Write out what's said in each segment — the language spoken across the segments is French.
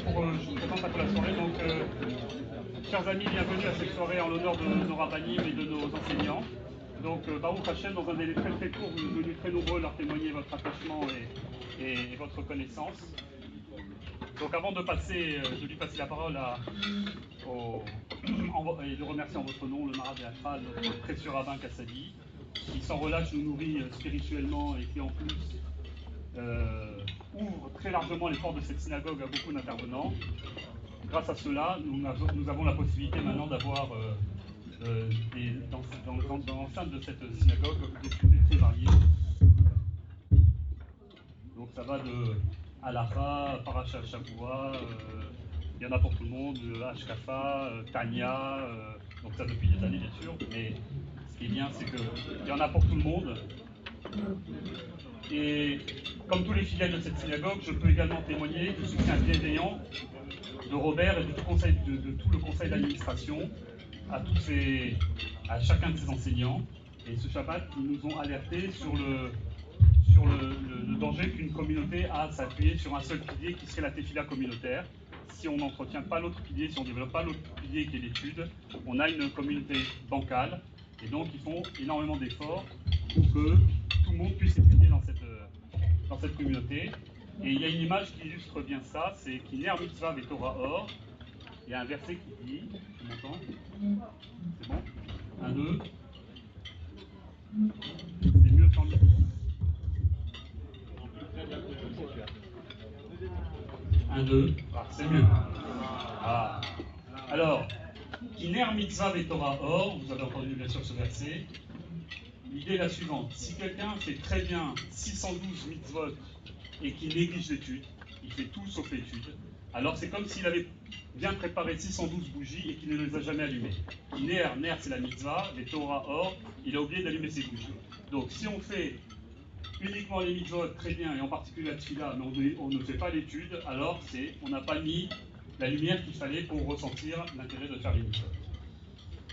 je vous présente un peu la soirée. Donc, chers amis, bienvenue à cette soirée en l'honneur de nos rabbinim et de nos enseignants. Donc, Baruch Hashem, dans un délai très très court, vous êtes venus très nombreux leur témoigner votre attachement et votre reconnaissance. Donc, avant de lui passer la parole et de remercier en votre nom le Marat Be'Achra, notre précieux rabbin Kassadi, qui sans relâche nous nourrit spirituellement et qui en plus ouvre très largement les portes de cette synagogue à beaucoup d'intervenants. Grâce à cela, nous avons la possibilité maintenant d'avoir dans l'enceinte de cette synagogue des sujets très variés. Donc ça va de Halacha, Parasha Shavua, il y en a pour tout le monde, Hashkafa, Tanya, donc ça depuis des années bien sûr, mais ce qui est bien c'est qu'il y en a pour tout le monde. Et comme tous les fidèles de cette synagogue, je peux également témoigner du soutien bienveillant de Robert et de tout le conseil d'administration à chacun de ses enseignants. Et ce Shabbat, ils nous ont alertés sur le danger qu'une communauté a à s'appuyer sur un seul pilier qui serait la tefila communautaire. Si on n'entretient pas l'autre pilier, si on ne développe pas l'autre pilier qui est l'étude, on a une communauté bancale. Et donc, ils font énormément d'efforts pour que tout le monde puisse étudier dans cette communauté. Et il y a une image qui illustre bien ça, c'est Kiner Mitzvah et Torah Or. Il y a un verset qui dit, tu m'entends? C'est bon? 1, 2. C'est mieux sans micro. 1, 2. Ah, c'est mieux. Ah. Alors, Kiner Mitzvah et Torah Or, vous avez entendu bien sûr ce verset. L'idée est la suivante, si quelqu'un fait très bien 612 mitzvot et qu'il néglige l'étude, il fait tout sauf l'étude, alors c'est comme s'il avait bien préparé 612 bougies et qu'il ne les a jamais allumées. Ner c'est la mitzvah, les Torah or, il a oublié d'allumer ses bougies. Donc si on fait uniquement les mitzvot très bien, et en particulier la tefila, mais on ne fait pas l'étude, alors on n'a pas mis la lumière qu'il fallait pour ressentir l'intérêt de faire les mitzvot.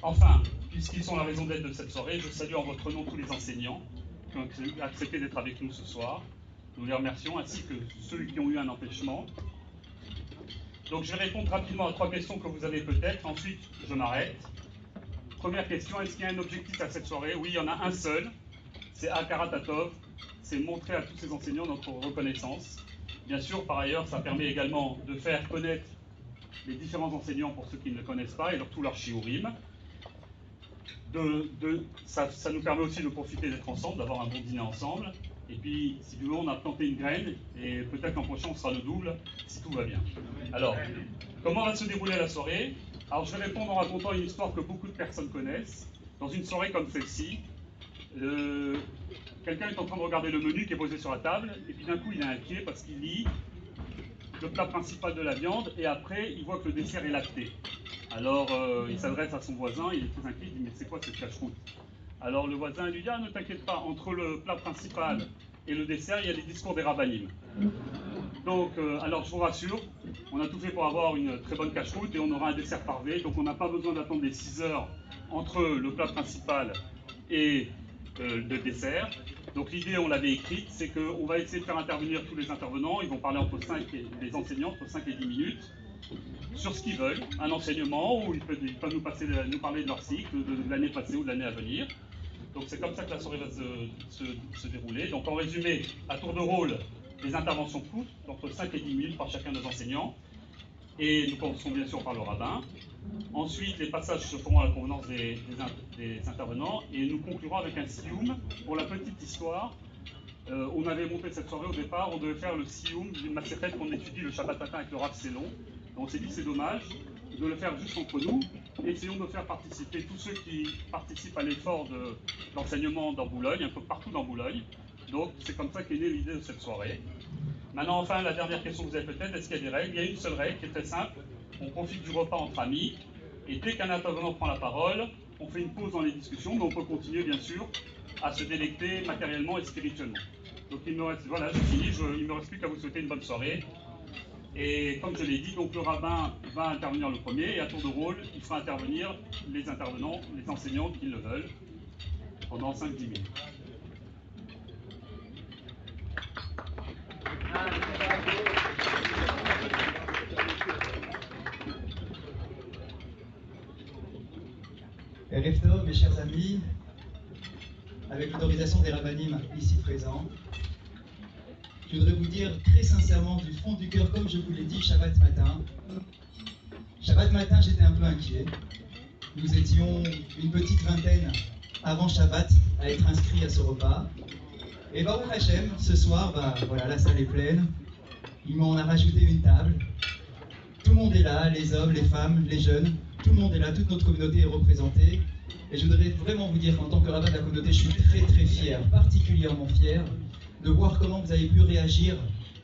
Enfin, puisqu'ils sont la raison d'être de cette soirée, je salue en votre nom tous les enseignants qui ont accepté d'être avec nous ce soir. Nous les remercions, ainsi que ceux qui ont eu un empêchement. Donc je vais répondre rapidement à 3 questions que vous avez peut-être, ensuite je m'arrête. Première question, est-ce qu'il y a un objectif à cette soirée? Oui, il y en a un seul, c'est Hakarat Hatov, c'est montrer à tous ces enseignants notre reconnaissance. Bien sûr, par ailleurs, ça permet également de faire connaître les différents enseignants pour ceux qui ne le connaissent pas et tout leur shiurim. Ça nous permet aussi de profiter d'être ensemble, d'avoir un bon dîner ensemble. Et puis, si tu veux, on a planté une graine et peut-être l'an prochain on sera le double si tout va bien. Alors, comment va se dérouler la soirée? Alors, je vais répondre en racontant une histoire que beaucoup de personnes connaissent. Dans une soirée comme celle-ci, quelqu'un est en train de regarder le menu qui est posé sur la table et puis d'un coup il est inquiet parce qu'il lit le plat principal de la viande et après il voit que le dessert est lacté. Alors il s'adresse à son voisin, il est très inquiet, il dit mais c'est quoi cette cache-croûte? Alors le voisin lui dit ah ne t'inquiète pas, entre le plat principal et le dessert il y a les discours des rabbinim. Donc alors je vous rassure, on a tout fait pour avoir une très bonne cache-croûte et on aura un dessert parfait, donc on n'a pas besoin d'attendre des 6 heures entre le plat principal et le dessert. Donc l'idée, on l'avait écrite, c'est qu'on va essayer de faire intervenir tous les intervenants, ils vont parler les enseignants entre 5 et 10 minutes, sur ce qu'ils veulent, un enseignement, ou ils peuvent nous parler de leur cycle, de l'année passée ou de l'année à venir. Donc c'est comme ça que la soirée va se dérouler. Donc en résumé, à tour de rôle, les interventions courtes, entre 5 et 10 minutes par chacun des enseignants, et nous commencerons bien sûr par le rabbin. Ensuite, les passages se feront à la convenance des intervenants et nous conclurons avec un sioum. Pour la petite histoire, on avait monté cette soirée au départ, on devait faire le sioum d'une macérette qu'on étudie le Shabbat matin avec le Rav Selon. On s'est dit c'est dommage de le faire juste entre nous. Essayons de faire participer tous ceux qui participent à l'effort de l'enseignement dans Boulogne, un peu partout dans Boulogne. Donc c'est comme ça qu'est née l'idée de cette soirée. Maintenant, enfin, la dernière question que vous avez peut-être, est-ce qu'il y a des règles? Il y a une seule règle qui est très simple. On profite du repas entre amis. Et dès qu'un intervenant prend la parole, on fait une pause dans les discussions, mais on peut continuer, bien sûr, à se délecter matériellement et spirituellement. Donc il me reste, voilà, j'ai fini, il ne me reste plus qu'à vous souhaiter une bonne soirée. Et comme je l'ai dit, donc le rabbin va intervenir le premier, et à tour de rôle, il fera intervenir les intervenants, les enseignants qui le veulent, pendant 5-10 minutes. Erev Tov, mes chers amis, avec l'autorisation des rabbinim ici présents, je voudrais vous dire très sincèrement du fond du cœur, comme je vous l'ai dit Shabbat matin, j'étais un peu inquiet. Nous étions une petite vingtaine avant Shabbat à être inscrits à ce repas. Et Baruch Hashem, ce soir, voilà, la salle est pleine. Ils m'en ont rajouté une table. Tout le monde est là, les hommes, les femmes, les jeunes. Tout le monde est là, toute notre communauté est représentée. Et je voudrais vraiment vous dire qu'en tant que rabbin de la communauté, je suis très très fier, particulièrement fier, de voir comment vous avez pu réagir.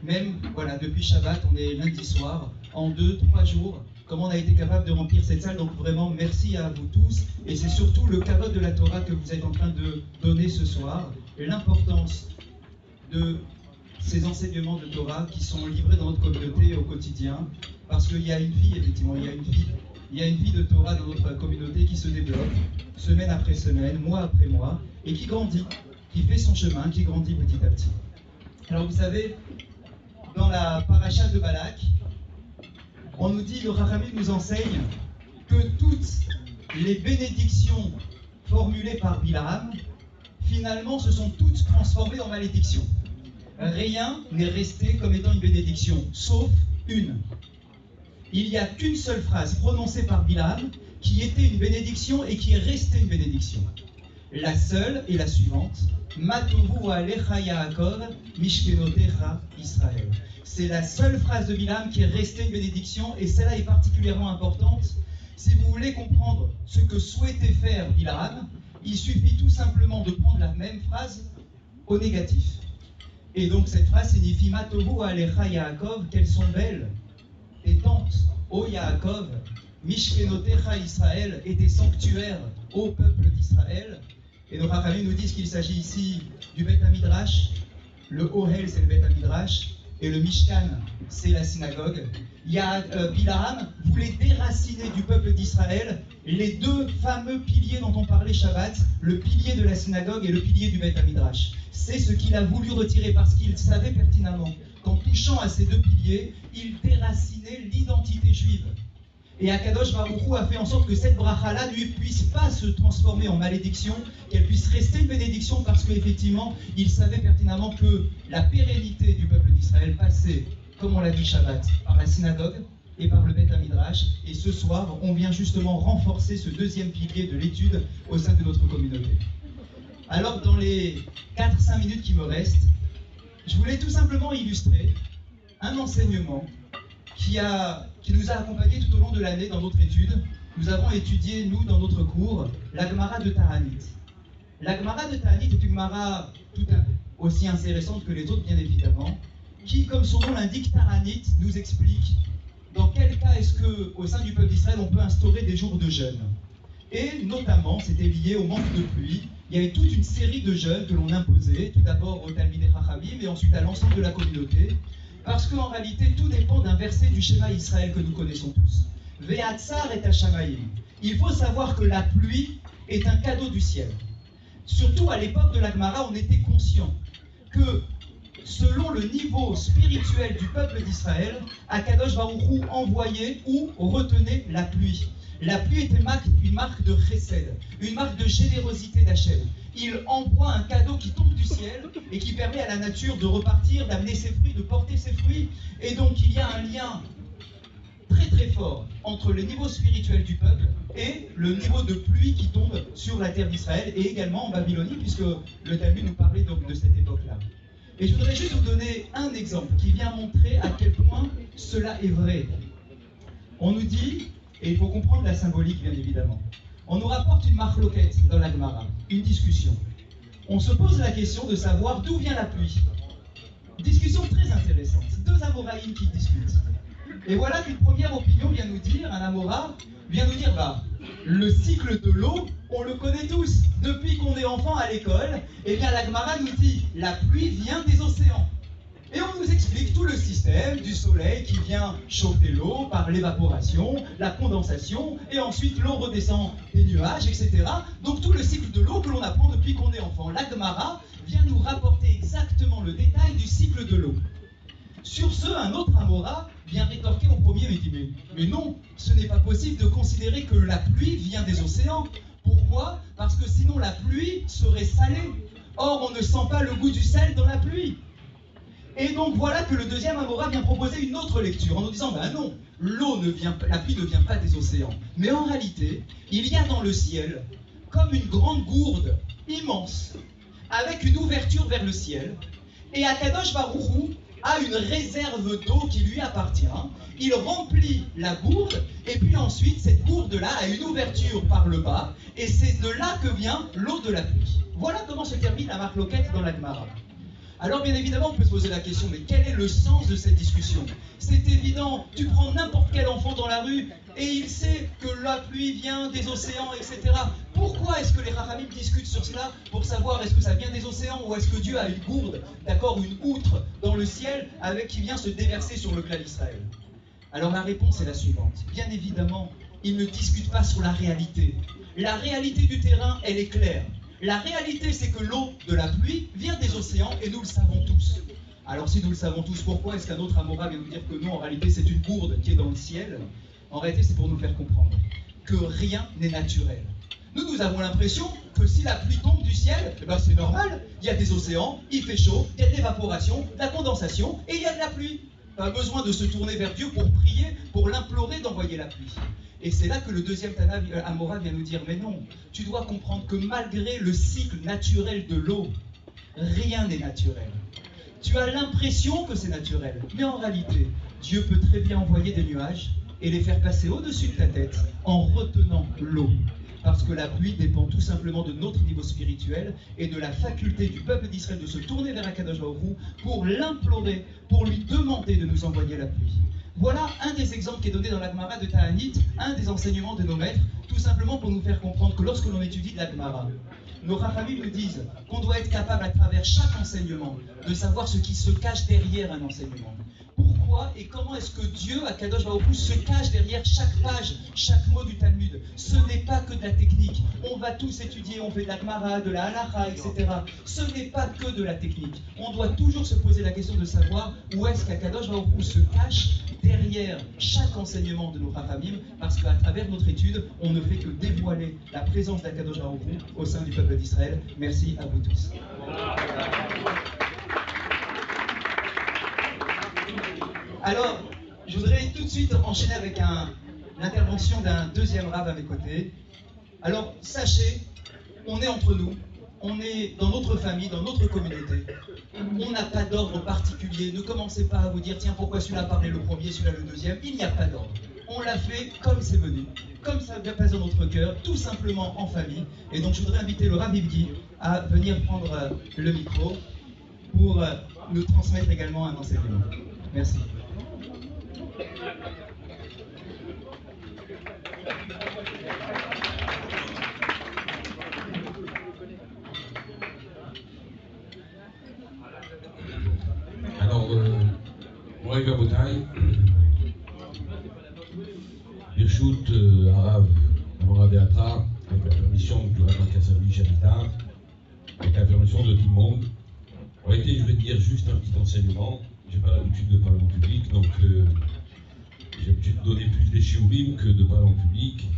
Même, voilà, depuis Shabbat, on est lundi soir, en 2-3 jours, comment on a été capable de remplir cette salle. Donc vraiment, merci à vous tous. Et c'est surtout le kavod de la Torah que vous êtes en train de donner ce soir. Et l'importance de ces enseignements de Torah qui sont livrés dans notre communauté au quotidien. Parce qu'il y a une vie, effectivement, il y a une vie de Torah dans notre communauté qui se développe, semaine après semaine, mois après mois, et qui grandit, qui fait son chemin, qui grandit petit à petit. Alors vous savez, dans la paracha de Balak, on nous dit, le Rachamim nous enseigne que toutes les bénédictions formulées par Bilam, finalement, se sont toutes transformées en malédictions. Rien n'est resté comme étant une bénédiction, sauf une. Il n'y a qu'une seule phrase prononcée par Bilam qui était une bénédiction et qui est restée une bénédiction. La seule est la suivante. Matovu alecha Yaakov, mishkenotecha Israël. C'est la seule phrase de Bilam qui est restée une bénédiction et celle-là est particulièrement importante. Si vous voulez comprendre ce que souhaitait faire Bilam, il suffit tout simplement de prendre la même phrase au négatif. Et donc cette phrase signifie Matovu alecha Yaakov, qu'elles sont belles tes tentes, ô Yaakov, Mishkenotecha Israël, et des sanctuaires au peuple d'Israël. Et nos Rachamim nous disent qu'il s'agit ici du Beth Hamidrash. Le Ohel, c'est le Beth Hamidrash, et le Mishkan, c'est la synagogue. Bilam voulait déraciner du peuple d'Israël les deux fameux piliers dont on parlait Shabbat, le pilier de la synagogue et le pilier du Beth Hamidrash. C'est ce qu'il a voulu retirer parce qu'il savait pertinemment qu'en touchant à ces deux piliers, il déracinait l'identité juive. Et Akadosh Baruch Hu a fait en sorte que cette bracha-là ne puisse pas se transformer en malédiction, qu'elle puisse rester une bénédiction parce qu'effectivement, il savait pertinemment que la pérennité du peuple d'Israël passait, comme on l'a dit Shabbat, par la synagogue et par le Beth Hamidrash. Et ce soir, on vient justement renforcer ce deuxième pilier de l'étude au sein de notre communauté. Alors, dans les 4-5 minutes qui me restent, je voulais tout simplement illustrer un enseignement qui nous a accompagnés tout au long de l'année dans notre étude. Nous avons étudié, nous, dans notre cours, la Gemara de Ta'anit. La Gemara de Ta'anit est une Gemara tout aussi intéressante que les autres, bien évidemment, qui, comme son nom l'indique, Ta'anit nous explique dans quel cas est-ce qu'au sein du peuple d'Israël, on peut instaurer des jours de jeûne. Et notamment, c'était lié au manque de pluie. Il y avait toute une série de jeûnes que l'on imposait, tout d'abord au Talmidei Chachamim et ensuite à l'ensemble de la communauté, parce qu'en réalité, tout dépend d'un verset du schéma Israël que nous connaissons tous. Ve'atzar et Hashamayim. Il faut savoir que la pluie est un cadeau du ciel. Surtout à l'époque de la Gemara, on était conscient que selon le niveau spirituel du peuple d'Israël, Akadosh Baruch Hu envoyait ou retenait la pluie. La pluie était une marque de chesed, une marque de générosité d'Hachem. Il envoie un cadeau qui tombe du ciel et qui permet à la nature de repartir, d'amener ses fruits, de porter ses fruits. Et donc il y a un lien très très fort entre le niveau spirituel du peuple et le niveau de pluie qui tombe sur la terre d'Israël et également en Babylonie, puisque le Talmud nous parlait donc de cette époque-là. Et je voudrais juste vous donner un exemple qui vient montrer à quel point cela est vrai. On nous dit, et il faut comprendre la symbolique bien évidemment, on nous rapporte une marloquette dans la Gemara, une discussion. On se pose la question de savoir d'où vient la pluie. Discussion très intéressante, deux Amoraïm qui discutent. Et voilà qu'une première opinion vient nous dire, un Amora vient nous dire, le cycle de l'eau, on le connaît tous. Depuis qu'on est enfant à l'école, eh bien la Gemara nous dit, la pluie vient des océans. Et on nous explique tout le système du soleil qui vient chauffer l'eau par l'évaporation, la condensation, et ensuite l'eau redescend des nuages, etc. Donc tout le cycle de l'eau que l'on apprend depuis qu'on est enfant. La Gemara vient nous rapporter exactement le détail du cycle de l'eau. Sur ce, un autre Amora vient rétorquer au premier et dit mais non, ce n'est pas possible de considérer que la pluie vient des océans. Pourquoi? Parce que sinon la pluie serait salée. Or, on ne sent pas le goût du sel dans la pluie. Et donc voilà que le deuxième Amora vient proposer une autre lecture en nous disant, ben non, la pluie ne vient pas des océans. Mais en réalité, il y a dans le ciel comme une grande gourde immense, avec une ouverture vers le ciel, et Akadosh Baruch Hu a une réserve d'eau qui lui appartient. Il remplit la gourde, et puis ensuite, cette gourde-là a une ouverture par le bas, et c'est de là que vient l'eau de la pluie. Voilà comment se termine la marloquette dans la Gemara. Alors bien évidemment, on peut se poser la question, mais quel est le sens de cette discussion? C'est évident, tu prends n'importe quel enfant dans la rue, et il sait que la pluie vient des océans, etc. Pourquoi est-ce que les Rachamim discutent sur cela pour savoir est-ce que ça vient des océans ou est-ce que Dieu a une gourde, d'accord, une outre dans le ciel avec qui vient se déverser sur le clan d'Israël? Alors la réponse est la suivante. Bien évidemment, ils ne discutent pas sur la réalité. La réalité du terrain, elle est claire. La réalité, c'est que l'eau de la pluie vient des océans et nous le savons tous. Alors si nous le savons tous, pourquoi est-ce qu'un autre Amora vient nous dire que non, en réalité c'est une gourde qui est dans le ciel? En réalité, c'est pour nous faire comprendre que rien n'est naturel. Nous avons l'impression que si la pluie tombe du ciel, eh ben c'est normal, il y a des océans, il fait chaud, il y a de l'évaporation, de la condensation et il y a de la pluie. Pas besoin de se tourner vers Dieu pour prier, pour l'implorer d'envoyer la pluie. Et c'est là que le deuxième Tana Amora vient nous dire, mais non, tu dois comprendre que malgré le cycle naturel de l'eau, rien n'est naturel. Tu as l'impression que c'est naturel, mais en réalité, Dieu peut très bien envoyer des nuages et les faire passer au-dessus de ta tête en retenant l'eau. Parce que la pluie dépend tout simplement de notre niveau spirituel et de la faculté du peuple d'Israël de se tourner vers Akadosh Baruch Hu pour l'implorer, pour lui demander de nous envoyer la pluie. Voilà un des exemples qui est donné dans la Gemara de Ta'anit, un des enseignements de nos maîtres, tout simplement pour nous faire comprendre que lorsque l'on étudie de la Gemara, nos Rachamim nous disent qu'on doit être capable à travers chaque enseignement de savoir ce qui se cache derrière un enseignement. Pourquoi et comment est-ce que Dieu, Akadosh Baruch Hu, se cache derrière chaque page, chaque mot du Talmud? Ce n'est pas que de la technique. On va tous étudier, on fait de la Gemara, de la Halacha, etc. Ce n'est pas que de la technique. On doit toujours se poser la question de savoir où est-ce qu'Akadosh Baruch Hu se cache derrière chaque enseignement de nos Rachamim, parce qu'à travers notre étude, on ne fait que dévoiler la présence d'Akadosh Baruch Hu au sein du peuple d'Israël. Merci à vous tous. Alors, je voudrais tout de suite enchaîner avec l'intervention d'un deuxième Rav à mes côtés. Alors, sachez, on est entre nous, on est dans notre famille, dans notre communauté. On n'a pas d'ordre particulier. Ne commencez pas à vous dire, tiens, pourquoi celui-là a parlé le premier, celui-là le deuxième. Il n'y a pas d'ordre. On l'a fait comme c'est venu, comme ça vient passer dans notre cœur, tout simplement en famille. Et donc, je voudrais inviter le Rav Ivdi à venir prendre le micro pour nous transmettre également un enseignement. Merci. Alors, moi, Gabotai, Birchut, Arabe, Amora Beatra, avec la permission du Rabbin Kassavi Shabita, avec la permission de tout le monde. En réalité, je vais dire juste un petit enseignement. Je n'ai pas l'habitude de parler en public, donc j'ai l'habitude de donner plus des shiurim que de parler en public.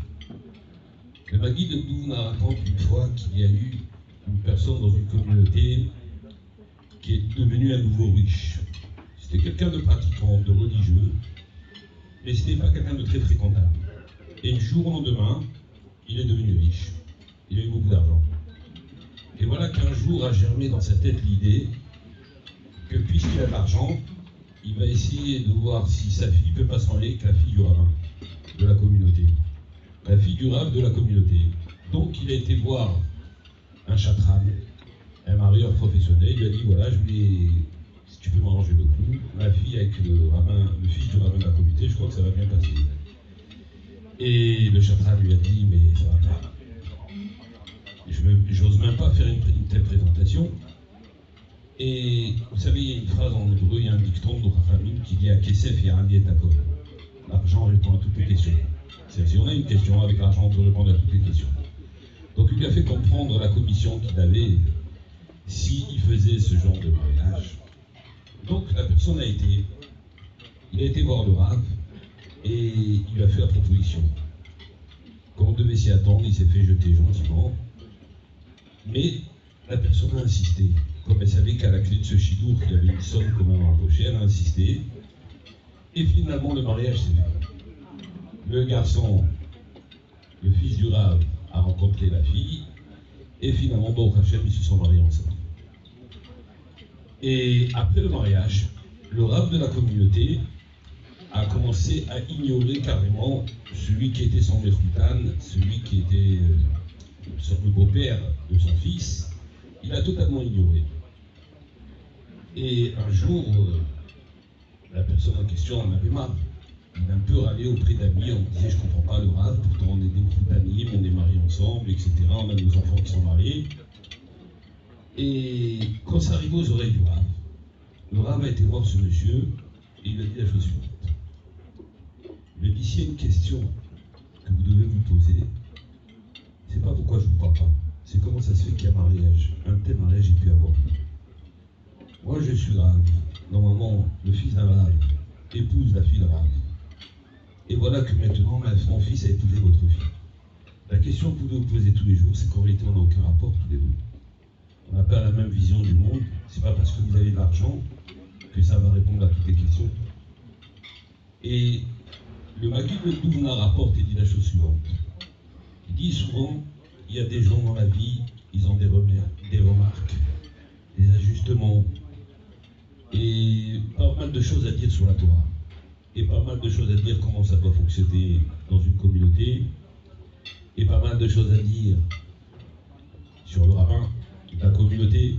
Le Maguide de Douvna raconte une fois qu'il y a eu une personne dans une communauté qui est devenu un nouveau riche. C'était quelqu'un de pratiquant, de religieux, mais ce n'était pas quelqu'un de très fréquentable. Et du jour au lendemain, il est devenu riche. Il a eu beaucoup d'argent. Et voilà qu'un jour a germé dans sa tête l'idée que puisqu'il a de l'argent, il va essayer de voir si sa fille peut pas se marier avec la fille du rabbin de la communauté. La fille du rabbin de la communauté. Donc il a été voir un chatran, un marieur professionnel, il lui a dit voilà, je voulais, si tu peux m'arranger le coup, ma fille avec le fils du rabbin de la communauté, je crois que ça va bien passer. Et le chatran lui a dit mais ça va pas. J'ose même pas faire une telle présentation. Et vous savez, il y a une phrase en hébreu, il y a un dicton de notre famille qui dit à Kesef et Rani et Takov. L'argent répond à toutes les questions. Si on a une question avec l'argent, on peut répondre à toutes les questions. Donc il lui a fait comprendre la commission qu'il avait s'il faisait ce genre de mariage. Donc la personne il a été voir le Rav et il lui a fait la proposition. Quand on devait s'y attendre, il s'est fait jeter gentiment. Mais la personne a insisté. Comme elle savait qu'à la clé de ce chidour, il y avait une somme quand même empochée, elle a insisté. Et finalement, le mariage s'est fait. Le garçon, le fils du Rav, a rencontré la fille. Et finalement, Baruch Hashem, ils se sont mariés ensemble. Et après le mariage, le Rav de la communauté a commencé à ignorer carrément celui qui était son Mechoutan, celui qui était le beau-père de son fils. Il a totalement ignoré. Et un jour, la personne en question en avait marre. Il a un peu râlé auprès d'amis, on disait je comprends pas le Rav, pourtant on est des Mechoutanim, on est mariés ensemble, etc. On a nos enfants qui sont mariés. Et quand ça arrive aux oreilles du Rav, le Rav a été voir ce monsieur et il a dit la chose suivante. Il a dit s'il y a une question que vous devez vous poser, c'est pas pourquoi je ne vous crois pas, c'est comment ça se fait qu'il y a mariage, un tel mariage il peut y avoir. Moi je suis Rav, normalement le fils d'un Rav épouse la fille d'un Rav. Et voilà que maintenant mon fils a épousé votre fille. La question que vous devez vous poser tous les jours, c'est qu'en réalité on n'a aucun rapport tous les deux. On n'a pas la même vision du monde, c'est pas parce que vous avez de l'argent que ça va répondre à toutes les questions. Et le Maguid de Douvna rapporte et dit la chose suivante. Il dit souvent, il y a des gens dans la vie, ils ont des remarques, des ajustements, et pas mal de choses à dire sur la Torah, et pas mal de choses à dire comment ça doit fonctionner dans une communauté, et pas mal de choses à dire sur le rabbin, la communauté,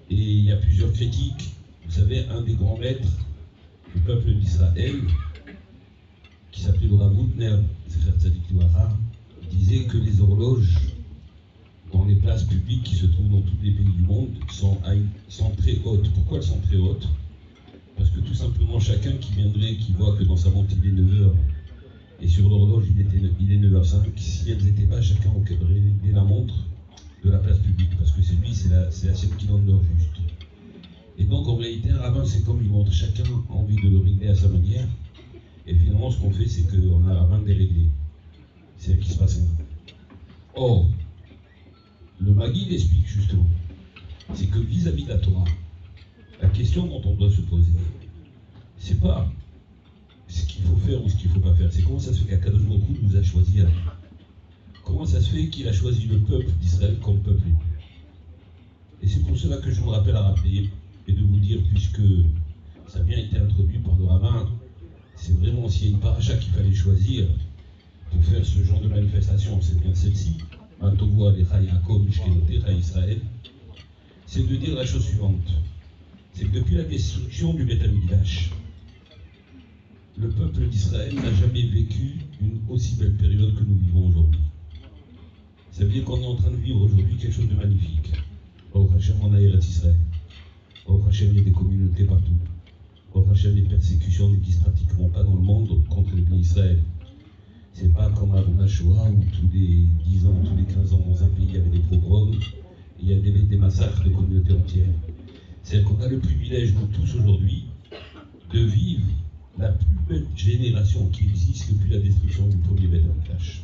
et il y a plusieurs critiques. Vous savez, un des grands maîtres du peuple d'Israël, qui s'appelait le Rav Hutner, Sefer Tzadik Livracha, disait que les horloges dans les places publiques qui se trouvent dans tous les pays du monde sont très hautes. Pourquoi elles sont très hautes? Parce que tout simplement, chacun qui viendrait, qui voit que dans sa montre il est 9h, et sur l'horloge il est 9h05, si elles n'étaient pas, chacun aurait réglé la montre de la place publique, parce que c'est lui, c'est la sienne qui donne l'heure juste. Et donc en réalité, un rabbin, c'est comme il montre, chacun a envie de le régler à sa manière, et finalement ce qu'on fait, c'est qu'on a un rabbin déréglé. C'est ce qui se passe maintenant. Or, le Maguid explique justement, c'est que vis-à-vis de la Torah, la question dont on doit se poser, c'est pas ce qu'il faut faire ou ce qu'il ne faut pas faire, c'est comment ça se fait qu'Akadosh Baruch Hu nous a choisi à nous. Comment ça se fait qu'il a choisi le peuple d'Israël comme peuple élu. Et c'est pour cela que je me rappelle à rappeler et de vous dire, puisque ça a bien été introduit par le rabbin, c'est vraiment s'il y a une paracha qu'il fallait choisir pour faire ce genre de manifestation, c'est bien celle-ci. C'est de dire la chose suivante, c'est que depuis la destruction du Beth Amikdash, le peuple d'Israël n'a jamais vécu une aussi belle période que nous vivons aujourd'hui. Ça veut dire qu'on est en train de vivre aujourd'hui quelque chose de magnifique. Baruch Hashem, on a Eretz Israël. Baruch Hashem, il y a des communautés partout. Baruch Hashem, les persécutions n'existent pratiquement pas dans le monde contre les pays d'Israël. C'est pas comme avant la Shoah où tous les 10 ans, tous les 15 ans dans un pays il y avait des pogroms, il y a des massacres de communautés entières. C'est qu'on a le privilège, nous tous aujourd'hui, de vivre la plus belle génération qui existe depuis la destruction du premier Beth Amikdash.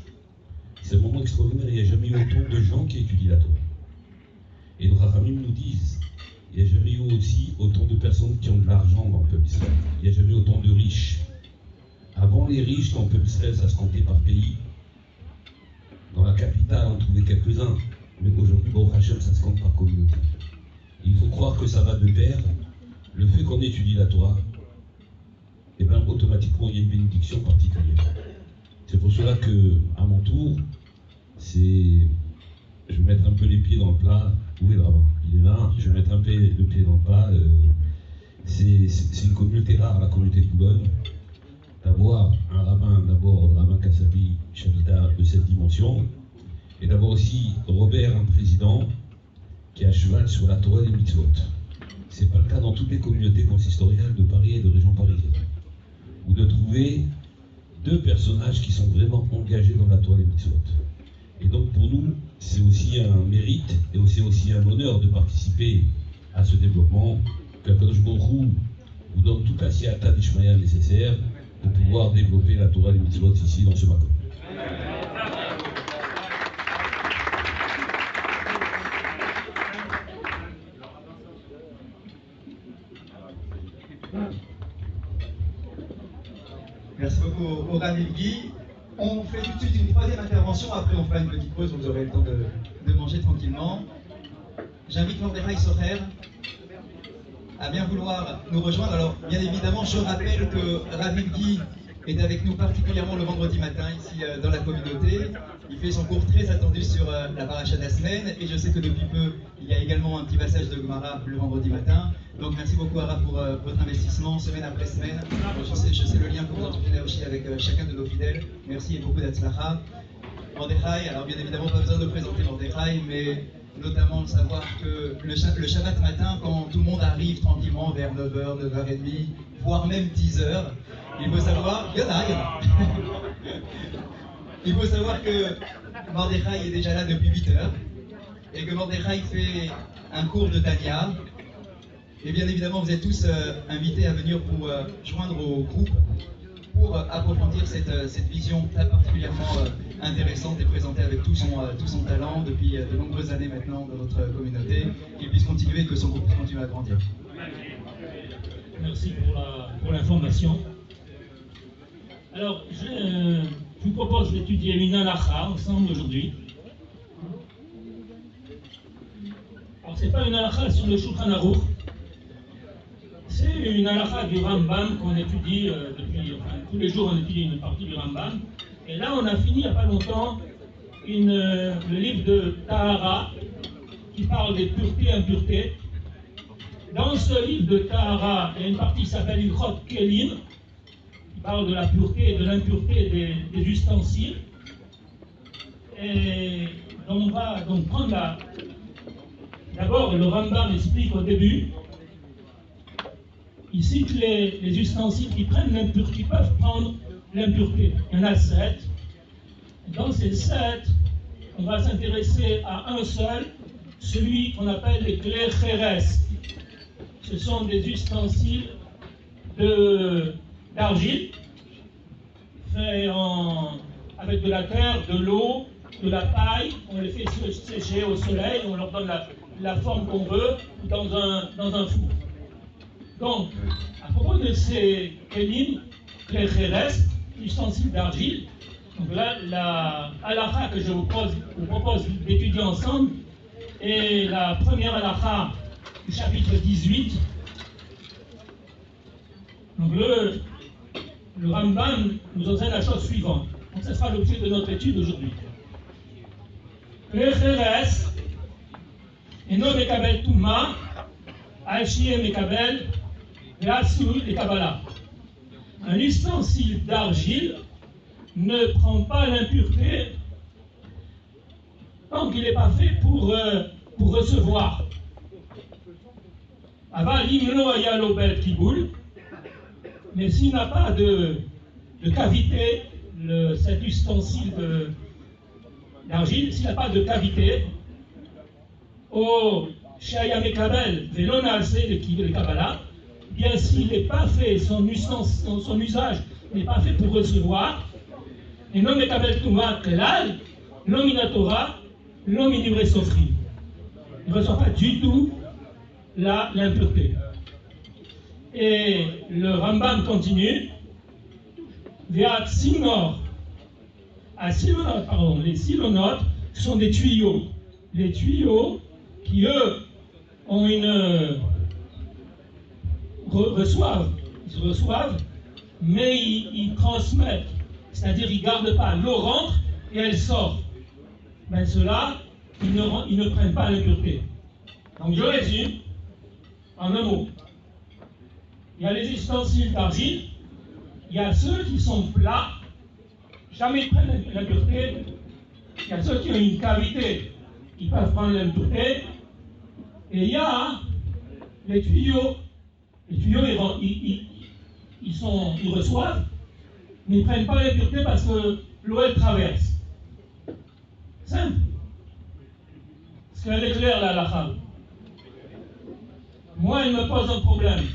C'est un moment extraordinaire, il n'y a jamais eu autant de gens qui étudient la Torah. Et nos Rachamim nous disent, il n'y a jamais eu aussi autant de personnes qui ont de l'argent dans le peuple d'Israël. Il n'y a jamais eu autant de riches. Avant, les riches dans le peuple d'Israël, ça se comptait par pays. Dans la capitale, on trouvait quelques-uns. Mais aujourd'hui, Baruch Hashem, ça se compte par communauté. Il faut croire que ça va de pair. Le fait qu'on étudie la Torah, et bien automatiquement, il y a une bénédiction particulière. C'est pour cela que, à mon tour, je vais mettre un peu les pieds dans le plat. Où est le rabbin? Il est là. Je vais mettre un peu le pied dans le plat. C'est une communauté rare, la communauté de Boulogne, d'avoir un rabbin, d'abord le rabbin Kassabi Shalita de cette dimension, et d'avoir aussi Robert, un président, qui est à cheval sur la Torah des mitzvot. C'est pas le cas dans toutes les communautés consistoriales de Paris et de région parisienne. Ou de trouver deux personnages qui sont vraiment engagés dans la Torah des mitzvot. Et donc pour nous, c'est aussi un mérite et aussi un honneur de participer à ce développement, qu'Akadosh Baruch Hu vous donne toute la siyata d'Ishmaïa nécessaire pour pouvoir développer la Torah des mitzvot ici dans ce matin. Merci beaucoup au Rav Guy. On fait tout de suite une troisième intervention, après on fera une petite pause, vous aurez le temps de manger tranquillement. J'invite Mordechai Socher à bien vouloir nous rejoindre. Alors, bien évidemment, je rappelle que Rav Guy est avec nous particulièrement le vendredi matin ici dans la communauté. Il fait son cours très attendu sur la paracha de la semaine et je sais que depuis peu, il y a également un petit passage de Gemara le vendredi matin. Donc merci beaucoup Ara pour votre investissement semaine après semaine. Je sais le lien que vous entretenez aussi avec chacun de nos fidèles. Merci et beaucoup d'Atzlacha. Mordechai, alors bien évidemment pas besoin de présenter Mordechai, mais notamment de savoir que le Shabbat matin, quand tout le monde arrive tranquillement vers 9h, 9h30, voire même 10h, il faut savoir, il y en a. Il faut savoir que Mordechai est déjà là depuis 8h et que Mordechai fait un cours de Tanya. Et bien évidemment, vous êtes tous invités à venir pour joindre au groupe pour approfondir cette vision très particulièrement intéressante et présentée avec tout son talent depuis de nombreuses années maintenant dans notre communauté, qu'il puisse continuer et que son groupe continue à grandir. Merci pour l'information. Alors, je vous propose d'étudier une halakha ensemble aujourd'hui. Alors, ce n'est pas une halakha sur le Shulchan Aruch, c'est une halakha du Rambam qu'on étudie tous les jours on étudie une partie du Rambam. Et là, on a fini il n'y a pas longtemps le livre de Tahara qui parle des puretés et impuretés. Dans ce livre de Tahara, il y a une partie qui s'appelle Ilchot Kelim, qui parle de la pureté et de l'impureté des ustensiles. Et on va donc prendre D'abord, le Rambam explique au début, il cite les ustensiles qui peuvent prendre l'impureté. Il y en a 7. Dans ces 7, on va s'intéresser à un seul, celui qu'on appelle les clés Kheres. Ce sont des ustensiles d'argile, faits avec de la terre, de l'eau, de la paille. On les fait sécher au soleil, on leur donne la forme qu'on veut dans un four. Donc, à propos de ces kelim, les kheres, ustensiles d'argile, donc là, la halakha que je vous propose d'étudier ensemble est la première halakha du chapitre 18. Donc le Rambam nous enseigne la chose suivante. Donc, ce sera l'objet de notre étude aujourd'hui. Les kheres, eno mekabel touma, al-shie mekabel, L'Assoul et Kabbalah. Un ustensile d'argile ne prend pas l'impureté tant qu'il n'est pas fait pour recevoir. Aval imlo ayalo bel kiboul, mais s'il n'a pas de cavité, cet ustensile d'argile, s'il n'a pas de cavité, au shaya mekabel velona le Kabbalah, bien s'il n'est pas fait, son usage n'est pas fait pour recevoir, et non mekabel touma kelal, non minatora, non minivre sofri. Il ne reçoit pas du tout l'impureté. Et le Rambam continue, via Sinor. Les silonotes sont des tuyaux. Les tuyaux qui, eux, ont reçoivent, mais ils transmettent, c'est-à-dire ils ne gardent pas, l'eau rentre et elle sort. Mais ceux-là, ils ne prennent pas l'impureté. Donc je résume en un mot. Il y a les ustensiles d'argile, il y a ceux qui sont plats, jamais ils prennent l'impureté, il y a ceux qui ont une cavité, ils peuvent prendre l'impureté, et il y a les tuyaux. Les tuyaux, ils reçoivent, mais ils ne prennent pas l'impureté parce que l'eau, elle traverse. Simple. Est-ce qu'elle est claire, la halakha? Moi, elle me pose un problème.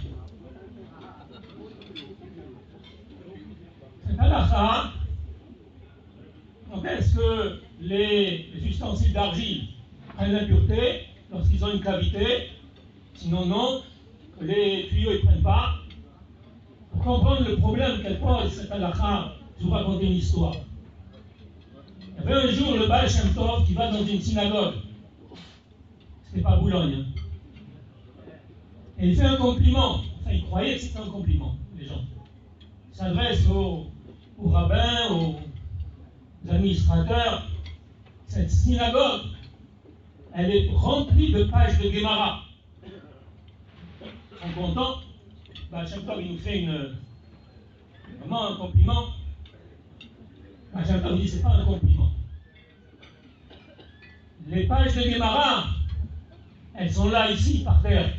Cette halakha, donc est-ce que les ustensiles d'argile prennent l'impureté lorsqu'ils ont une cavité? Sinon, non. Les tuyaux, ils ne prennent pas. Pour comprendre le problème qu'elle pose, cette halakha, je vous raconter une histoire. Il y avait un jour le Baal Shem Tov qui va dans une synagogue. C'était pas Boulogne. Hein. Et il fait un compliment. Enfin, il croyait que c'était un compliment, les gens. Il s'adresse aux rabbins, aux administrateurs. Cette synagogue, elle est remplie de pages de Gemara. Ils sont contents. À chaque fois, il nous fait vraiment un compliment. À chaque fois, il dit c'est pas un compliment. Les pages de Gemara, elles sont là, ici, par terre.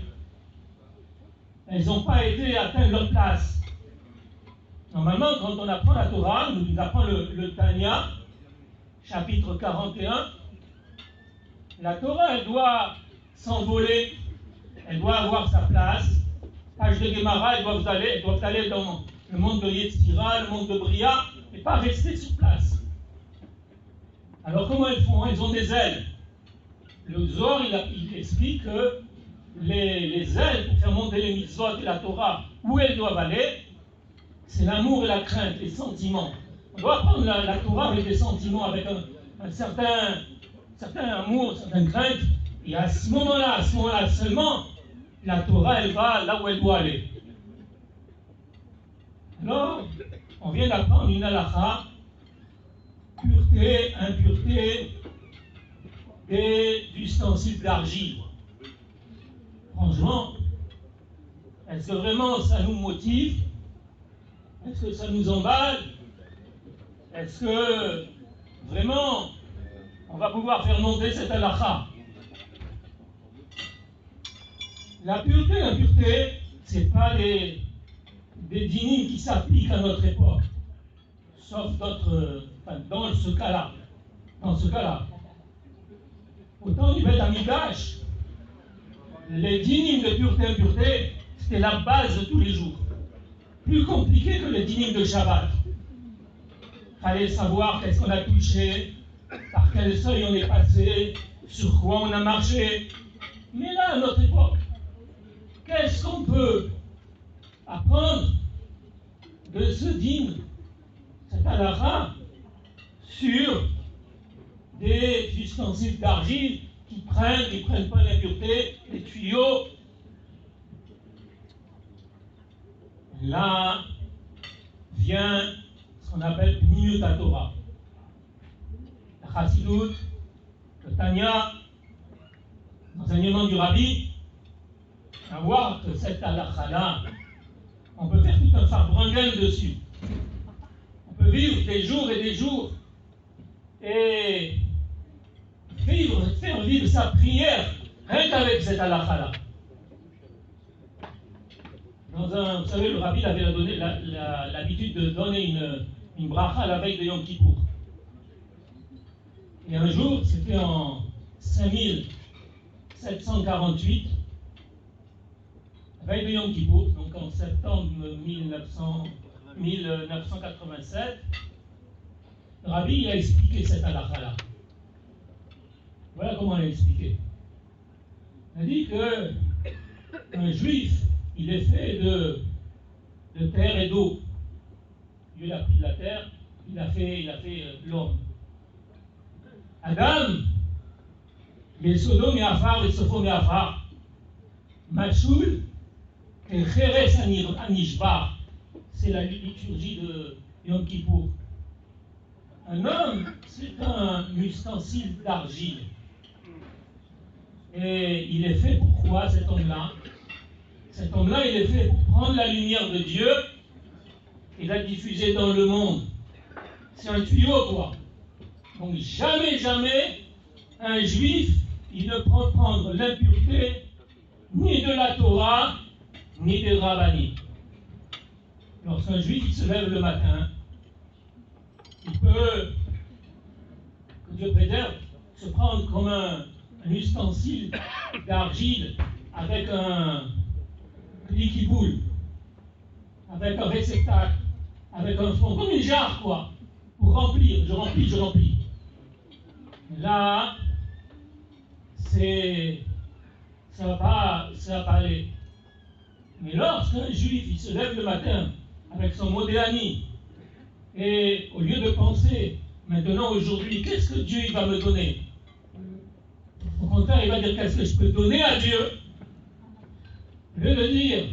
Elles n'ont pas été atteintes leur place. Normalement, quand on apprend la Torah, on nous apprend le Tanya, chapitre 41, la Torah, elle doit s'envoler, elle doit avoir sa place. Pages de Gemara, elles doivent aller dans le monde de Yetzira, le monde de Bria, et pas rester sur place. Alors comment elles font? Elles ont des ailes. Le Zohar, il explique que les ailes pour faire monter les mitzvot et la Torah, où elles doivent aller, c'est l'amour et la crainte, les sentiments. On doit prendre la Torah avec des sentiments, avec un certain amour, une certaine crainte, et à ce moment-là seulement, la Torah, elle va là où elle doit aller. Alors, on vient d'apprendre une halakha, pureté, impureté des ustensiles d'argile. Franchement, est-ce que vraiment ça nous motive? Est-ce que ça nous emballe? Est-ce que vraiment on va pouvoir faire monter cette halakha? La pureté et l'impureté, ce n'est pas des dynimes qui s'appliquent à notre époque, sauf dans ce cas-là. Au temps du Beth Amikdash, les dynimes de pureté et impureté, c'était la base de tous les jours. Plus compliqué que les dynimes de Shabbat. Il fallait savoir qu'est-ce qu'on a touché, par quel seuil on est passé, sur quoi on a marché. Mais là, à notre époque, qu'est-ce qu'on peut apprendre de ce dîme, cette halakha, sur des ustensiles d'argile qui prennent pas l'impureté, les tuyaux? Là vient ce qu'on appelle Pnimiut Torah. La Chassidut, le Tanya, l'enseignement du Rabbi, à voir que cette halakha-là, on peut faire tout un farbrengen dessus. On peut vivre des jours et des jours et faire vivre sa prière rien qu'avec cette halakha-là. Vous savez, le Rabbi avait donné l'habitude de donner une bracha la veille de Yom Kippour. Et un jour, c'était en 5748, veille de Yom Kippour, donc en septembre 1987, le Rabbi a expliqué cette halakha-là. Voilà comment il a expliqué. Il a dit qu'un juif, il est fait de terre et d'eau. Dieu l'a pris de la terre, il a fait l'homme. Adam, Yesodom et Afar, Sofom et Afar, Machul, et Cheres Anishbar, c'est la liturgie de Yom Kippour. Un homme, c'est un ustensile d'argile. Et il est fait pour quoi, cet homme-là? Cet homme-là, il est fait pour prendre la lumière de Dieu et la diffuser dans le monde. C'est un tuyau, quoi. Donc jamais, un juif, il ne peut prendre l'impureté ni de la Torah, ni des rabbinis. Lorsqu'un juif, il se lève le matin, il peut, que Dieu préserve, se prendre comme un ustensile d'argile avec un qui boule, avec un réceptacle, avec un fond, comme une jarre, quoi, pour remplir, je remplis. Là, ça va pas aller. Mais lorsqu'un juif, il se lève le matin avec son modéani. Et au lieu de penser, maintenant, aujourd'hui, qu'est-ce que Dieu il va me donner? Au contraire, il va dire, qu'est-ce que je peux donner à Dieu? Au lieu de dire,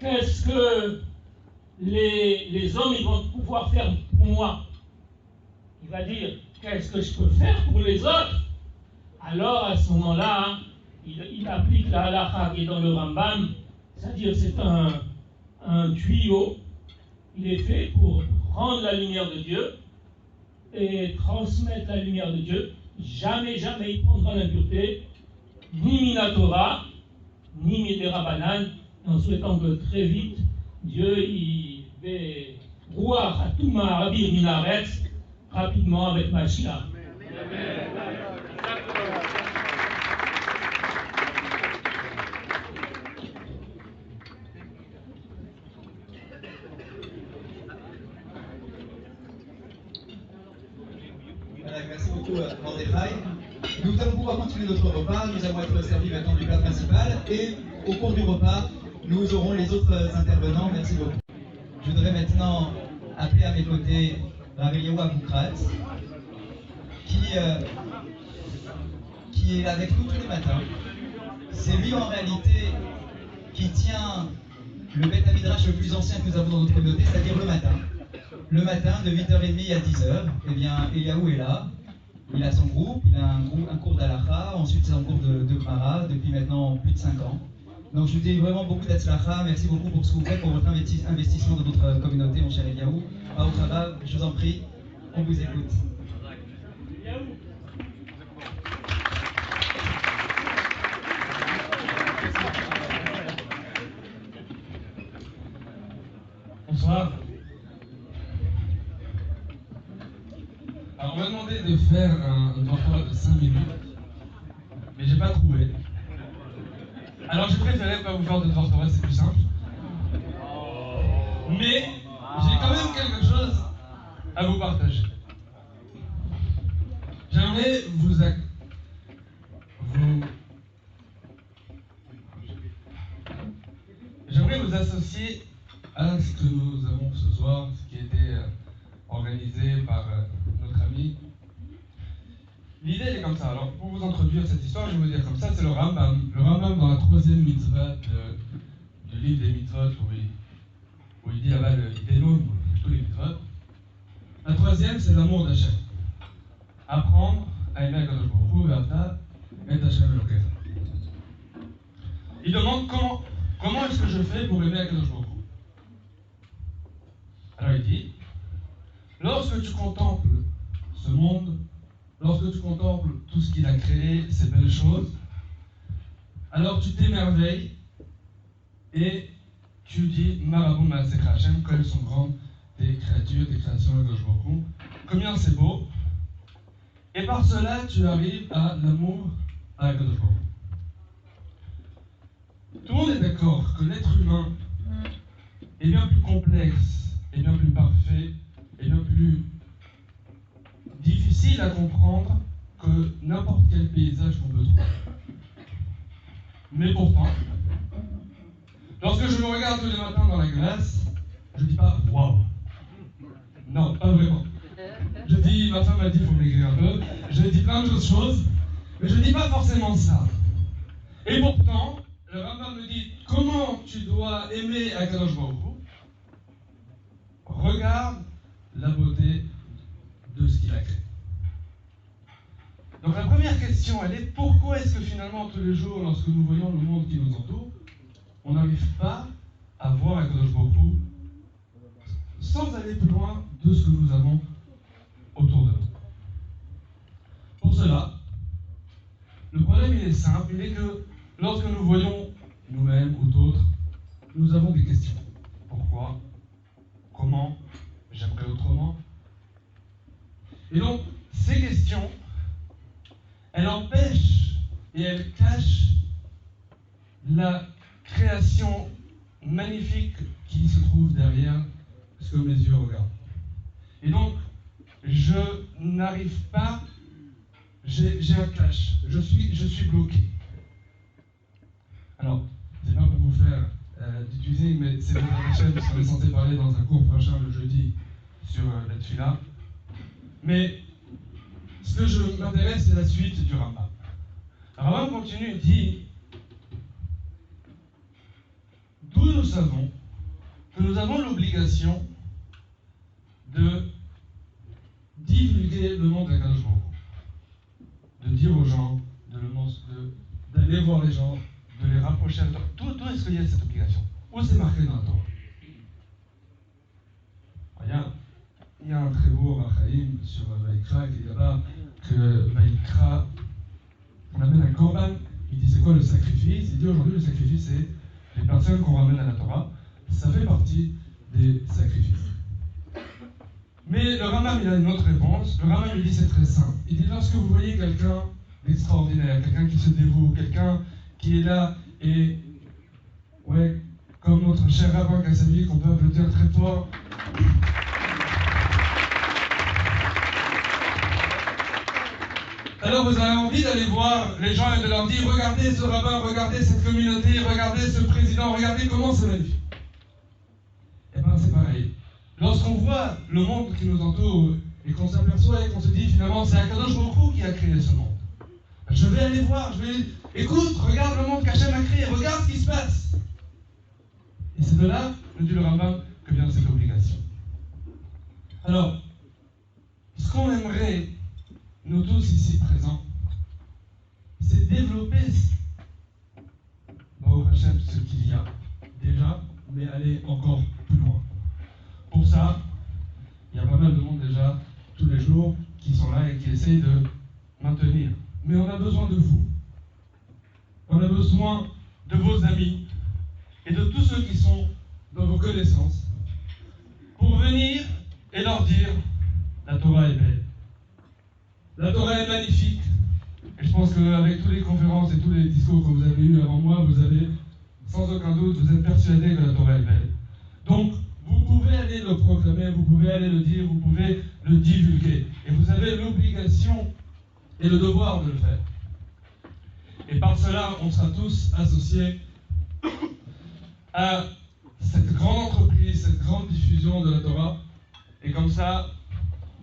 qu'est-ce que les hommes ils vont pouvoir faire pour moi? Il va dire, qu'est-ce que je peux faire pour les autres? Alors, à ce moment-là, il applique la halakha qui est dans le Rambam, c'est-à-dire c'est un tuyau, il est fait pour prendre la lumière de Dieu et transmettre la lumière de Dieu. Jamais, jamais il prendra l'impureté, ni Minatora, ni Midera Banan, en souhaitant que très vite, Dieu y fait Ruach Atuma Rabir Minaretz, rapidement avec Mashiach. Merci beaucoup, Mordechai. Nous allons pouvoir continuer notre repas. Nous allons être servis maintenant du plat principal. Et au cours du repas, nous aurons les autres intervenants. Merci beaucoup. Je voudrais maintenant appeler à mes côtés Rabbi Yehoua Boukrat, qui est là avec nous tous les matins. C'est lui en réalité qui tient le Beth Midrash le plus ancien que nous avons dans notre communauté, c'est-à-dire le matin. Le matin, de 8h30 à 10h, eh bien, Eliaou est là. Il a son groupe, il a un cours d'Alacha, ensuite c'est un cours de Gemara depuis maintenant plus de 5 ans. Donc je vous dis vraiment beaucoup d'Atzlacha, merci beaucoup pour ce que vous faites, pour votre investissement dans notre communauté, mon cher Eliaou. Baruch haba, je vous en prie, on vous écoute. Bonsoir. Alors on m'a demandé de faire un doctorat de 5 minutes, mais j'ai pas trouvé. Alors j'ai préféré pas vous faire de doctorat, c'est plus simple. Mais j'ai quand même quelque chose à vous partager. J'aimerais vous associer à ce que nous avons ce soir, ce qui a été organisé par notre ami. L'idée elle est comme ça. Alors pour vous introduire cette histoire, je vais vous dire comme ça, c'est le Rambam. Le Rambam dans la 3e mitzvah du livre des mitzvot, où il dit là-bas, il dénomme tous les mitzvot. La 3e, c'est l'amour d'Hachem. Apprendre à aimer Akadosh Baruch Hu, Ve'ata et Hachem Elokecha. Il demande comment est-ce que je fais pour aimer Akadosh Baruch Hu. Alors il dit, lorsque tu contemples ce monde, lorsque tu contemples tout ce qu'il a créé, ces belles choses, alors tu t'émerveilles et tu dis Marabou Ma'asech Hashem, quelles sont grandes tes créatures, tes créations de Baruch Hu, combien c'est beau. Et par cela, tu arrives à l'amour à Akadosh Baruch Hu. Tout le monde est d'accord que l'être humain est bien plus complexe, est bien plus parfait, est bien plus difficile à comprendre que n'importe quel paysage qu'on peut trouver. Mais pourtant, lorsque je me regarde tous les matins dans la glace, je ne dis pas « waouh ». Non, pas vraiment. Je dis, ma femme m'a dit, il faut maigrir un peu. Je dis plein d'autres choses, mais je ne dis pas forcément ça. Et pourtant, le Rambam me dit, comment tu dois aimer Akadosh Baruch Hu? Regarde la beauté de ce qu'il a créé. Donc la première question, elle est, pourquoi est-ce que finalement, tous les jours, lorsque nous voyons le monde qui nous entoure, on n'arrive pas à voir Akadosh Baruch Hu sans aller plus loin de ce que nous avons autour de nous. Pour cela, le problème il est simple, il est que lorsque nous voyons nous-mêmes ou d'autres, nous avons des questions. Pourquoi? Comment? J'aimerais autrement. Et donc, ces questions, elles empêchent et elles cachent la création magnifique qui se trouve derrière ce que mes yeux regardent. Et donc, je n'arrive pas, j'ai un clash, je suis bloqué. Alors, c'est pas pour vous faire d'utiliser, mais c'est votre chaîne, parce qu'on est censé parler dans un cours prochain le jeudi sur la Tfila. Mais ce que je m'intéresse, c'est la suite du Rambam. Le Rambam continue et dit d'où nous savons que nous avons l'obligation de divulguer le nom d'Akadosh Baruch Hu, de dire aux gens, d'aller voir les gens, de les rapprocher à la Torah. D'où est-ce qu'il y a cette obligation? Où c'est marqué dans la Torah? Il y a un très beau Rachaïm sur Vaïkra qui dit là-bas que Vaïkra, on amène un korban. Il dit c'est quoi le sacrifice? Il dit aujourd'hui le sacrifice c'est les personnes qu'on ramène à la Torah. Ça fait partie des sacrifices. Mais le Rambam il a une autre réponse. Le Rambam il dit c'est très simple. Il dit lorsque vous voyez quelqu'un d'extraordinaire, quelqu'un qui se dévoue, quelqu'un qui est là et ouais, comme notre cher rabbin Kassavi qu'on peut applaudir très fort. Alors vous avez envie d'aller voir les gens et de leur dire regardez ce rabbin, regardez cette communauté, regardez ce président, regardez comment c'est magnifique. Et bien c'est pareil. Lorsqu'on voit le monde qui nous entoure et qu'on s'aperçoit et qu'on se dit finalement c'est Akadosh Baruch Hu qui a créé ce monde. Je vais aller voir, écoute, regarde le monde qu'Hachem a créé, regarde ce qui se passe. Et c'est de là, nous dit le Rambam, que vient cette obligation. Alors, ce qu'on aimerait, nous tous ici présents, c'est développer Baruch Hashem, ce qu'il y a déjà, mais aller encore plus loin. Pour ça, il y a pas mal de monde déjà, tous les jours, qui sont là et qui essayent de maintenir. Mais on a besoin de vous. On a besoin de vos amis et de tous ceux qui sont dans vos connaissances pour venir et leur dire la Torah est belle. La Torah est magnifique. Et je pense qu'avec toutes les conférences et tous les discours que vous avez eus avant moi, vous avez, sans aucun doute, vous êtes persuadés que la Torah est belle. Donc, vous pouvez aller le proclamer, vous pouvez aller le dire, vous pouvez le divulguer. Et vous avez l'obligation et le devoir de le faire. Et par cela, on sera tous associés à cette grande entreprise, cette grande diffusion de la Torah. Et comme ça,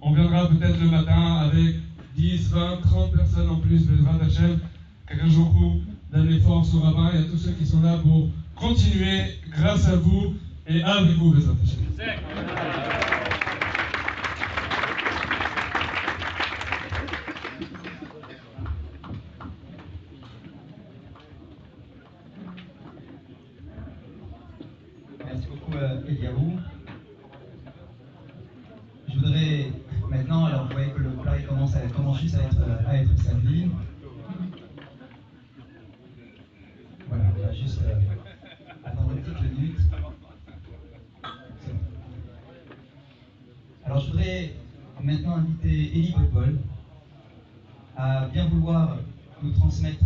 on viendra peut-être le matin avec 10, 20, 30 personnes en plus, Bezrat Hashem, qu'Akadosh Baruch Hu donne les forces au rabbin et à tous ceux qui sont là pour continuer grâce à vous et avec vous, Bezrat Hashem. Merci beaucoup, Eliaou. Je voudrais maintenant, alors vous voyez que le plat commence juste à être servi. Voilà, on va juste attendre une petite minute. C'est bon. Alors je voudrais maintenant inviter Eli Botbol à bien vouloir nous transmettre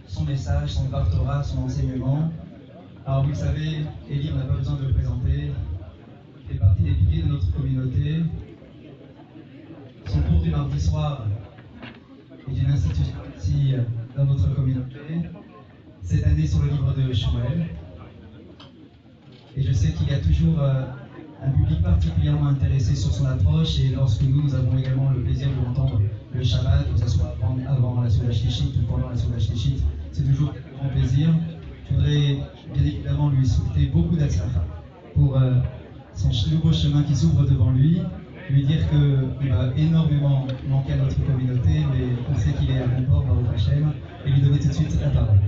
son message, son Dvar Torah, son enseignement. Alors vous le savez, Eli, on n'a pas besoin de le présenter, il fait partie des piliers de notre communauté. Son cours du mardi soir est une institution ici dans notre communauté, cette année sur le livre de Shmuel. Et je sais qu'il y a toujours un public particulièrement intéressé sur son approche, et lorsque nous avons également le plaisir de l'entendre le Shabbat, que ce soit avant la Souda Shlichit ou pendant la Souda Shlichit, c'est toujours un grand plaisir. Je voudrais bien évidemment lui souhaiter beaucoup d'atslacha pour son nouveau chemin qui s'ouvre devant lui, lui dire qu'il va énormément manquer à notre communauté, mais on sait qu'il est à bon port, Baruch Hashem, et lui donner tout de suite la parole.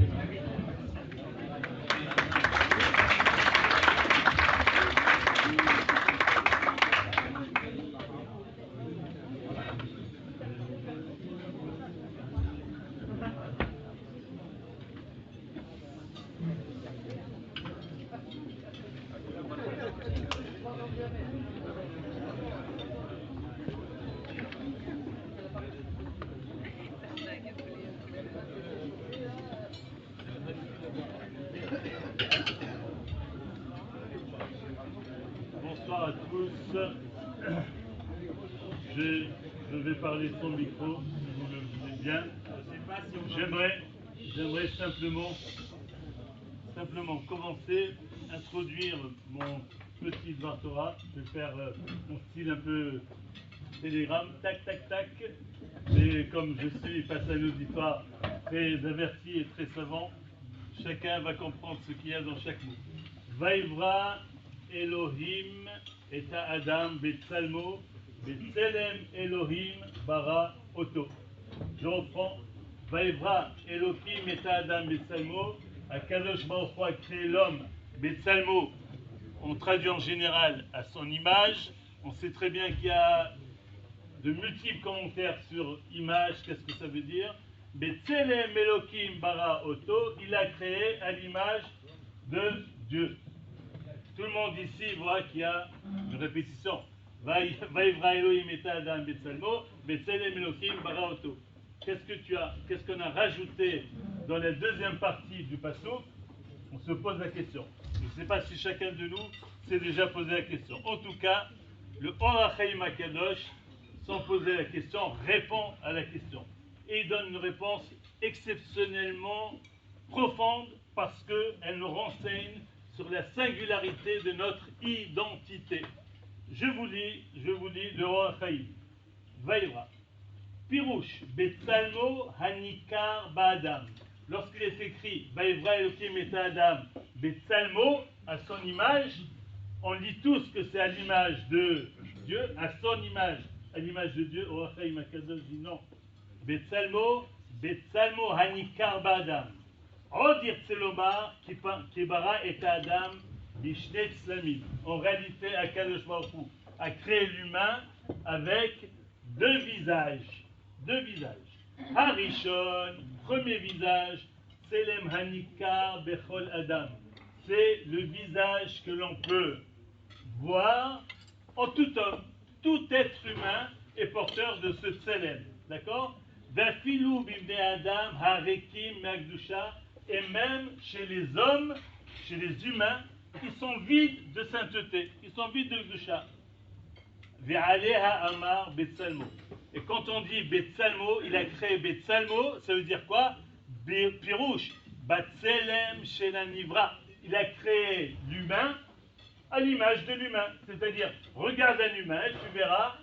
Bonsoir à tous. Je vais parler sans micro, si vous le voulez bien. J'aimerais simplement commencer introduire mon petit Dvar Torah. Je vais faire mon style un peu télégramme, tac, tac, tac. Mais comme je suis face à un auditoire très averti et très savant, chacun va comprendre ce qu'il y a dans chaque mot. Vaivra Elohim et Adam Betsalmo, Betselem Elohim bara Oto. Je reprends. Vaivra Elohim et Adam Betsalmo, Akadosh Baruch Hu a créé l'homme, Betsalmo, on traduit en général à son image. On sait très bien qu'il y a de multiples commentaires sur image, qu'est-ce que ça veut dire. Betselem Elohim bara Oto, il a créé à l'image de Dieu. Tout le monde ici voit qu'il y a une répétition. Vaivra Elohim et Adam Betsalmo, Betselem Elohim bara Oto. Qu'est-ce qu'on a rajouté dans la deuxième partie du passouk? On se pose la question. Je ne sais pas si chacun de nous s'est déjà posé la question. En tout cas, le Or HaChaim HaKadosh, sans poser la question, répond à la question. Et il donne une réponse exceptionnellement profonde parce qu'elle nous renseigne sur la singularité de notre identité. Je vous lis le Or HaChaim. Vaïra. Pirouche, Betsalmo Hanikar Ba'adam. Lorsqu'il est écrit Vaivra Elohim et Adam, Betsalmo, à son image, on lit tous que c'est à l'image de Dieu, à son image, à l'image de Dieu. Or HaChaim HaKadosh dit non. Betsalmo Hanikar Ba'adam. Odir Tselomar Kibara et Adam Bishnet Slamim. En réalité, HaKadosh Baruch Hu a créé l'humain avec deux visages. Harishon, premier visage, Selem Hanikar Bechol Adam. C'est le visage que l'on peut voir en tout homme. Tout être humain est porteur de ce Selem. D'accord? Vafilou bibne Adam Harekim Magdusha. Et même chez les hommes, chez les humains, ils sont vides de sainteté. Ils sont vides de Gdusha. Ve'aleha Amar Betsalmo. Et quand on dit Betsalmo, il a créé Betsalmo, ça veut dire quoi? Pirouche, Batselem Shelanivra. Il a créé l'humain à l'image de l'humain. C'est-à-dire, regarde un humain et tu verras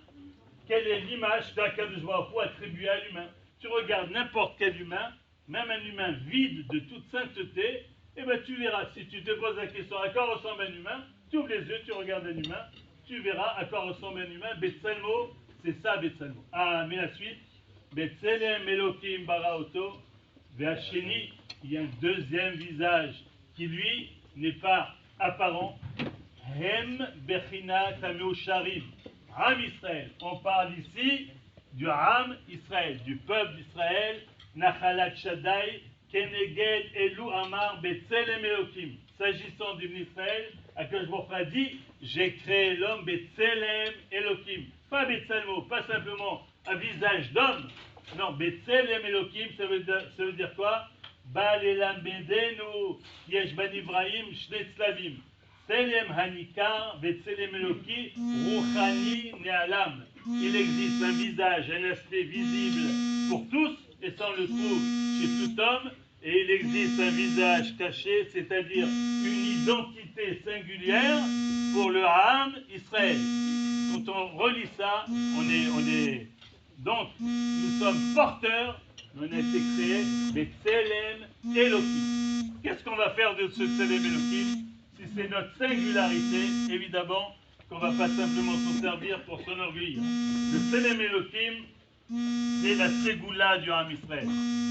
quelle est l'image qu'Akadosh Baruch Hu attribuée à l'humain. Tu regardes n'importe quel humain, même un humain vide de toute sainteté, et bien tu verras, si tu te poses la question à quoi ressemble un humain, tu ouvres les yeux, tu regardes un humain, tu verras à quoi ressemble un humain. Betsalmo, c'est ça Betsalmo. Ah, mais la suite, Betselem Elohim bara Oto, Ve'asheni, il y a un deuxième visage qui lui n'est pas apparent. Hem Bechina Tameu Sharim, Ham Israël. On parle ici du Ham Israël, du peuple d'Israël, Nachalat Shaddai, Keneged Elu Amar Betselem Elohim. S'agissant du Israël, Akadosh Baruch Hu a dit, j'ai créé l'homme Betselem Elohim. Pas Betsalmo, pas simplement un visage d'homme. Non, Betselem Elohim, ça veut dire quoi? Ba'alelam bedenu yesh ban Ibrahim shnet slavim. Selem hanikar Betselem Elohim ruchani ne'alam. Il existe un visage, un aspect visible pour tous, et ça on le trouve chez tout homme. Et il existe un visage caché, c'est-à-dire une identité singulière pour le Ham Israël. Quand on relit ça, donc nous sommes porteurs, on a été créés Betselem Elohim. Qu'est-ce qu'on va faire de ce Betselem Elohim? Si c'est notre singularité, évidemment qu'on ne va pas simplement s'en servir pour s'enorgueillir. Le Betselem Elohim, c'est la ségoula du Ham Israël.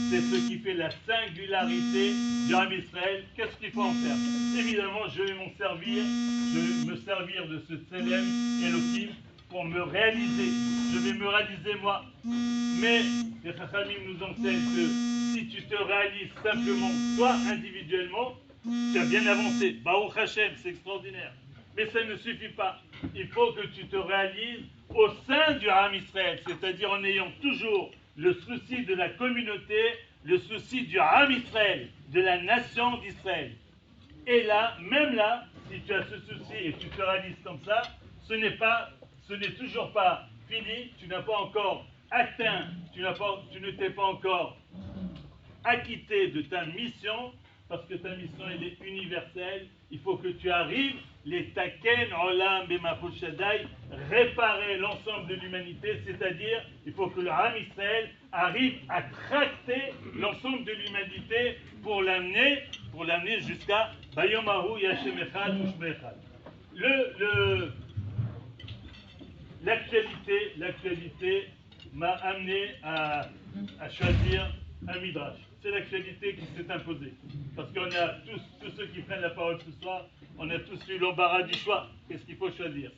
C'est ce qui fait la singularité du Ham Israël. Qu'est-ce qu'il faut en faire? Évidemment, je vais me servir de ce Betselem Elohim pour me réaliser. Je vais me réaliser moi. Mais les Chachamim nous enseignent que si tu te réalises simplement toi individuellement, tu as bien avancé. Baruch Hashem, c'est extraordinaire. Mais ça ne suffit pas. Il faut que tu te réalises au sein du Ham Israël, c'est-à-dire en ayant toujours le souci de la communauté, le souci du Ham Israël, de la nation d'Israël. Et là, même là, si tu as ce souci et tu te réalises comme ça, ce n'est toujours pas fini, tu n'as pas encore atteint, tu ne t'es pas encore acquitté de ta mission parce que ta mission elle est universelle. Il faut que tu arrives, les taken olam b'machut shaddai, réparer l'ensemble de l'humanité, c'est-à-dire il faut que le Ham Israël arrive à tracter l'ensemble de l'humanité pour l'amener jusqu'à Bayom Hahu Yashem Echad Ushme Echad. L'actualité m'a amené à choisir un midrash. C'est l'actualité qui s'est imposée. Parce qu'on a tous ceux qui prennent la parole ce soir, on a tous eu l'embarras du choix. Qu'est-ce qu'il faut choisir?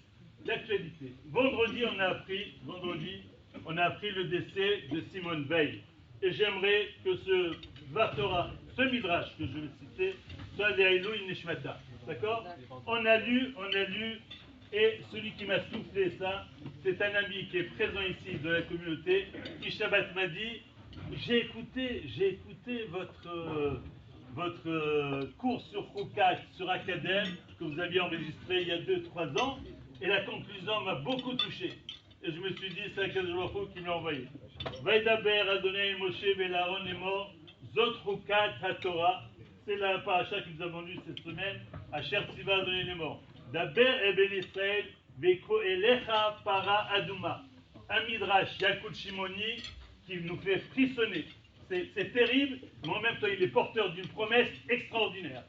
L'actualité. Vendredi, on a appris le décès de Simone Veil. Et j'aimerais que ce Vatora, ce midrash que je vais citer, soit Ve'ilui Nishmata. D'accord? On a lu, et celui qui m'a soufflé ça, c'est un ami qui est présent ici de la communauté, qui Shabbat m'a dit, j'ai écouté votre cours sur Choukat, sur Academ, que vous aviez enregistré il y a 2-3 ans, et la conclusion m'a beaucoup touché. Et je me suis dit, c'est Akadosh Baruch Hu qui me l'a envoyé. Vaidaber Adonai Moshe Velaron est mort, Zot Choukat HaTorah, c'est la paracha que nous avons lue cette semaine, Asher Tziva Adonai est mort. Daber Eben Israël, Vekro Elecha Para Aduma. Un midrash, Yakut Shimoni, qui nous fait frissonner. C'est terrible, mais en même temps, il est porteur d'une promesse extraordinaire.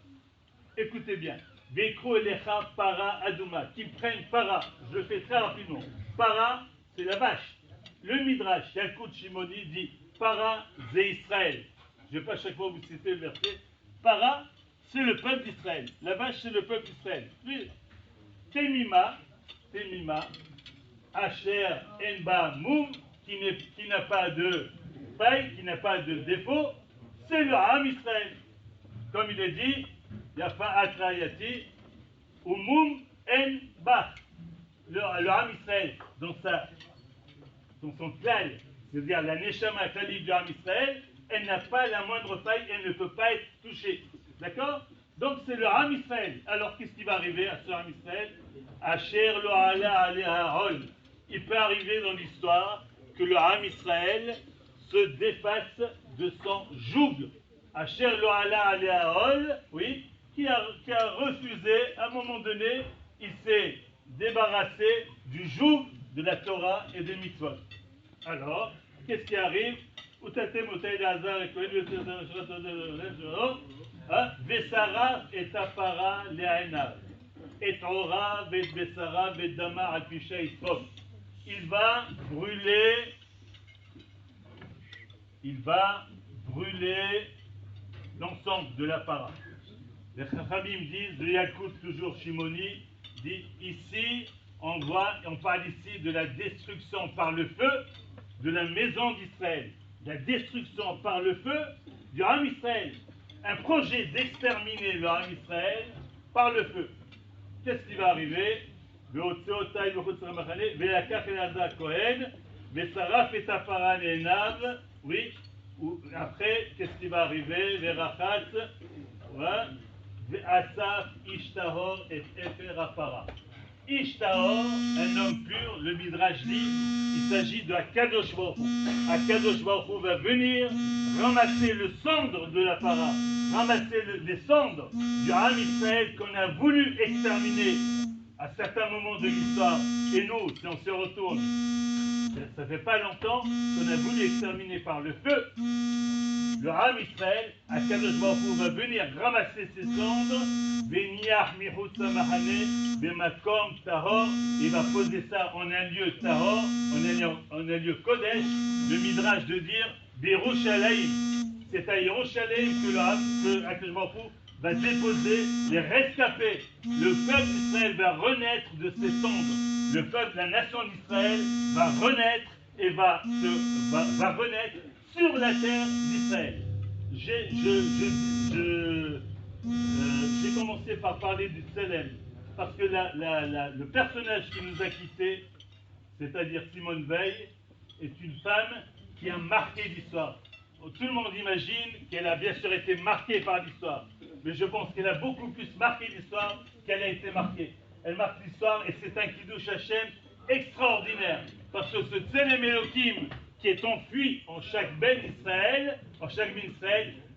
Écoutez bien. Vekro Elecha Para Aduma. Qui prennent Para, je le fais très rapidement. Para, c'est la vache. Le midrash, Yakut Shimoni, dit Para, c'est Israël. Je ne vais pas chaque fois vous citer le verset. Para, c'est le peuple d'Israël. La vache, c'est le peuple d'Israël. Temima, Asher Enba Moum, qui n'a pas de faille, qui n'a pas de défaut, c'est le Ham Israël. Comme il est dit, Yafa Atrayati, Moum En Ba. Le Ham Israël, dans son klal, c'est-à-dire la Neshama klali du Ham Israël, elle n'a pas la moindre faille, elle ne peut pas être touchée. D'accord? Donc c'est le Ham Israël. Alors qu'est-ce qui va arriver à ce Ham Israël? Asher lo ala alea hol. Il peut arriver dans l'histoire que le Ham Israël se défasse de son joug. Asher lo ala alea hol, oui, qui a refusé, à un moment donné, il s'est débarrassé du joug de la Torah et des mitzvot. Alors, qu'est-ce qui arrive? Vesara et Tapara Leaenav. Et Ora Vet Vesara Vet Dama Alpisha Isrof. Il va brûler l'ensemble de la para. Les Chachamim disent, le Yakout toujours Shimoni, dit ici, on parle ici de la destruction par le feu de la maison d'Israël. La destruction par le feu du Ham Israël. Un projet d'exterminer le Ham Israël par le feu. Qu'est-ce qui va arriver? Oui. Après, qu'est-ce qui va arriver? Asaf Ishtahor et Efer Apara. Ishtahor, un homme pur, le Midrash dit, il s'agit de Akadosh Baruch Hu. Akadosh Baruch Hu va venir ramasser le cendre de la para, ramasser les cendres du Ham Israël qu'on a voulu exterminer à certains moments de l'histoire. Et nous, si on se retourne, ça fait pas longtemps qu'on a voulu exterminer par le feu le Ham Israël. Akadosh Baruch Hu va venir ramasser ses cendres, Veniach Mihut Samahane, Bemakom Tahor, il va poser ça en un lieu Tahor, en un lieu Kodesh, le Midrash de dire Yerushalayim. C'est à Yerushalayim que Akadosh Baruch Hu va déposer les rescapés. Le peuple d'Israël va renaître de ses cendres. Le peuple, la nation d'Israël va renaître et va renaître sur la terre d'Israël. J'ai commencé par parler du Tselem, parce que le personnage qui nous a quittés, c'est-à-dire Simone Veil, est une femme qui a marqué l'histoire. Tout le monde imagine qu'elle a bien sûr été marquée par l'histoire, mais je pense qu'elle a beaucoup plus marqué l'histoire qu'elle a été marquée. Elle marque l'histoire et c'est un Kiddush Hashem extraordinaire, parce que ce Tselem Elohim qui est enfui en chaque Ben Israël,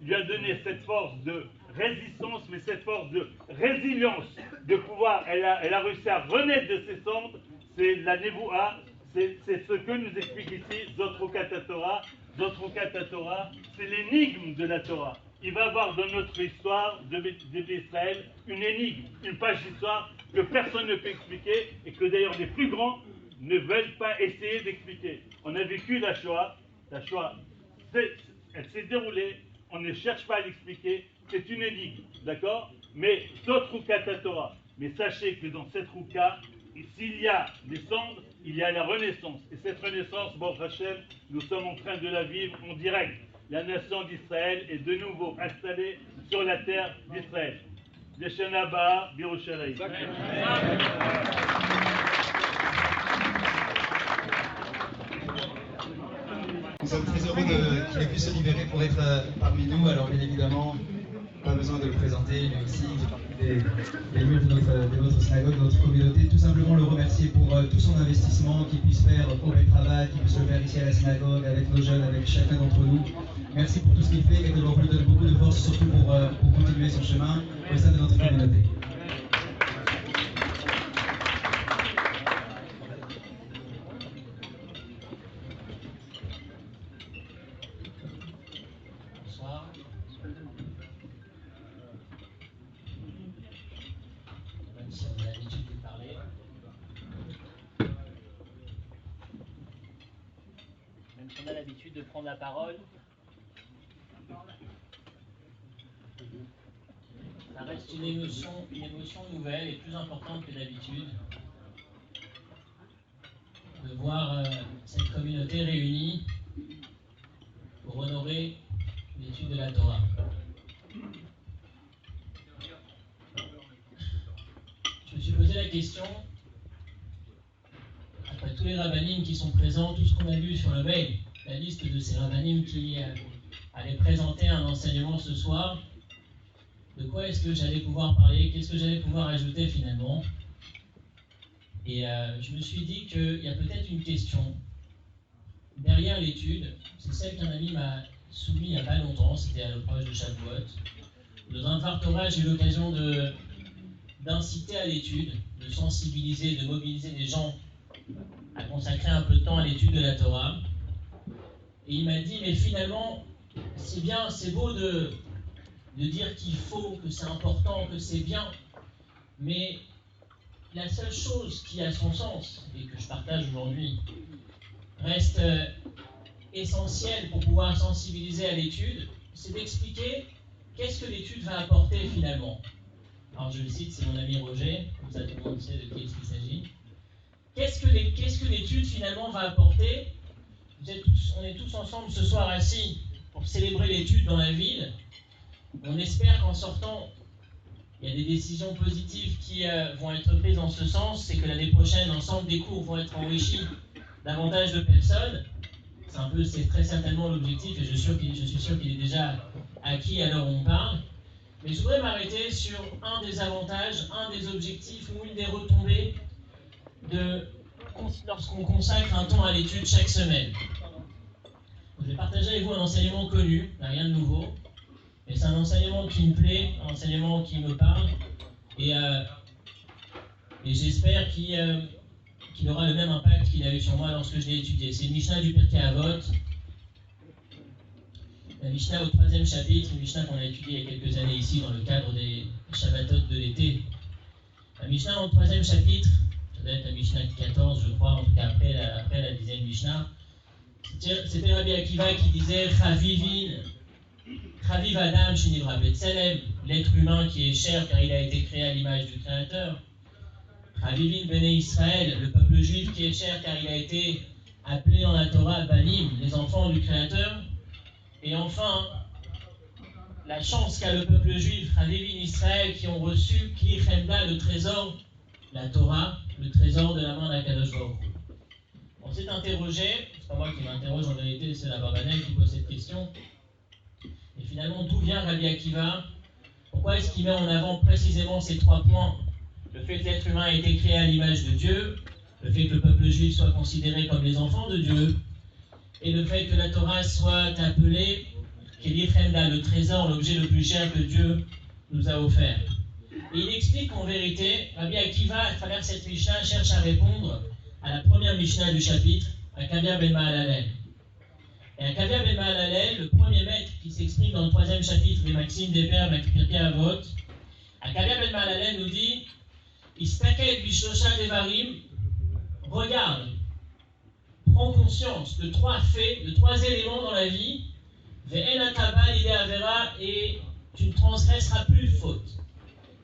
lui a donné cette force de résistance, mais cette force de résilience, de pouvoir, elle a réussi à renaître de ses cendres, c'est la Nevoa, c'est ce que nous explique ici Zotrukat Torah. Zotrukat Torah, c'est l'énigme de la Torah. Il va y avoir dans notre histoire d'Israël une énigme, une page d'histoire que personne ne peut expliquer et que d'ailleurs les plus grands ne veulent pas essayer d'expliquer. On a vécu la Shoah, elle s'est déroulée, on ne cherche pas à l'expliquer, c'est une énigme, d'accord? Mais Zotrukat Torah. Mais sachez que dans cette rouka, s'il y a des cendres, il y a la renaissance. Et cette renaissance, Baruch Hashem, nous sommes en train de la vivre en direct. La nation d'Israël est de nouveau installée sur la terre d'Israël. Yeshana Ba, Birushalayim. Nous sommes très heureux qu'il ait pu se libérer pour être parmi nous. Alors bien évidemment, pas besoin de le présenter, mais aussi des murs de notre synagogue, de notre communauté. Tout simplement le remercier pour tout son investissement qu'il puisse faire au travail, qu'il puisse le faire ici à la synagogue, avec nos jeunes, avec chacun d'entre nous. Merci pour tout ce qu'il fait et que l'on lui donne beaucoup de force, surtout pour continuer son chemin au sein de notre communauté. On a l'habitude de prendre la parole. Ça reste une émotion nouvelle et plus importante que d'habitude de voir cette communauté réunie pour honorer l'étude de la Torah. Je me suis posé la question, après tous les rabbinim qui sont présents, tout ce qu'on a vu sur le mail, la liste de ces rabbinim qui allaient présenter un enseignement ce soir, de quoi est-ce que j'allais pouvoir parler, qu'est-ce que j'allais pouvoir ajouter finalement. Et je me suis dit qu'il y a peut-être une question derrière l'étude, c'est celle qu'un ami m'a soumis il n'y a pas longtemps, c'était à l'approche de Shavuot. Dans un Dvar Torah, j'ai eu l'occasion d'inciter à l'étude, de sensibiliser, de mobiliser des gens à consacrer un peu de temps à l'étude de la Torah. Et il m'a dit, mais finalement, c'est bien, c'est beau de dire qu'il faut, que c'est important, que c'est bien, mais la seule chose qui a son sens, et que je partage aujourd'hui, reste essentielle pour pouvoir sensibiliser à l'étude, c'est d'expliquer qu'est-ce que l'étude va apporter finalement. Alors je le cite, c'est mon ami Roger, comme ça tout le monde sait de qui il s'agit. Qu'est-ce que l'étude finalement va apporter? On est tous ensemble ce soir assis pour célébrer l'étude dans la ville. On espère qu'en sortant, il y a des décisions positives qui vont être prises en ce sens. C'est que l'année prochaine, l'ensemble des cours vont être enrichis davantage de personnes. C'est très certainement l'objectif et je suis sûr qu'il est déjà acquis à l'heure où on parle. Mais je voudrais m'arrêter sur un des avantages, un des objectifs ou une des retombées lorsqu'on consacre un temps à l'étude chaque semaine. Je vais partager avec vous un enseignement connu, rien de nouveau, mais c'est un enseignement qui me plaît, un enseignement qui me parle, et j'espère qu'il aura le même impact qu'il a eu sur moi lorsque je l'ai étudié. C'est le Mishnah du Pirkei Avot, la Mishnah au 3e chapitre, une Mishnah qu'on a étudiée il y a quelques années ici dans le cadre des Shabbatot de l'été. La Mishnah dans le 3e chapitre, ça doit être la Mishnah 14, je crois, en tout cas après la 10e Mishnah. C'était Rabbi Akiva qui disait Chaviv Adam Shenivra B'Tselem, l'être humain qui est cher car il a été créé à l'image du Créateur. Chavivin Bnei Israël, le peuple juif qui est cher car il a été appelé dans la Torah Banim, les enfants du Créateur. Et enfin, la chance qu'a le peuple juif, Chavivin Israël, qui ont reçu Kli Chemda, le trésor, la Torah, le trésor de la main d'Akadosh Baruch Hu. On s'est interrogé, c'est pas moi qui m'interroge en vérité, c'est la Barbanel qui pose cette question. Et finalement, d'où vient Rabbi Akiva? Pourquoi est-ce qu'il met en avant précisément ces 3 points? Le fait que l'être humain a été créé à l'image de Dieu, le fait que le peuple juif soit considéré comme les enfants de Dieu, et le fait que la Torah soit appelée Keli Chemda, le trésor, l'objet le plus cher que Dieu nous a offert. Et il explique qu'en vérité, Rabbi Akiva, à travers cette Mishnah, cherche à répondre à la première Mishnah du chapitre, à Kavia ben Mahalalel. Et à Kavia ben Mahalalel, le premier maître qui s'exprime dans le 3e chapitre des Maximes des Pères, Pirkei Avot, à Kavia ben Mahalalel nous dit Istaket bishlosha devarim, regarde, prends conscience de 3 faits, de 3 éléments dans la vie, ve'en ataba l'idée avera, et tu ne transgresseras plus de faute.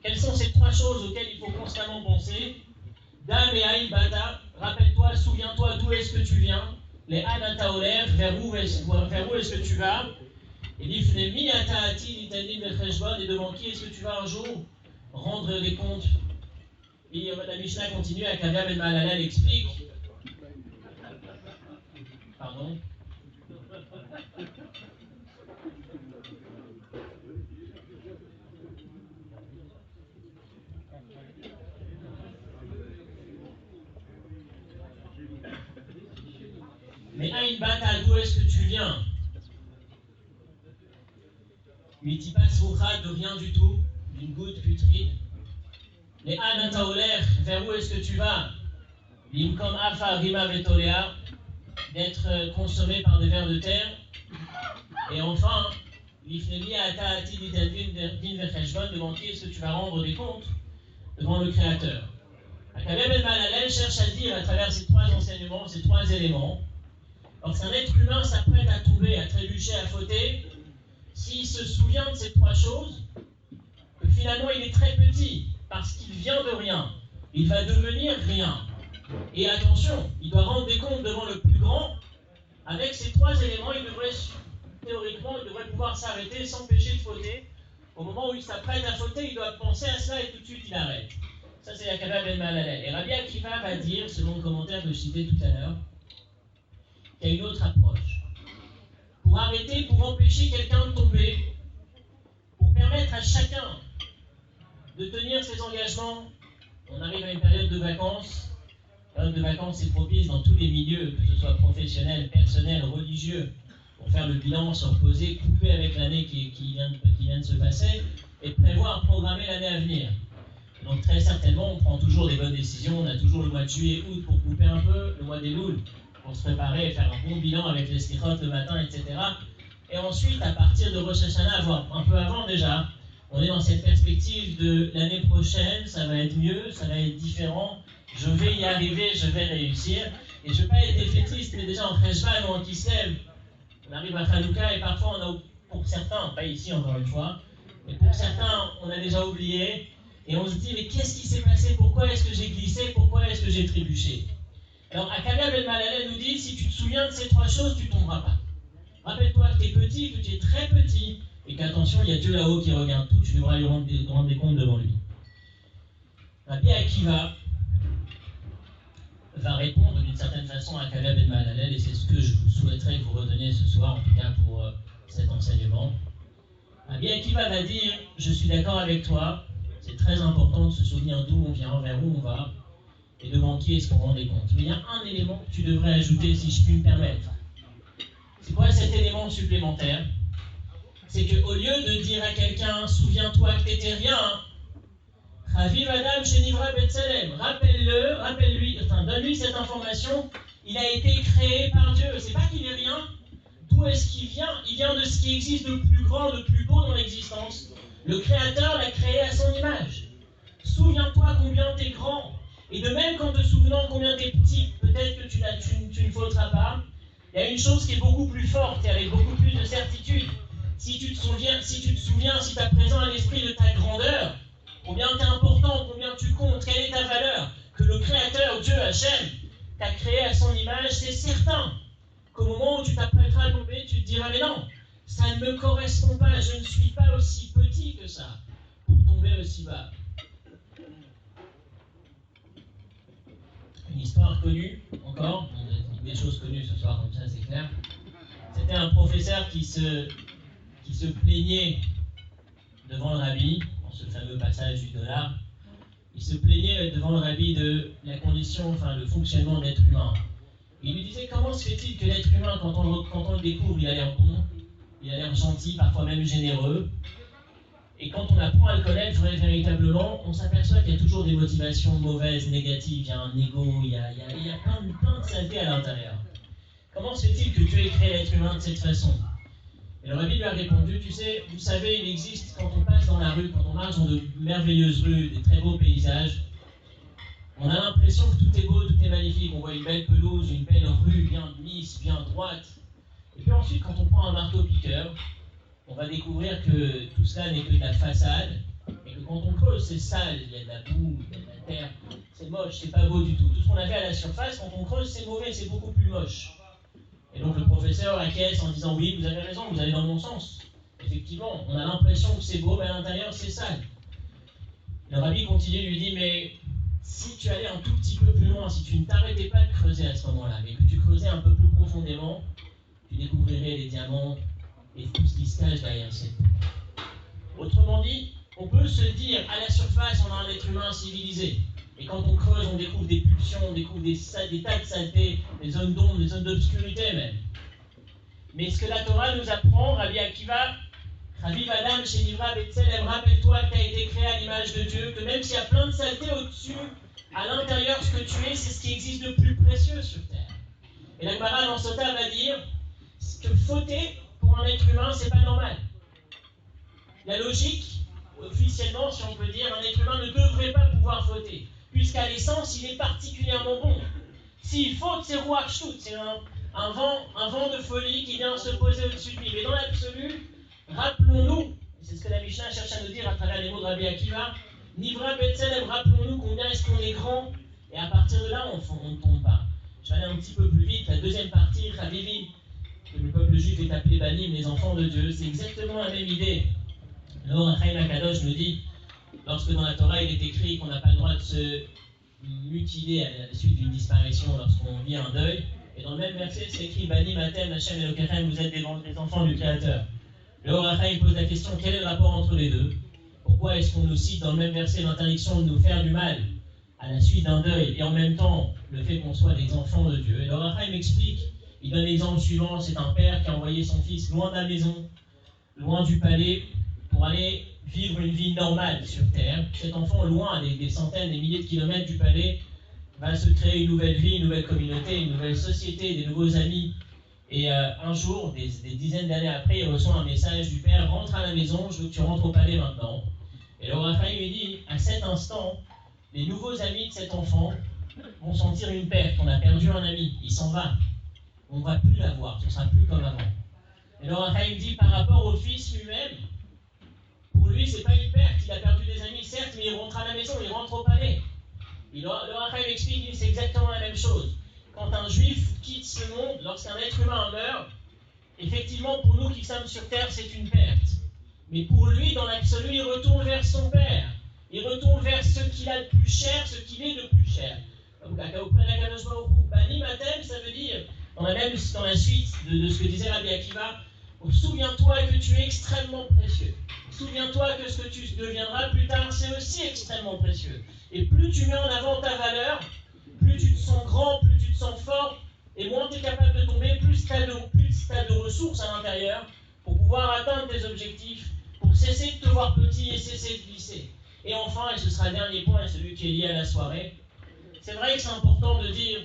Quelles sont ces 3 choses auxquelles il faut constamment penser? Dam et Aïn Bata, rappelle-toi, souviens-toi d'où est-ce que tu viens. Les Anata Oler, vers où est-ce que tu vas? Et l'Ifnemi Ataati l'Italie Becheshbon, et devant qui est-ce que tu vas un jour rendre des comptes? Et la Mishnah continue, à Kavia ben Mahalalel explique. Pardon? Mais Aïn Bata, d'où est-ce que tu viens? Mitipas Rucha, de rien du tout, d'une goutte putride. Les Anata Oler, vers où est-ce que tu vas? Limkom Afa Rima Vetolea, d'être consommé par des vers de terre. Et enfin, l'Ifnemi Ataati Din Vecheshbon, devant qui est-ce que tu vas rendre des comptes? Devant le Créateur. Kavia ben Mahalalel cherche à dire à travers ces 3 enseignements, ces 3 éléments, lorsqu'un être humain s'apprête à tomber, à trébucher, à fauter, s'il se souvient de ces 3 choses, que finalement il est très petit, parce qu'il vient de rien, il va devenir rien. Et attention, il doit rendre des comptes devant le plus grand. Avec ces 3 éléments, théoriquement, il devrait pouvoir s'arrêter, s'empêcher de fauter. Au moment où il s'apprête à fauter, il doit penser à cela et tout de suite il arrête. Ça, c'est la Kavia ben Mahalalel. Et Rabbi Akiva va dire, selon le commentaire que je citais tout à l'heure, qu'il y a une autre approche. Pour arrêter, pour empêcher quelqu'un de tomber, pour permettre à chacun de tenir ses engagements, on arrive à une période de vacances. La période de vacances est propice dans tous les milieux, que ce soit professionnel, personnel, religieux, pour faire le bilan, se reposer, couper avec l'année qui vient de se passer et prévoir, programmer l'année à venir. Donc très certainement, on prend toujours des bonnes décisions, on a toujours le mois de juillet, août pour couper un peu, le mois des Louls pour se préparer et faire un bon bilan avec les slichot le matin, etc. Et ensuite, à partir de Rosh Hashanah, voire un peu avant déjà, on est dans cette perspective de l'année prochaine, ça va être mieux, ça va être différent, je vais y arriver, je vais réussir. Et je ne veux pas être défaitiste, mais déjà en Cheshvan ou en Kislev, on arrive à Hanouka et parfois on a, pour certains, pas ici encore une fois, mais pour certains, on a déjà oublié. Et on se dit, mais qu'est-ce qui s'est passé? Pourquoi est-ce que j'ai glissé? Pourquoi est-ce que j'ai trébuché? Alors, Kavia ben Mahalalel nous dit, si tu te souviens de ces 3 choses, tu ne tomberas pas. Rappelle-toi que tu es petit, que tu es très petit, et qu'attention, il y a Dieu là-haut qui regarde tout, tu devras lui rendre des comptes devant lui. Rabbi Akiva va répondre d'une certaine façon à Kavia ben Mahalalel, et c'est ce que je souhaiterais que vous reteniez ce soir, en tout cas pour cet enseignement. Rabbi Akiva va dire, je suis d'accord avec toi, c'est très important de se souvenir d'où on vient, vers où on va, et devant qui est-ce qu'on rend des comptes. Mais il y a un élément que tu devrais ajouter, si je puis me permettre. C'est quoi cet élément supplémentaire? C'est qu'au lieu de dire à quelqu'un, souviens-toi que t'étais rien, Chaviv Adam Shenivra B'Tselem, rappelle-lui, donne-lui cette information, il a été créé par Dieu. C'est pas qu'il est rien. D'où est-ce qu'il vient? Il vient de ce qui existe de plus grand, de plus beau dans l'existence. Le Créateur l'a créé à son image. Souviens-toi combien tu es grand. Et de même qu'en te souvenant combien tu es petit, peut-être que tu ne faudras pas, il y a une chose qui est beaucoup plus forte et avec beaucoup plus de certitude. Si tu te souviens, si tu as présent à l'esprit de ta grandeur, combien tu es important, combien tu comptes, quelle est ta valeur, que le Créateur, Dieu, Hachem, t'a créé à son image, c'est certain qu'au moment où tu t'apprêteras à tomber, tu te diras, mais non, ça ne me correspond pas, je ne suis pas aussi petit que ça pour tomber aussi bas. Une histoire connue, encore, des choses connues ce soir, comme ça c'est clair. C'était un professeur qui se plaignait devant le rabbi, dans ce fameux passage du dollar. Il se plaignait devant le rabbi de la condition, le fonctionnement de l'être humain. Il lui disait, comment se fait-il que l'être humain, quand on le découvre, il a l'air bon, il a l'air gentil, parfois même généreux. Et quand on apprend à le connaître véritablement, on s'aperçoit qu'il y a toujours des motivations mauvaises, négatives, il y a un ego, il y a plein de saletés à l'intérieur. Comment se fait-il que Dieu ait créé l'être humain de cette façon? Et le rabbi lui a répondu, tu sais, vous savez, il existe, quand on passe dans la rue, quand on marche dans de merveilleuses rues, des très beaux paysages, on a l'impression que tout est beau, tout est magnifique, on voit une belle pelouse, une belle rue bien lisse, bien droite. Et puis ensuite, quand on prend un marteau-piqueur, on va découvrir que tout cela n'est que de la façade, et que quand on creuse, c'est sale, il y a de la boue, il y a de la terre, c'est moche, c'est pas beau du tout. Tout ce qu'on avait à la surface, quand on creuse, c'est mauvais, c'est beaucoup plus moche. Et donc le professeur acquiesce en disant, oui, vous avez raison, vous allez dans le bon sens. Effectivement, on a l'impression que c'est beau, mais à l'intérieur, c'est sale. Le rabbi continue, lui dit, mais si tu allais un tout petit peu plus loin, si tu ne t'arrêtais pas de creuser à ce moment-là, mais que tu creusais un peu plus profondément, tu découvrirais les diamants et tout ce qui se cache derrière cette peau. Autrement dit, on peut se dire, à la surface, on a un être humain civilisé. Et quand on creuse, on découvre des pulsions, on découvre des tas de saletés, des zones d'ombre, des zones d'obscurité même. Mais ce que la Torah nous apprend, Rabbi Akiva, Rabbi Adam, chez Nivra Betzelem, rappelle-toi que tu as été créé à l'image de Dieu, que même s'il y a plein de saletés au-dessus, à l'intérieur, ce que tu es, c'est ce qui existe de plus précieux sur Terre. Et la Gemara dans Sota va dire que fauter pour un être humain, c'est pas normal. La logique, officiellement, si on peut dire, un être humain ne devrait pas pouvoir fauter, puisqu'à l'essence, il est particulièrement bon. S'il faute, c'est roi shoot, c'est un vent de folie qui vient se poser au-dessus de lui. Mais dans l'absolu, rappelons-nous, c'est ce que la Mishnah cherche à nous dire à travers les mots de Rabbi Akiva, Nivra Betzelem, rappelons-nous combien est-ce qu'on est grand, et à partir de là, on ne tombe pas. Je vais aller un petit peu plus vite, la deuxième partie, Chavivi, que le peuple juif est appelé Banim, les enfants de Dieu, c'est exactement la même idée. Alors, Chaim Akadosh nous dit, lorsque dans la Torah il est écrit qu'on n'a pas le droit de se mutiler à la suite d'une disparition lorsqu'on vit un deuil, et dans le même verset c'est écrit Banim Atem Hashem Elokechem, vous êtes des enfants du Créateur. Le Chaim pose la question, quel est le rapport entre les deux? Pourquoi est-ce qu'on nous cite dans le même verset l'interdiction de nous faire du mal à la suite d'un deuil, et en même temps le fait qu'on soit des enfants de Dieu? Et le Chaim explique, il donne l'exemple suivant, c'est un père qui a envoyé son fils loin de la maison, loin du palais, pour aller vivre une vie normale sur Terre. Cet enfant, loin des centaines, des milliers de kilomètres du palais, va se créer une nouvelle vie, une nouvelle communauté, une nouvelle société, des nouveaux amis. Et un jour, des dizaines d'années après, il reçoit un message du père, rentre à la maison, je veux que tu rentres au palais maintenant. Et le Raphaël lui dit, à cet instant, les nouveaux amis de cet enfant vont sentir une perte. On a perdu un ami, il s'en va. On ne va plus l'avoir, ce ne sera plus comme avant. Et le Raphaël dit, par rapport au fils lui-même, pour lui, c'est pas une perte, il a perdu des amis, certes, mais il rentre à la maison, il rentre au palais. Le Raphaël explique, c'est exactement la même chose. Quand un juif quitte ce monde, lorsqu'un être humain meurt, effectivement, pour nous qui sommes sur terre, c'est une perte. Mais pour lui, dans l'absolu, il retourne vers son père. Il retourne vers ce qu'il a de plus cher, ce qu'il est de plus cher. Banim Atem, ça veut dire, dans la suite de ce que disait Rabbi Akiva, souviens-toi que tu es extrêmement précieux. Souviens-toi que ce que tu deviendras plus tard, c'est aussi extrêmement précieux. Et plus tu mets en avant ta valeur, plus tu te sens grand, plus tu te sens fort, et moins tu es capable de tomber, plus tu as de ressources à l'intérieur pour pouvoir atteindre tes objectifs, pour cesser de te voir petit et cesser de glisser. Et enfin, et ce sera le dernier point, et celui qui est lié à la soirée, c'est vrai que c'est important de dire,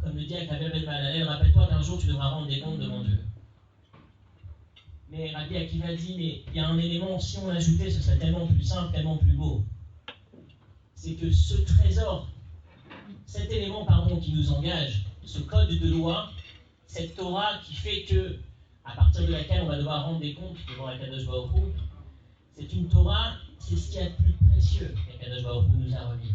comme le dit Akaber Ben Malalel, rappelle-toi qu'un jour tu devras rendre des comptes devant Dieu. Mais Rabbi Akiva dit, mais il y a un élément, si on l'ajoutait, ce serait tellement plus simple, tellement plus beau. C'est que ce trésor, cet élément, qui nous engage, ce code de loi, cette Torah qui fait que, à partir de laquelle on va devoir rendre des comptes devant Akadosh Baruch Hu, c'est une Torah, c'est ce qu'il y a de plus précieux qu'Akadosh Baruch Hu nous a remis.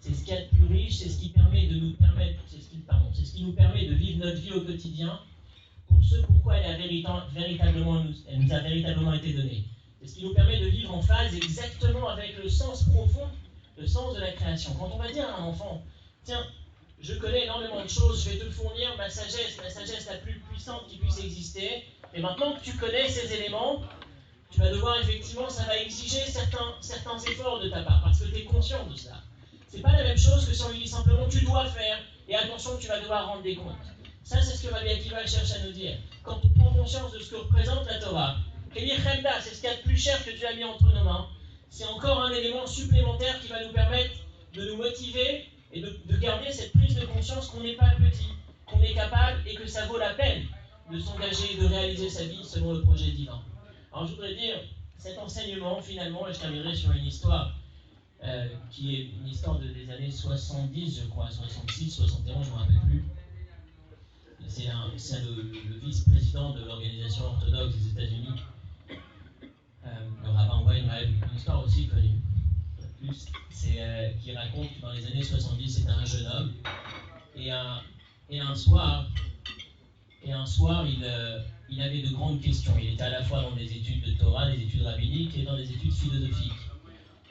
C'est ce qu'il y a de plus riche, c'est ce qui permet de nous permettre, c'est ce qui nous permet de vivre notre vie au quotidien, pour ce pourquoi elle nous a véritablement été donnée. C'est ce qui nous permet de vivre en phase exactement avec le sens profond, le sens de la création. Quand on va dire à un enfant, tiens, je connais énormément de choses, je vais te fournir ma sagesse, la sagesse la plus puissante qui puisse exister, et maintenant que tu connais ces éléments, tu vas devoir effectivement, ça va exiger certains efforts de ta part, parce que tu es conscient de cela. C'est pas la même chose que si on lui dit simplement tu dois faire, et attention, tu vas devoir rendre des comptes. Ça, c'est ce que Rabbi Akiva cherche à nous dire. Quand on prend conscience de ce que représente la Torah, Kéli Chemda, c'est ce qu'il y a de plus cher que Dieu a mis entre nos mains. C'est encore un élément supplémentaire qui va nous permettre de nous motiver et de garder cette prise de conscience qu'on n'est pas petit, qu'on est capable et que ça vaut la peine de s'engager et de réaliser sa vie selon le projet divin. Alors je voudrais dire, cet enseignement finalement, et je terminerai sur une histoire qui est une histoire des années 70, je crois, 66, 71, je ne me rappelle plus. C'est le vice-président de l'organisation orthodoxe des États-Unis, le rabbin Weinreb, une histoire aussi connue. Qui raconte que dans les années 70, c'était un jeune homme, et un soir, il avait de grandes questions. Il était à la fois dans des études de Torah, des études rabbiniques et dans des études philosophiques.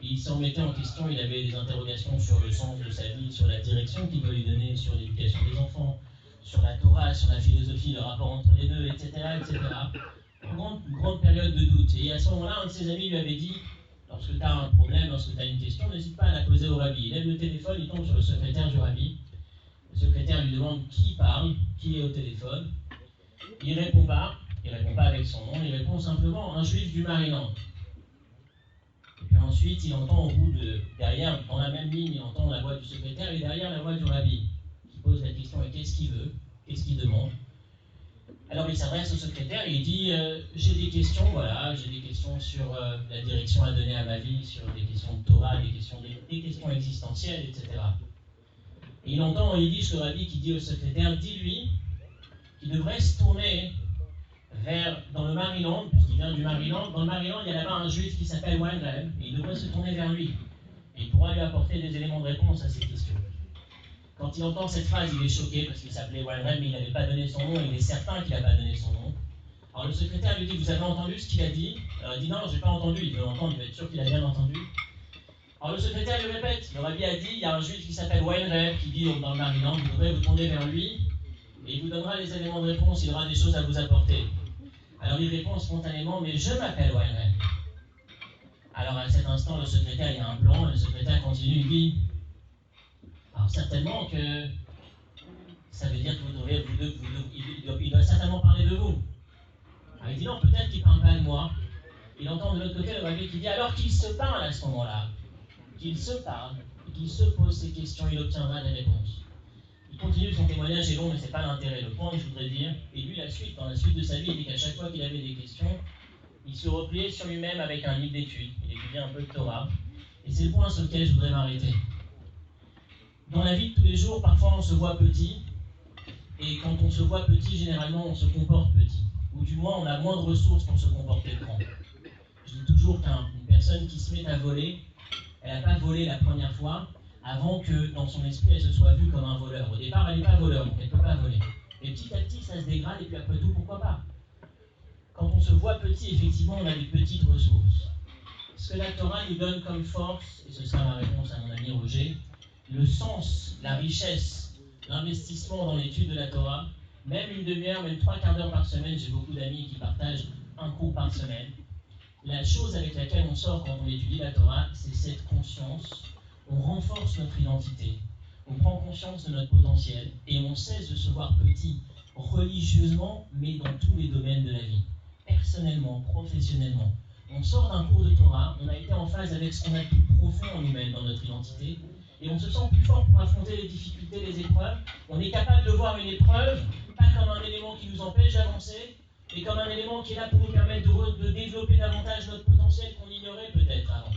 Et il s'en mettait en question, il avait des interrogations sur le sens de sa vie, sur la direction qu'il doit lui donner, sur l'éducation des enfants, sur la Torah, sur la philosophie, le rapport entre les deux, etc. etc. Une grande période de doute. Et à ce moment-là, un de ses amis lui avait dit, lorsque tu as un problème, lorsque tu as une question, n'hésite pas à la poser au rabbi. Il lève le téléphone, il tombe sur le secrétaire du rabbi. Le secrétaire lui demande qui parle, qui est au téléphone. Il répond pas avec son nom, il répond simplement un juif du Maryland. Et puis ensuite, il entend derrière, dans la même ligne, il entend la voix du secrétaire et derrière la voix du rabbi, qui pose la question, et qu'est-ce qu'il veut, qu'est-ce qu'il demande. Alors il s'adresse au secrétaire et il dit j'ai des questions, j'ai des questions sur la direction à donner à ma vie, sur des questions de Torah, des questions existentielles, etc. Et il entend, il dit ce rabbi qui dit au secrétaire, dis-lui qu'il devrait se tourner dans le Maryland, puisqu'il vient du Maryland. Dans le Maryland, il y a là-bas un juif qui s'appelle Weinreb, et il devrait se tourner vers lui. Et il pourra lui apporter des éléments de réponse à ses questions. Quand il entend cette phrase, il est choqué parce qu'il s'appelait Weinreb, mais il n'avait pas donné son nom, il est certain qu'il n'a pas donné son nom. Alors le secrétaire lui dit, vous avez entendu ce qu'il a dit? Alors il dit, non, je n'ai pas entendu, il veut entendre, il veut être sûr qu'il a bien entendu. Alors le secrétaire lui répète, le rabbi a dit, il y a un juif qui s'appelle Weinreb, qui dit dans le Maryland, vous devrez vous tourner vers lui, et il vous donnera les éléments de réponse, il aura des choses à vous apporter. Alors il répond spontanément, mais je m'appelle Weinreb. Alors à cet instant, le secrétaire, il y a un blanc, le secrétaire continue, il dit, alors certainement que ça veut dire que il doit certainement parler de vous. Alors il dit non, peut-être qu'il ne parle pas de moi. Il entend de l'autre côté le rabbi qui dit alors qu'il se parle à ce moment-là, qu'il se parle, qu'il se pose ces questions, il obtiendra des réponses. Il continue, son témoignage est long, mais ce n'est pas l'intérêt. Le point que je voudrais dire, et lui, dans la suite de sa vie, il dit qu'à chaque fois qu'il avait des questions, il se repliait sur lui-même avec un livre d'études. Il étudiait un peu de Torah. Et c'est le point sur lequel je voudrais m'arrêter. Dans la vie de tous les jours, parfois on se voit petit, et quand on se voit petit, généralement on se comporte petit. Ou du moins on a moins de ressources pour se comporter grand. Je dis toujours qu'une personne qui se met à voler, elle n'a pas volé la première fois, avant que dans son esprit elle se soit vue comme un voleur. Au départ elle n'est pas voleur, donc elle ne peut pas voler. Et petit à petit ça se dégrade, et puis après tout, pourquoi pas? Quand on se voit petit, effectivement on a des petites ressources. Ce que la Torah nous donne comme force, et ce sera ma réponse à mon ami Roger, le sens, la richesse, l'investissement dans l'étude de la Torah, même une demi-heure, même 3/4 d'heure par semaine, j'ai beaucoup d'amis qui partagent un cours par semaine. La chose avec laquelle on sort quand on étudie la Torah, c'est cette conscience. On renforce notre identité, on prend conscience de notre potentiel et on cesse de se voir petit, religieusement, mais dans tous les domaines de la vie, personnellement, professionnellement. On sort d'un cours de Torah, on a été en phase avec ce qu'on a de plus profond en nous-mêmes dans notre identité, et on se sent plus fort pour affronter les difficultés, les épreuves. On est capable de voir une épreuve, pas comme un élément qui nous empêche d'avancer, mais comme un élément qui est là pour nous permettre de développer davantage notre potentiel qu'on ignorait peut-être avant.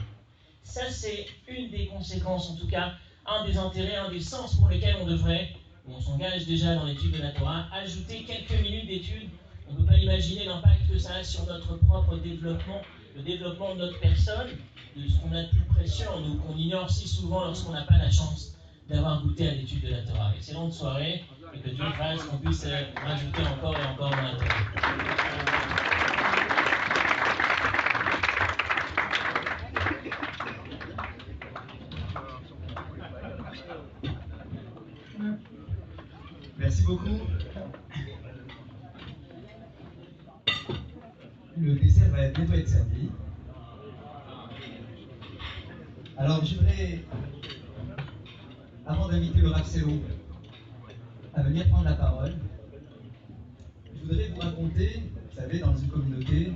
Ça, c'est une des conséquences, en tout cas, un des intérêts, un des sens pour lesquels on devrait, on s'engage déjà dans l'étude de la Torah, ajouter quelques minutes d'étude. On ne peut pas imaginer l'impact que ça a sur notre propre développement, le développement de notre personne, de ce qu'on a de plus précieux en nous, qu'on ignore si souvent lorsqu'on n'a pas la chance d'avoir goûté à l'étude de la Torah. Excellente soirée, et que Dieu fasse qu'on puisse rajouter encore et encore dans la Torah. Merci beaucoup. Le dessert va bientôt être servi. Alors, je voudrais, avant d'inviter le Rav Selon à venir prendre la parole, je voudrais vous raconter, vous savez, dans une communauté,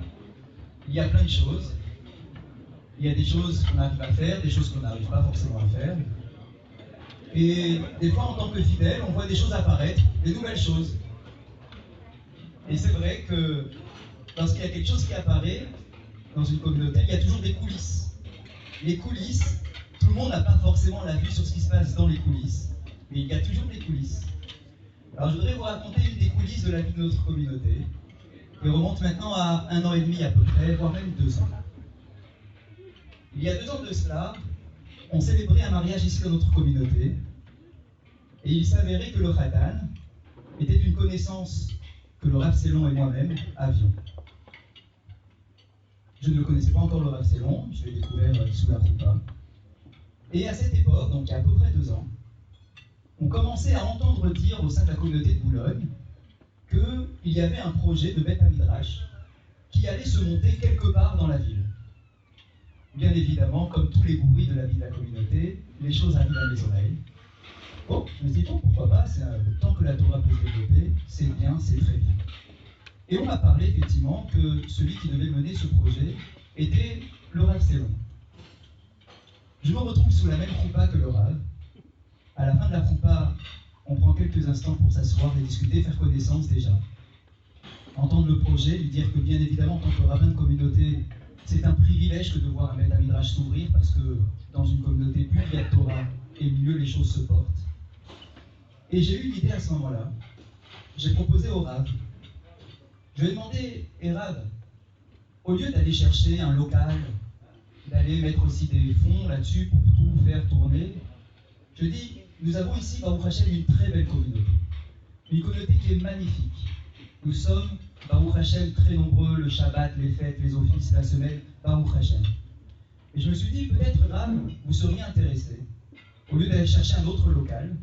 il y a plein de choses. Il y a des choses qu'on arrive à faire, des choses qu'on n'arrive pas forcément à faire. Et des fois, en tant que fidèle, on voit des choses apparaître, des nouvelles choses. Et c'est vrai que lorsqu'il y a quelque chose qui apparaît dans une communauté, il y a toujours des coulisses. Les coulisses, tout le monde n'a pas forcément la vue sur ce qui se passe dans les coulisses, mais il y a toujours des coulisses. Alors je voudrais vous raconter une des coulisses de la vie de notre communauté, qui remonte maintenant à 1 an et demi à peu près, voire même 2 ans. Il y a 2 ans de cela, on célébrait un mariage ici dans notre communauté, et il s'avérait que le Khatan était une connaissance que le Rav Selon et moi-même avions. Je ne le connaissais pas encore, le Rav Selon, je l'ai découvert sous la Choupa. Et à cette époque, donc il y a à peu près 2 ans, on commençait à entendre dire au sein de la communauté de Boulogne qu'il y avait un projet de Beth Midrash qui allait se monter quelque part dans la ville. Bien évidemment, comme tous les bruits de la vie de la communauté, les choses arrivent à mes oreilles. Bon, je me dis, bon, pourquoi pas, tant que la Torah peut se développer, c'est bien, c'est très bien. Et on m'a parlé effectivement que celui qui devait mener ce projet était le Rav Selon. Je me retrouve sous la même choupa que le Rav. À la fin de la choupa, on prend quelques instants pour s'asseoir et discuter, faire connaissance déjà. Entendre le projet, lui dire que bien évidemment, en tant que rabbin de communauté, c'est un privilège que de voir un Beth Midrash s'ouvrir parce que dans une communauté, plus il y a de Torah et mieux les choses se portent. Et j'ai eu l'idée à ce moment-là. J'ai proposé au Rav. Je lui ai demandé, Rav, au lieu d'aller chercher un local, d'aller mettre aussi des fonds là-dessus pour tout faire tourner, je dis, nous avons ici, Baruch Hashem, une très belle communauté. Une communauté qui est magnifique. Nous sommes, Baruch Hashem, très nombreux, le Shabbat, les fêtes, les offices, la semaine, Baruch Hashem. Et je me suis dit, peut-être, Rav, vous seriez intéressé, au lieu d'aller chercher un autre local,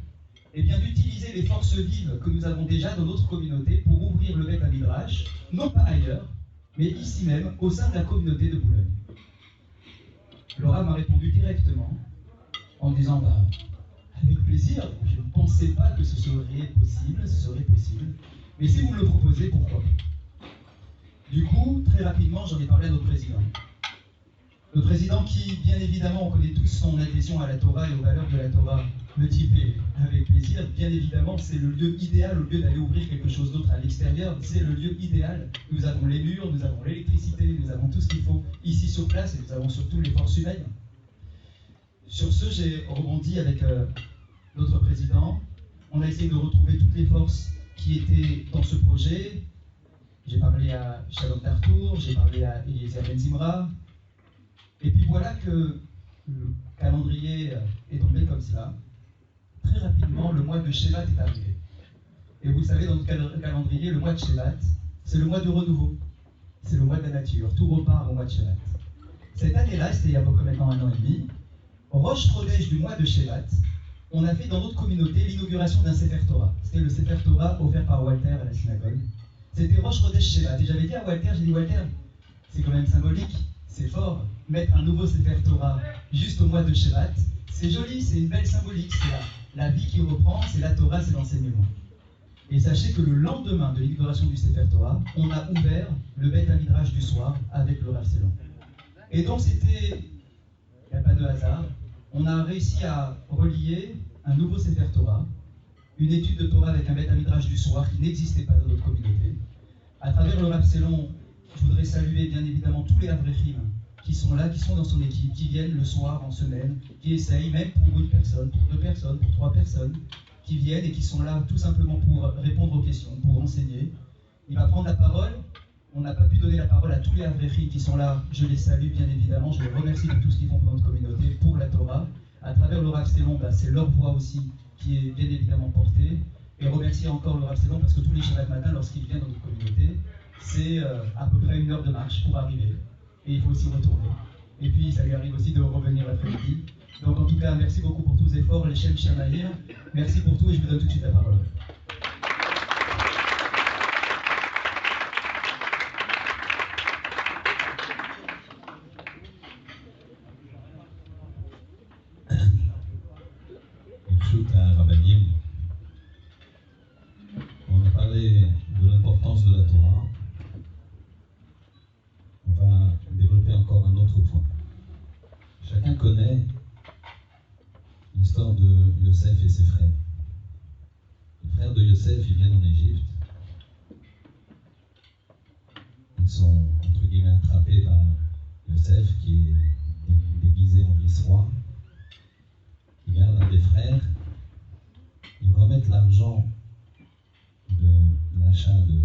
eh bien d'utiliser les forces vives que nous avons déjà dans notre communauté pour ouvrir le Beth Midrash, non pas ailleurs, mais ici même, au sein de la communauté de Boulogne. Laura m'a répondu directement en disant, bah, avec plaisir, je ne pensais pas que ce serait possible, mais si vous me le proposez, pourquoi pas? Du coup, très rapidement, j'en ai parlé à notre président. Le président qui, bien évidemment, on connaît tous son adhésion à la Torah et aux valeurs de la Torah, me dit, mais avec plaisir, bien évidemment, c'est le lieu idéal, au lieu d'aller ouvrir quelque chose d'autre à l'extérieur, c'est le lieu idéal. Nous avons les murs, nous avons l'électricité, nous avons tout ce qu'il faut ici sur place, et nous avons surtout les forces humaines. Sur ce, j'ai rebondi avec notre président. On a essayé de retrouver toutes les forces qui étaient dans ce projet. J'ai parlé à Shalom Tartour, j'ai parlé à Eliezer Ben Zimra. Et puis voilà que le calendrier est tombé comme cela. Très rapidement, le mois de Shevat est arrivé. Et vous savez, dans notre calendrier, le mois de Shevat, c'est le mois du renouveau. C'est le mois de la nature. Tout repart au mois de Shevat. Cette année-là, c'était il y a à peu près maintenant 1 an et demi, Rosh Chodesh du mois de Shevat, on a fait dans notre communauté l'inauguration d'un Sefer Torah. C'était le Sefer Torah offert par Walter à la synagogue. C'était Rosh Chodesh Shevat. Et j'avais dit à Walter, j'ai dit, Walter, c'est quand même symbolique, c'est fort, mettre un nouveau Sefer Torah juste au mois de Shevat, c'est joli, c'est une belle symbolique, c'est la vie qui reprend, c'est la Torah, c'est l'enseignement. Et sachez que le lendemain de l'inauguration du Sefer Torah, on a ouvert le Beth Midrash du soir avec le Rav Selon. Et donc c'était, il n'y a pas de hasard, on a réussi à relier un nouveau Sefer Torah, une étude de Torah avec un Beth Midrash du soir qui n'existait pas dans notre communauté. À travers le Rav Selon, je voudrais saluer bien évidemment tous les Avrechim qui sont là, qui sont dans son équipe, qui viennent le soir en semaine, qui essayent, même pour 1 personne, pour 2 personnes, pour 3 personnes, qui viennent et qui sont là tout simplement pour répondre aux questions, pour enseigner. Il va prendre la parole. On n'a pas pu donner la parole à tous les Avrechim qui sont là. Je les salue bien évidemment. Je les remercie de tout ce qu'ils font pour notre communauté, pour la Torah. À travers le Rav Selon, c'est leur voix aussi qui est bien évidemment portée. Et remercier encore le Rav Selon parce que tous les Shabbat matin, lorsqu'il vient dans notre communauté, c'est à peu près 1 heure de marche pour arriver. Et il faut aussi retourner. Et puis ça lui arrive aussi de revenir l'après-midi. Donc en tout cas, merci beaucoup pour tous vos efforts, les Shem Shamaïr. Merci pour tout et je vous donne tout de suite la parole. Shoot à Rabbanim. On a parlé de l'importance de la Torah. On va l'histoire de Yosef et ses frères. Les frères de Yosef, ils viennent en Égypte. Ils sont, entre guillemets, attrapés par Yosef, qui est déguisé en vice-roi. Ils gardent un des frères. Ils remettent l'argent de l'achat de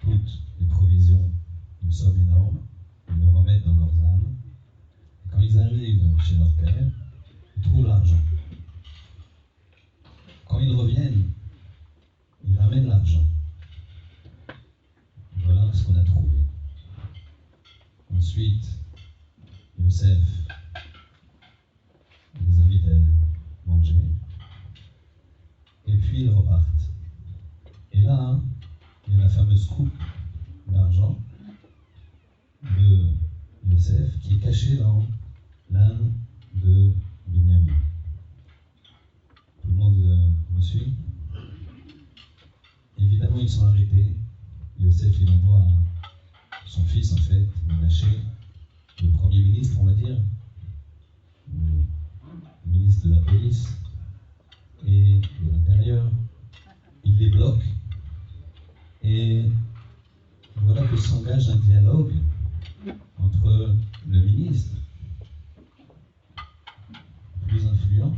toutes les provisions, une somme énorme. Ils le remettent dans leurs âmes. Et quand ils arrivent chez leur père, ils trouvent l'argent. Quand ils reviennent, ils ramènent l'argent. Voilà ce qu'on a trouvé. Ensuite, Yosef les invite à manger. Et puis ils repartent. Et là, il y a la fameuse coupe d'argent de Yosef qui est cachée dans l'âne de Binyamin. Tout le monde me suit? Évidemment, ils sont arrêtés. Yosef, il envoie son fils, en fait, Ménaché, le premier ministre, on va dire, le ministre de la police et de l'Intérieur. Il les bloque. Et voilà que s'engage un dialogue entre le ministre, plus influent,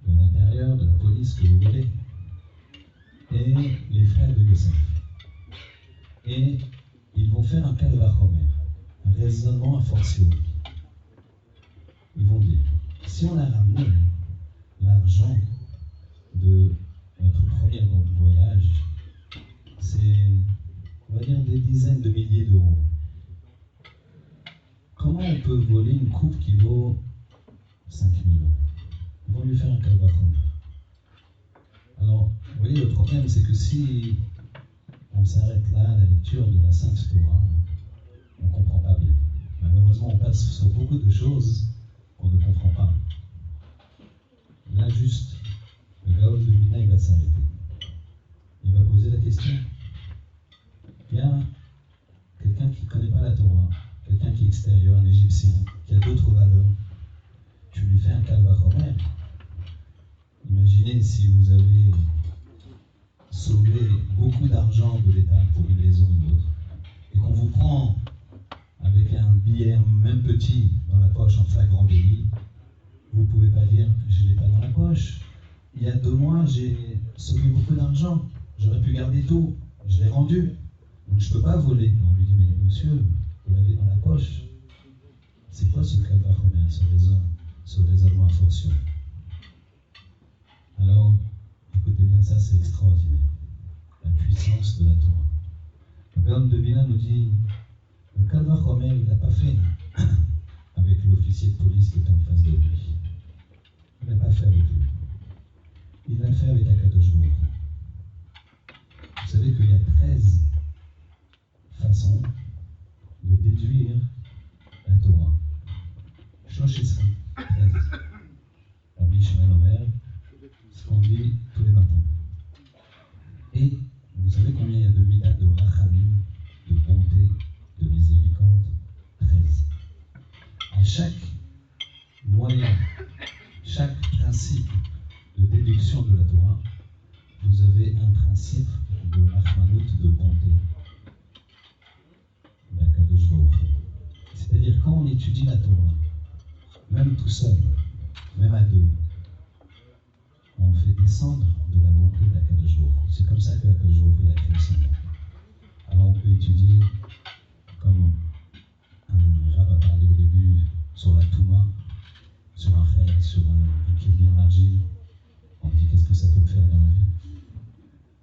de l'Intérieur, de la police, que vous voulez, et les frères de Yosef. Et ils vont faire un calvachomer, un raisonnement a fortiori. Ils vont dire, si on a ramené l'argent de notre premier voyage, c'est, on va dire, des dizaines de milliers d'euros. Comment on peut voler une coupe qui vaut 5 000 euros? Ils vont lui faire un calvachomer. Alors, vous voyez, le problème, c'est que si on s'arrête là à la lecture de la Sainte Torah, on ne comprend pas bien. Malheureusement, on passe sur beaucoup de choses qu'on ne comprend pas. Là, juste, le Gaon de Mina, il va s'arrêter. Il va poser la question. Il y a quelqu'un qui ne connaît pas la Torah, quelqu'un qui est extérieur, un Égyptien, qui a d'autres valeurs. Tu lui fais un calvachomer. Imaginez si vous avez sauvé beaucoup d'argent de l'État pour une raison ou une autre, et qu'on vous prend avec un billet même petit dans la poche en flagrant délit, vous ne pouvez pas dire « je ne l'ai pas dans la poche, il y a 2 mois j'ai sauvé beaucoup d'argent, j'aurais pu garder tout, je l'ai rendu, donc je ne peux pas voler ». On lui dit « mais monsieur, vous l'avez dans la poche ». C'est quoi ce calvachomer, ce raisonnement a fortiori? Alors, écoutez bien, ça c'est extraordinaire. La puissance de la Torah. Le Gaon de Vilna nous dit, le calvachomer, il ne l'a pas fait avec l'officier de police qui était en face de lui. Il ne l'a pas fait avec lui. Il l'a fait avec Akadosh Baruch Hu. Vous savez qu'il y a 13 façons de déduire la Torah. Shoshesri, 13. Rabbi Shimon Omer, ce qu'on dit tous les matins. Et vous savez combien il y a de midat de rachamim, de bonté, de miséricorde? 13. À chaque moyen, chaque principe de déduction de la Torah, vous avez un principe de rachmanout, de bonté. C'est-à-dire quand on étudie la Torah, même tout seul, même à deux, on fait descendre de la bonté d'Akadosh Baruch Hu. C'est comme ça que Akadosh Baruch Hu a créé son monde. Alors on peut étudier, comme un rabbin a parlé au début, sur la Touma, sur un chai, sur un kili en argile. On dit qu'est-ce que ça peut me faire dans la vie?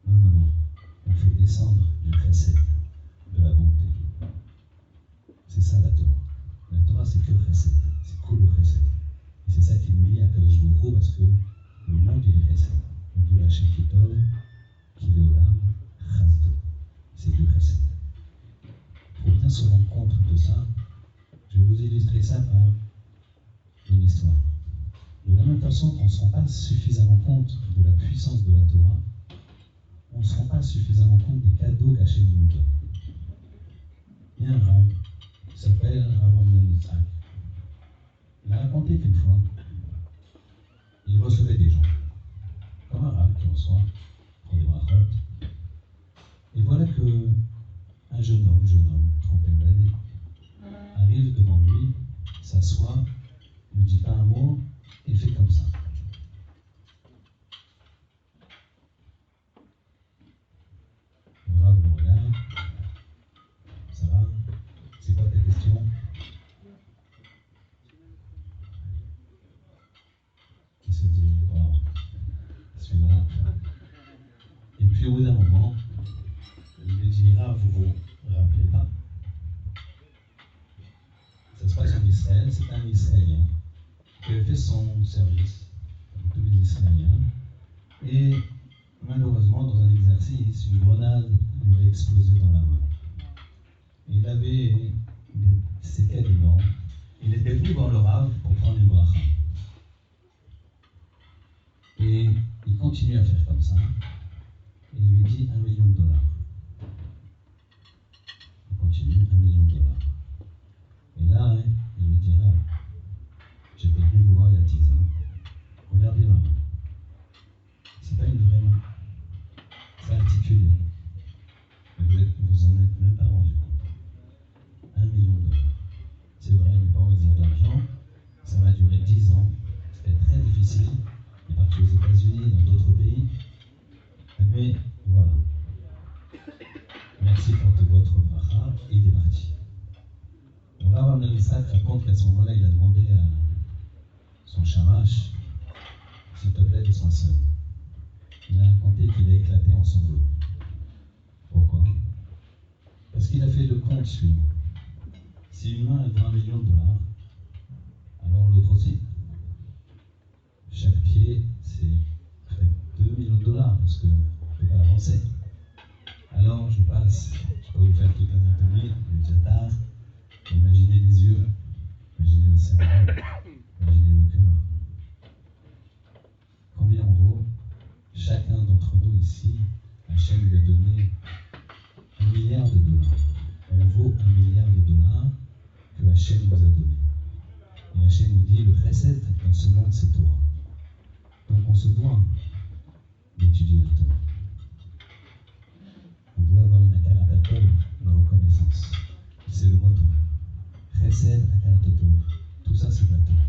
Non. On fait descendre du chesed, de la bonté. C'est ça la Torah. La Torah c'est que le chesed, c'est cool le chesed. Et c'est ça qui nous lie à Akadosh Baruch Hu parce que le monde il est chesed. D'où la Shem Kitov, qui est olam, chasdo. C'est du chesed. Pour bien se rendre compte de ça, je vais vous illustrer ça par une histoire. De la même façon qu'on ne se rend pas suffisamment compte de la puissance de la Torah, on ne se rend pas suffisamment compte des cadeaux qu'Hachem nous donne. Il y a un rabbin qui s'appelle Rav Amnon Yitzhak. Il a raconté qu'une fois, il recevait des gens, comme un rab qui reçoit pour des brachot. Et voilà que un jeune homme, trentaine d'années, arrive devant lui, s'assoit, ne dit pas un mot et fait comme ça. Le rab le regarde. Ça va? C'est quoi ta question? Qui se dit, wow, celui-là. Et puis au bout d'un moment, il lui dit, ah, vous vous rappelez pas? Ça se passe en Israël, c'est un Israélien qui avait fait son service, comme tous les Israéliens, et malheureusement, dans un exercice, une grenade lui a explosé dans la main. Il avait des séquelles énormes. Il était venu voir le Rav pour prendre une bracha. Et il continue à faire comme ça. Et il lui dit $1 million. Il continue, $1 million. Et là, il lui dit, Rav, j'étais venu vous voir il y a 10 ans. Regardez ma main. C'est pas une vraie main. C'est articulé. Vous en êtes même pas rendu compte. $1 million. C'est vrai, mes parents ils ont de l'argent. Ça m'a duré 10 ans. C'était très difficile. Il est parti aux États-Unis, dans d'autres pays. Mais voilà. Merci pour votre bracha. Et il est parti. Le Rav Amnon Yitzhak raconte qu'à ce moment-là, il a demandé à son shamash, s'il te plaît, laisse-moi seul. Il a raconté qu'il a éclaté en sanglots. Pourquoi? Parce qu'il a fait le compte suivant. Si une main elle vaut $1 million, alors l'autre aussi. Chaque pied, c'est $2 millions, parce que je ne peux pas avancer. Alors je passe, je peux vous faire toute l'anatomie, il est déjà tard. Imaginez les yeux, imaginez le cerveau, imaginez le cœur. Combien on vaut? Chacun d'entre nous ici, Hachem lui a donné $1 milliard. On vaut $1 milliard que Hachem nous a donné. Et Hachem nous dit, le chesed dans ce monde, c'est Torah. Donc on se doit d'étudier la Torah. On doit avoir une akarat tov, une reconnaissance. C'est le motto. Chesed, akarat tov. Tout ça, c'est la Torah.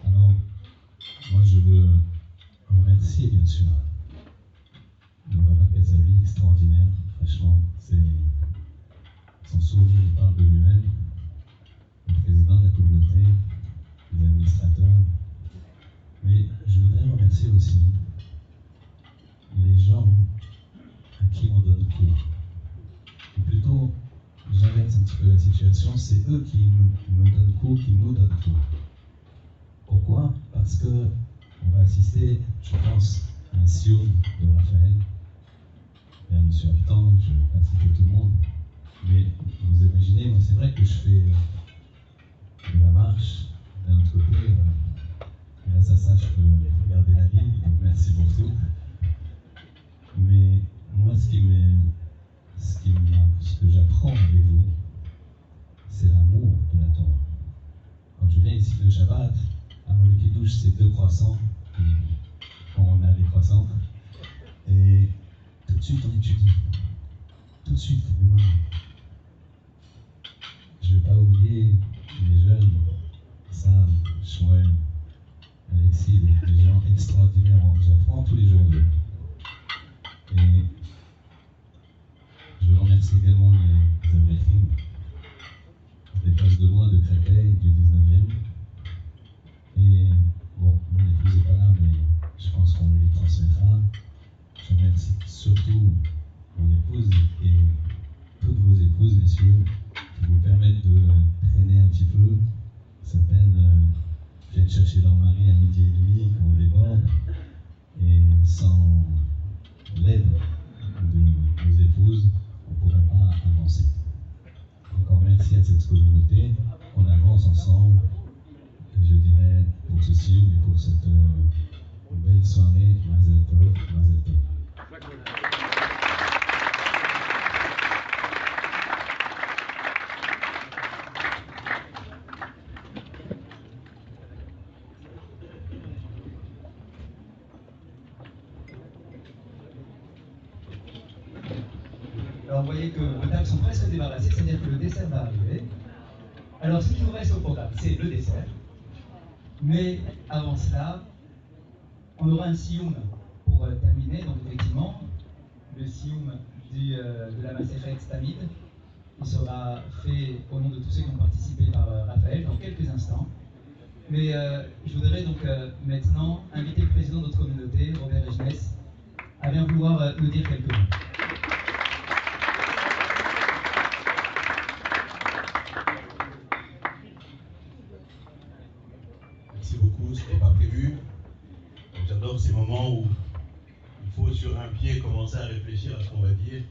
Alors, moi je veux remercier bien sûr le Rabbin Kasavi, extraordinaire, franchement, c'est son sourire, il parle de lui-même, le président de la communauté, les administrateurs, mais je voudrais remercier aussi les gens à qui on donne cours. Et plutôt, j'inverse un petit peu la situation, c'est eux qui me donnent cours, qui nous donnent cours. Pourquoi? Parce que on va assister, je pense, à un sioum de Raphaël et à M. Altan, je ne vais pas citer tout le monde, mais vous imaginez, moi c'est vrai que je fais de la marche, d'un autre côté, grâce à ça je peux regarder la ligne, donc merci pour tout. Mais moi ce que j'apprends avec vous, c'est l'amour de la Torah. Quand je viens ici le Shabbat, alors le kiddush c'est 2 croissants, quand on a les croissants, et tout de suite on étudie. Tout de suite, je ne vais pas oublier les jeunes, Sam, Shmuel, Alexis, des gens extraordinaires, j'apprends tous les jours d'eux. Et je remercie également les Abrechim, des places de loin de Créteil, du 19e. Et bon, mon épouse n'est pas là, mais je pense qu'on lui transmettra. Je remercie surtout mon épouse et toutes vos épouses, messieurs, qui vous permettent de traîner un petit peu. Certaines viennent chercher leur mari à 12h30 quand on déborde. Et sans l'aide de vos épouses, on ne pourrait pas avancer. Encore merci à cette communauté. On avance ensemble. Je dirais pour ceci, mais pour cette belle soirée, Mazel Tov, Mazel Tov. Alors vous voyez que vos tables sont presque débarrassées, c'est-à-dire que le dessert va arriver. Alors ce qui nous reste au programme, c'est le dessert. Mais avant cela, on aura un sioum pour terminer. Donc effectivement, le sioum de la Masechet Tamid, il sera fait au nom de tous ceux qui ont participé par Raphaël dans quelques instants. Mais je voudrais donc maintenant inviter le président de notre communauté, Robert Regenes, à bien vouloir nous dire quelques mots. Merci beaucoup, ce n'était pas prévu. J'adore ces moments où il faut sur un pied commencer à réfléchir à ce qu'on va dire.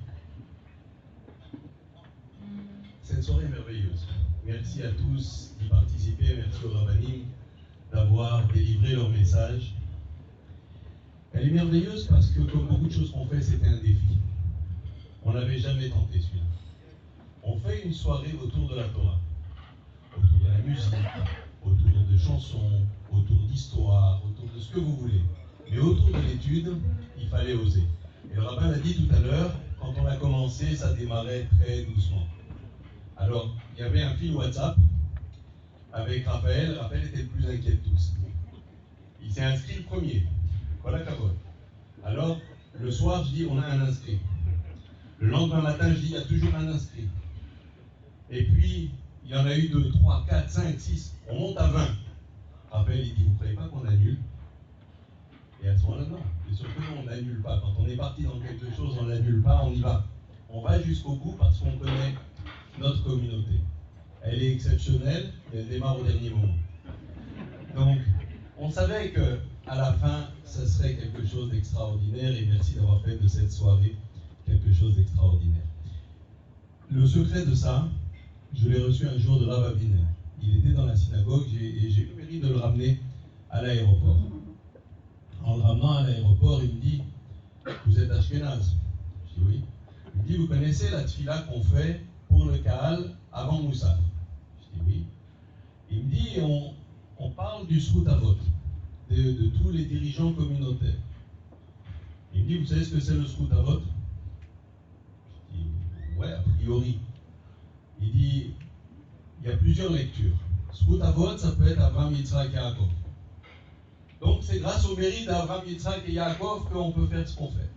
Cette soirée est merveilleuse. Merci à tous d'y participer, merci aux Rabbanim d'avoir délivré leur message. Elle est merveilleuse parce que, comme beaucoup de choses qu'on fait, c'était un défi. On n'avait jamais tenté celui-là. On fait une soirée autour de la Torah, autour de la musique, autour de chansons, autour d'histoires, autour de ce que vous voulez. Mais autour de l'étude, il fallait oser. Et le rabbin l'a dit tout à l'heure, quand on a commencé, ça démarrait très doucement. Alors, il y avait un fil WhatsApp avec Raphaël. Raphaël était le plus inquiet de tous. Il s'est inscrit le premier. Voilà Kavod. Alors, le soir, je dis, on a un inscrit. Le lendemain matin, je dis, il y a toujours un inscrit. Et puis, il y en a eu 2, 3, 4, 5, 6. On monte à 20. Raphaël, il dit, vous ne croyez pas qu'on annule? Et à ce moment-là, non. Et surtout, on n'annule pas. Quand on est parti dans quelque chose, on n'annule pas, on y va. On va jusqu'au bout parce qu'on connaît notre communauté. Elle est exceptionnelle, mais elle démarre au dernier moment. Donc, on savait qu'à la fin, ça serait quelque chose d'extraordinaire, et merci d'avoir fait de cette soirée quelque chose d'extraordinaire. Le secret de ça, je l'ai reçu un jour de Rav Aviner. Il était dans la synagogue et j'ai eu le mérite de le ramener à l'aéroport. En le ramenant à l'aéroport, il me dit, vous êtes Ashkenaz? Je dis oui. Il me dit, vous connaissez la tfila qu'on fait pour le Kahal avant Moussaf? Je dis oui. Il me dit, on parle du Zchut Avot, de tous les dirigeants communautaires. Il me dit, vous savez ce que c'est le Zchut Avot? Je dis, ouais, a priori. Il dit, il y a plusieurs lectures. Zchut Avot, ça peut être Abraham, Yitzhak et Yaakov. Donc c'est grâce au mérite d'Abraham, Yitzhak et Yaakov qu'on peut faire ce qu'on fait.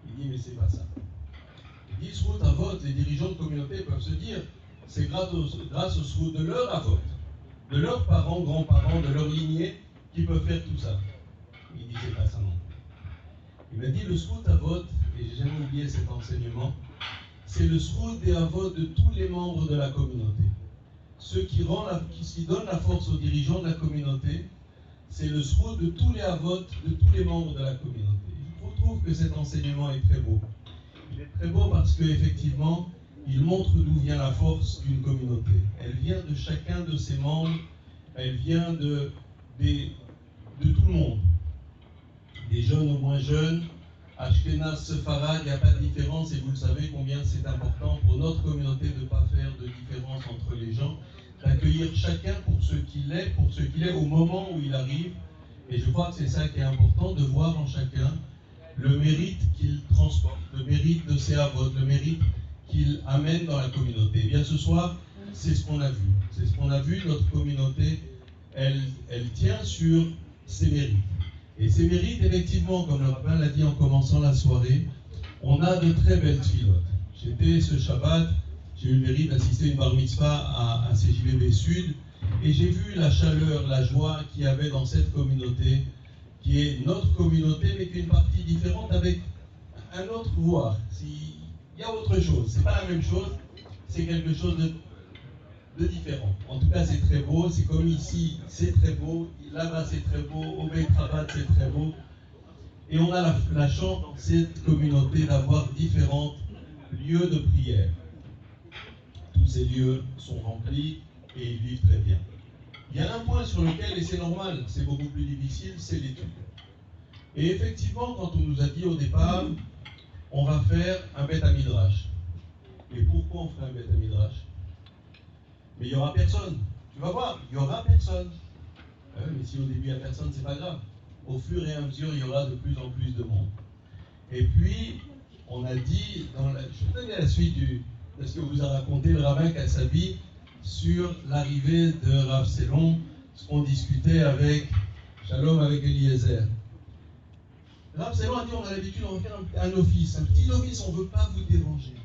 Il dit, mais c'est pas ça. Il dit, Zchut Avot, les dirigeants de communauté peuvent se dire, c'est grâce au Zchut de leur Avot, de leurs parents, grands-parents, de leur lignée, qui peuvent faire tout ça. Il dit, c'est pas ça non. Il m'a dit, le Zchut Avot, et j'ai jamais oublié cet enseignement, c'est le Zchut des Avot de tous les membres de la communauté. Ceux qui donnent la force aux dirigeants de la communauté, c'est le Zchut de tous les Avot, de tous les membres de la communauté. Je trouve que cet enseignement est très beau. Il est très beau parce qu'effectivement, il montre d'où vient la force d'une communauté. Elle vient de chacun de ses membres, elle vient de tout le monde. Des jeunes aux moins jeunes, Ashkenaz, Sepharad, il n'y a pas de différence, et vous le savez combien c'est important pour notre communauté de ne pas faire de différence entre les gens, d'accueillir chacun pour ce qu'il est au moment où il arrive. Et je crois que c'est ça qui est important, de voir en chacun le mérite qu'il transporte, le mérite de ses avots, le mérite qu'il amène dans la communauté. Et bien ce soir, c'est ce qu'on a vu. C'est ce qu'on a vu, notre communauté, elle tient sur ses mérites. Et ces mérites, effectivement, comme le rabbin l'a dit en commençant la soirée, on a de très belles tfilotes. J'étais ce Shabbat, j'ai eu le mérite d'assister à une bar mitzvah à CJBB Sud, et j'ai vu la chaleur, la joie qu'il y avait dans cette communauté, qui est notre communauté, mais qui est une partie différente avec un autre voir. Il y a autre chose, c'est pas la même chose, c'est quelque chose de différent. En tout cas, c'est très beau, c'est comme ici, c'est très beau, là-bas c'est très beau, au Beit Rabat c'est très beau. Et on a la chance dans cette communauté d'avoir différents lieux de prière. Tous ces lieux sont remplis et ils vivent très bien. Il y a un point sur lequel, et c'est normal, c'est beaucoup plus difficile, c'est l'étude. Et effectivement, quand on nous a dit au départ, on va faire un Beth Midrash. Et pourquoi on ferait un Beth Midrash? Mais il n'y aura personne. Tu vas voir, il n'y aura personne. Mais si au début il n'y a personne, c'est pas grave. Au fur et à mesure, il y aura de plus en plus de monde. Et puis, on a dit, je vais donner la suite de ce que vous a raconté le rabbin Kassavi sur l'arrivée de Rav Selon, ce qu'on discutait avec Shalom, avec Eliezer. Rav Selon a dit, on a l'habitude de faire un office, un petit office, on ne veut pas vous déranger.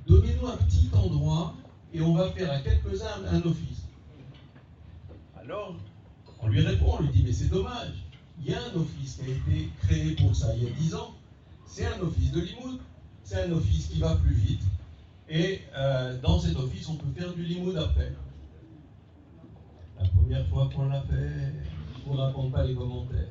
Donnez-nous un petit endroit et on va faire à quelques-uns un office. Alors, on lui répond, on lui dit, mais c'est dommage, il y a un office qui a été créé pour ça il y a 10 ans, c'est un office de limoud, c'est un office qui va plus vite, et dans cet office, on peut faire du limoud après. La première fois qu'on l'a fait, je ne vous raconte pas les commentaires.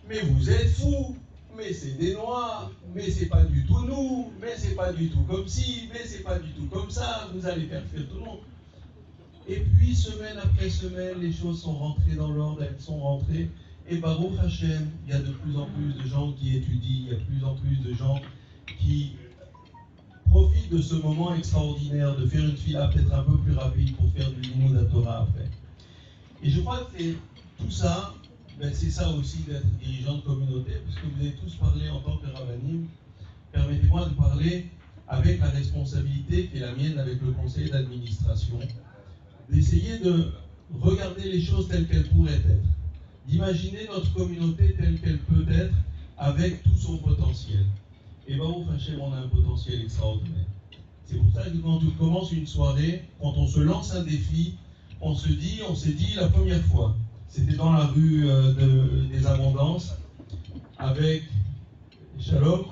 Mais vous êtes fous, mais c'est des noirs, mais c'est pas du tout nous, mais c'est pas du tout comme ci, mais c'est pas du tout comme ça, vous allez faire fuir tout le monde. Et puis, semaine après semaine, les choses sont rentrées dans l'ordre, elles sont rentrées. Et Baruch Hashem, il y a de plus en plus de gens qui étudient, il y a de plus en plus de gens qui profitent de ce moment extraordinaire, de faire une fila peut-être un peu plus rapide pour faire du limoud à Torah après. Et je crois que tout ça, c'est ça aussi d'être dirigeant de communauté, puisque vous avez tous parlé en tant que rabbanim. Permettez-moi de parler avec la responsabilité qui est la mienne avec le conseil d'administration, d'essayer de regarder les choses telles qu'elles pourraient être, d'imaginer notre communauté telle qu'elle peut être avec tout son potentiel. Et Baruch Hashem, on a un potentiel extraordinaire. C'est pour ça que quand on commence une soirée, quand on se lance un défi, on s'est dit la première fois, c'était dans la rue des Abondances, avec Shalom,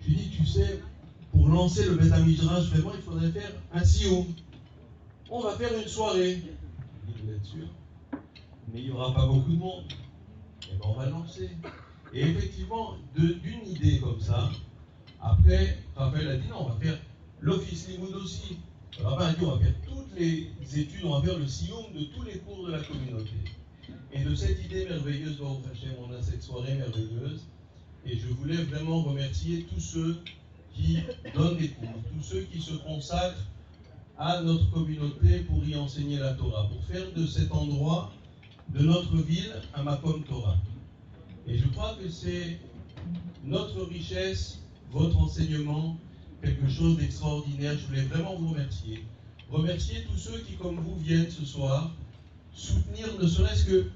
je lui ai dit, tu sais, pour lancer le Beth Midrash, vraiment, il faudrait faire un sioum. On va faire une soirée. Je dis, vous êtes sûr? Mais il n'y aura pas beaucoup de monde. Et bien, on va lancer. Et effectivement, d'une idée comme ça, après, Raphaël a dit, non, on va faire l'office limoud aussi. Le rabbin a dit, on va faire toutes les études, on va faire le sioum de tous les cours de la communauté. Et de cette idée merveilleuse, Baruch Hashem, on a cette soirée merveilleuse. Et je voulais vraiment remercier tous ceux qui donnent des cours, tous ceux qui se consacrent à notre communauté pour y enseigner la Torah, pour faire de cet endroit, de notre ville, un Makom Torah. Et je crois que c'est notre richesse, votre enseignement, quelque chose d'extraordinaire. Je voulais vraiment vous remercier. Remercier tous ceux qui, comme vous, viennent ce soir, soutenir, ne serait-ce que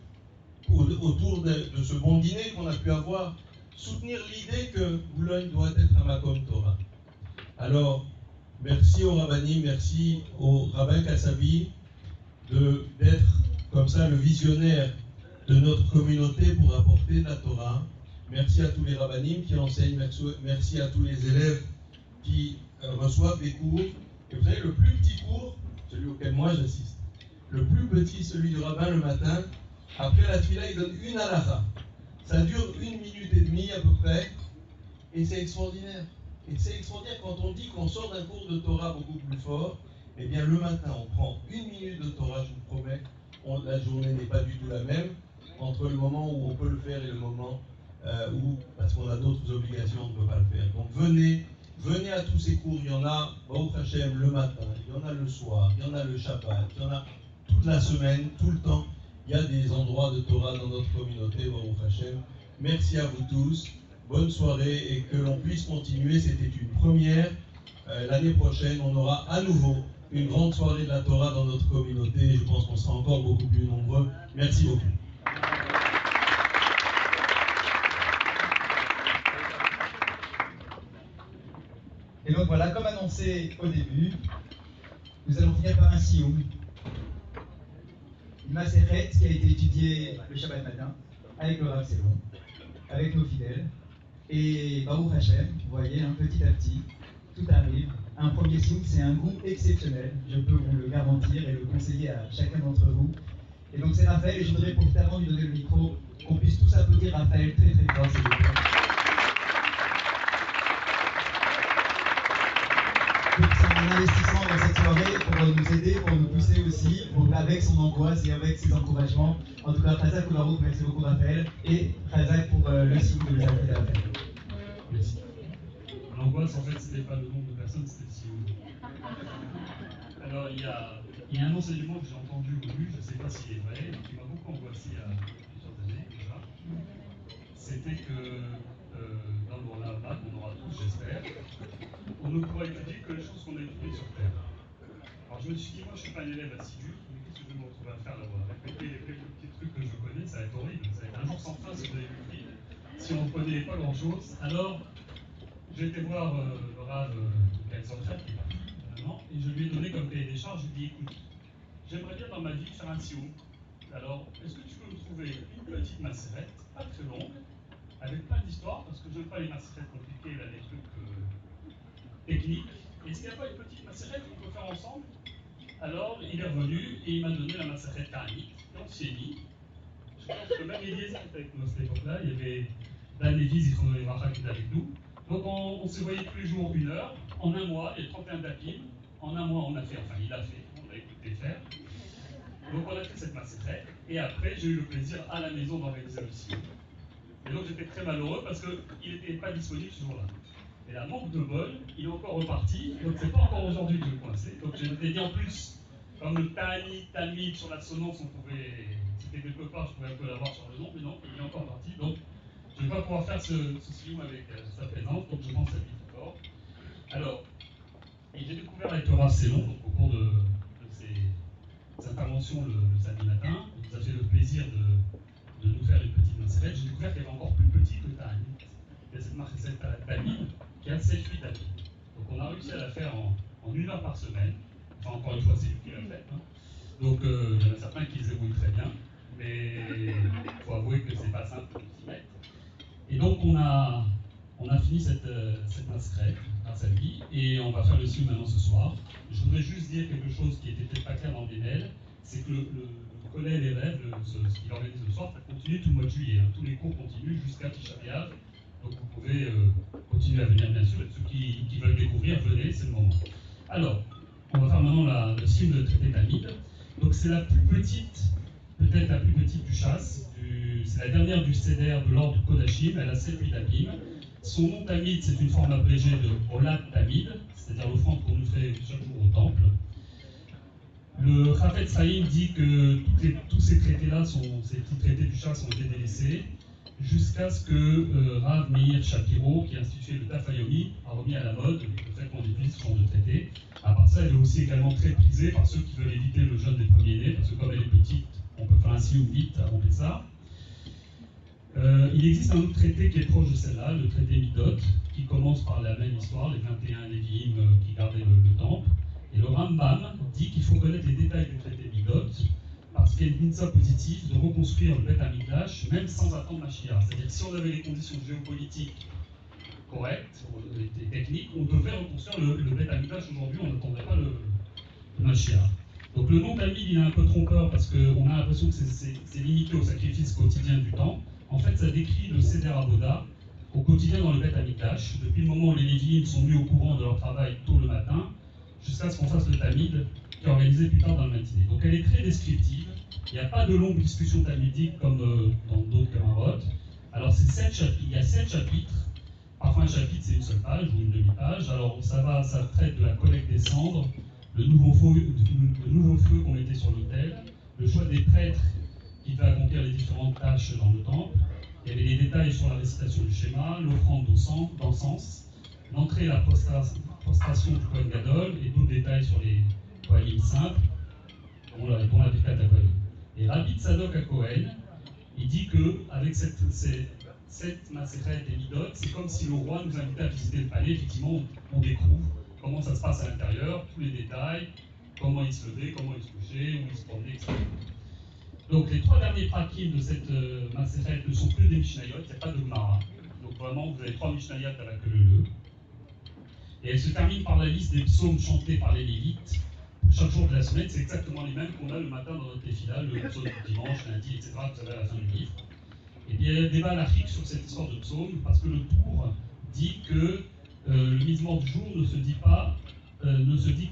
autour de ce bon dîner qu'on a pu avoir, soutenir l'idée que Boulogne doit être un Makom Torah. Alors, merci au rabbanim, merci au rabbin Kassavi d'être comme ça le visionnaire de notre communauté pour apporter de la Torah. Merci à tous les rabbanim qui enseignent, merci à tous les élèves qui reçoivent des cours. Et vous savez, le plus petit cours, celui auquel moi j'assiste, le plus petit, celui du rabbin le matin, après la tefila, il donne une halakha. Ça dure 1 minute et demie à peu près, et c'est extraordinaire. Et c'est extraordinaire quand on dit qu'on sort d'un cours de Torah beaucoup plus fort, eh bien le matin on prend 1 minute de Torah, je vous promets, la journée n'est pas du tout la même, entre le moment où on peut le faire et le moment où, parce qu'on a d'autres obligations, on ne peut pas le faire. Donc venez à tous ces cours, il y en a, Baruch Hashem, le matin, il y en a le soir, il y en a le Shabbat, il y en a toute la semaine, tout le temps. Il y a des endroits de Torah dans notre communauté, Baruch Hashem. Merci à vous tous, bonne soirée et que l'on puisse continuer. C'était une première. L'année prochaine, on aura à nouveau une grande soirée de la Torah dans notre communauté. Je pense qu'on sera encore beaucoup plus nombreux. Merci beaucoup. Et donc voilà, comme annoncé au début, nous allons finir par un sioum. Une macérette qui a été étudiée le Shabbat matin avec le Rav Selon, avec nos fidèles. Et Baruch Hashem, vous voyez, petit à petit, tout arrive. Un premier sioum, c'est un goût exceptionnel, je peux vous le garantir et le conseiller à chacun d'entre vous. Et donc c'est Raphaël, et je voudrais profiter avant de lui donner le micro, qu'on puisse tous applaudir Raphaël très très fort, s'il vous plaît. Pour son investissement dans cette soirée, pour nous aider, pour nous pousser aussi, avec son angoisse et avec ses encouragements. En tout cas, Khazak ou Baruch, merci beaucoup Raphaël, et Khazak pour le signe de nous inviter à faire. Merci. L'angoisse, en fait, c'était pas le nombre de personnes, c'était le sioum. Alors, il y a un enseignement que j'ai entendu ou lu, je ne sais pas s'il est vrai, mais qui m'a beaucoup angoissé il y a plusieurs années déjà. C'était que dans le Bornabad, on aura tous, j'espère, on ne pourra étudier que les choses qu'on a étudiées sur Terre. Alors je me suis dit, moi je ne suis pas un élève assidu, mais qu'est-ce que je vais me retrouver à faire là-bas? Répéter les quelques petits trucs que je connais, ça va être horrible, ça va être un jour sans fin si vous avez compris. Si on ne connaît pas grand-chose, alors j'ai été voir le Rav Kaiser, qui est parti maintenant, et je lui ai donné comme cahier des charges, je lui ai dit, écoute, j'aimerais bien dans ma vie faire un sioux. Alors, est-ce que tu peux me trouver une petite macérette, pas très longue, avec plein d'histoires, parce que je n'aime pas les macérettes compliquées, là, les trucs techniques. Est-ce qu'il n'y a pas une petite macérette qu'on peut faire ensemble? Alors, il est revenu et il m'a donné la macérette Kahanite, et on s'y est mis. Je pense que même Eliezer était avec nous à cette époque-là, il y avait Dan Lévis, il faut les Macha qui était avec nous. Donc on se voyait tous les jours 1 heure, en un mois, il y a 31 dapim, en un mois on a fait, enfin il a fait, on a écouté faire. Donc on a fait cette macérette, et après j'ai eu le plaisir à la maison d'organiser le sioux. Et donc j'étais très malheureux parce qu'il n'était pas disponible ce jour-là. Et là, manque de bol, il est encore reparti, donc c'est pas encore aujourd'hui que je le coincé. Donc j'ai dit en plus, comme le Tamid sur l'assonance, on pouvait, c'était quelque part, je pouvais un peu l'avoir sur le nom, mais non, il est encore parti. Donc je ne vais pas pouvoir faire ce film avec sa présence, donc je pense à lui fort. Alors, et j'ai découvert avec le Rav Selon, donc au cours de ses interventions le samedi matin, il nous a fait le plaisir de nous faire une petite macérette. J'ai découvert qu'elle était encore plus petite que Tamid. Il y a cette macérette Tamid qui a 7-8 Tamid. Donc on a réussi à la faire en 1 heure par semaine. Enfin, encore une fois, c'est lui qui l'a fait. Hein. Donc il y en a certains qui se débrouillent très bien, mais il faut avouer que c'est pas simple de s'y mettre. Et donc on a fini cette macérette grâce à lui, et on va faire le sioux maintenant ce soir. Je voudrais juste dire quelque chose qui était peut-être pas clair dans les mails, c'est que le collège des rêves, ce qu'il organise le soir, ça continue tout le mois de juillet. Hein. Tous les cours continuent jusqu'à Tisha B'Av. Donc vous pouvez continuer à venir bien sûr, et ceux qui veulent découvrir, venez, c'est le moment. Alors, on va faire maintenant le sioux de traité Tamid. Donc c'est la plus petite, peut-être la plus petite du chasse. C'est la dernière du Seder de l'ordre du Kodashim, elle a 7-8 Tamid. Son nom Tamid, c'est une forme abrégée de Olad Tamid, c'est-à-dire l'offrande qu'on nous fait chaque jour au temple. Le Chafetz Chaim dit que tous ces traités-là, ces petits traités du chasse, ont été délaissés, jusqu'à ce que Rav Meir Shapiro, qui a institué le Daf Yomi, a remis à la mode le fait qu'on utilise ce genre de traité. À part ça, elle est aussi également très prisée par ceux qui veulent éviter le jeûne des premiers-nés, parce que comme elle est petite, on peut faire un sioux vite avant ça. Il existe un autre traité qui est proche de celle-là, le traité Midot, qui commence par la même histoire, les 21 Lévi'im qui gardaient le temple. Et le Rambam dit qu'il faut connaître les détails du traité Midot, parce qu'il y a une mitzvah positive de reconstruire le Beth Amikdash, même sans attendre Mashiach. C'est-à-dire que si on avait les conditions géopolitiques correctes, et techniques, on devait reconstruire le Beth Amikdash aujourd'hui, on n'attendrait pas le Mashiach. Donc le nom Tamid, il est un peu trompeur, parce qu'on a l'impression que c'est limité au sacrifice quotidien du temps. En fait, ça décrit le Seder Avoda au quotidien dans le Beth Amikdash, depuis le moment où les Lévi'im sont mis au courant de leur travail tôt le matin, jusqu'à ce qu'on fasse le Tamid, qui est organisé plus tard dans le matinée. Donc elle est très descriptive, il n'y a pas de longue discussion tamidique comme dans d'autres camarades. Alors il y a 7 chapitres, parfois un chapitre c'est une seule page ou une demi-page, alors ça traite de la collecte des cendres, le nouveau feu qu'on mettait sur l'autel, le choix des prêtres qui devaient accomplir les différentes tâches dans le temple. Il y avait des détails sur la récitation du schéma, l'offrande d'encens, l'entrée et la prostration du Kohen Gadol, et d'autres détails sur les Kohanim simples, dont la Birkat HaKohanim. Et Rabbi Tzadok HaKohen, il dit qu'avec cette macérette et midot, c'est comme si le roi nous invitait à visiter le palais. Effectivement, on découvre comment ça se passe à l'intérieur, tous les détails, comment il se levait, comment il se couchait, où il se promenait, etc. Donc les 3 derniers prakim de cette macérette ne sont que des Mishnayot, il n'y a pas de Gemara. Donc vraiment, vous avez 3 Mishnayot à la queue leu. Et elle se termine par la liste des psaumes chantés par les Lévites. Chaque jour de la semaine, c'est exactement les mêmes qu'on a le matin dans notre tefila, le psaume du dimanche, lundi, etc., vous savez à la fin du livre. Et bien il y a un débat halachique sur cette histoire de psaume, parce que le Tour dit que le misement du jour ne se dit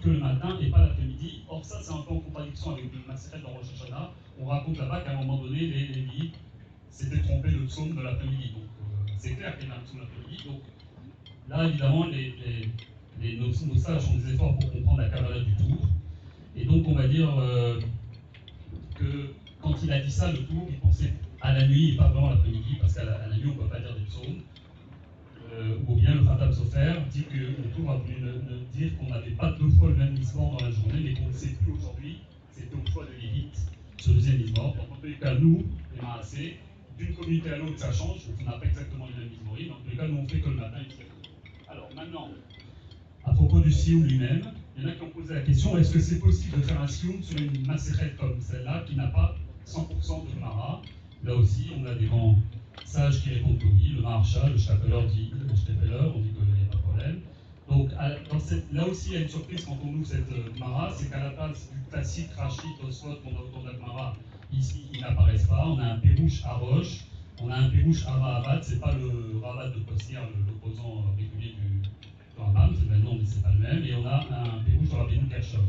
que le matin et pas l'après-midi. Or ça, c'est un peu en contradiction avec le macérette dans Rosh Hashanah. On raconte là-bas qu'à un moment donné, les Lévites s'étaient trompés de psaume de l'après-midi. Donc c'est clair qu'il y a un psaume de l'après-midi. Donc là, évidemment, nos sages font des efforts pour comprendre la Kabbalah du Tour. Et donc on va dire que quand il a dit ça, le Tour, il pensait à la nuit et pas vraiment l'après-midi, parce qu'à la nuit, on ne peut pas dire des psaumes. Ou bien le Khatam Sofer dit qu'Autour a voulu dire qu'on n'avait pas deux fois le même mismor dans la journée, mais qu'on ne sait plus aujourd'hui, c'était au choix de l'élite, ce deuxième mismor. Donc, en tous les cas, nous, les Maasé, d'une communauté à l'autre, ça change, on n'a pas exactement les mêmes mismorim. En tous les cas, nous, on fait que le matin, il se fait. Alors, maintenant, à propos du sioum lui-même, il y en a qui ont posé la question, est-ce que c'est possible de faire un sioum sur une macérette comme celle-là, qui n'a pas 100% de Gemara? Là aussi, on a des grands sages qui répondent que oui, le Maharsha, le Shtapeler dit on dit qu'il n'y a pas de problème. Donc là aussi, il y a une surprise quand on ouvre cette Gemara, c'est qu'à la place du classique Rachid, Tosfot qu'on a autour de la Gemara, ici, ils n'apparaissent pas. On a un Pérouche à Roche, on a un Pérouche à Rahavat, c'est pas le Rahavat de Postier, l'opposant régulier du Rambam, c'est le nom, mais c'est pas le même, et on a un Pérouche de Rabbeinu Gershom.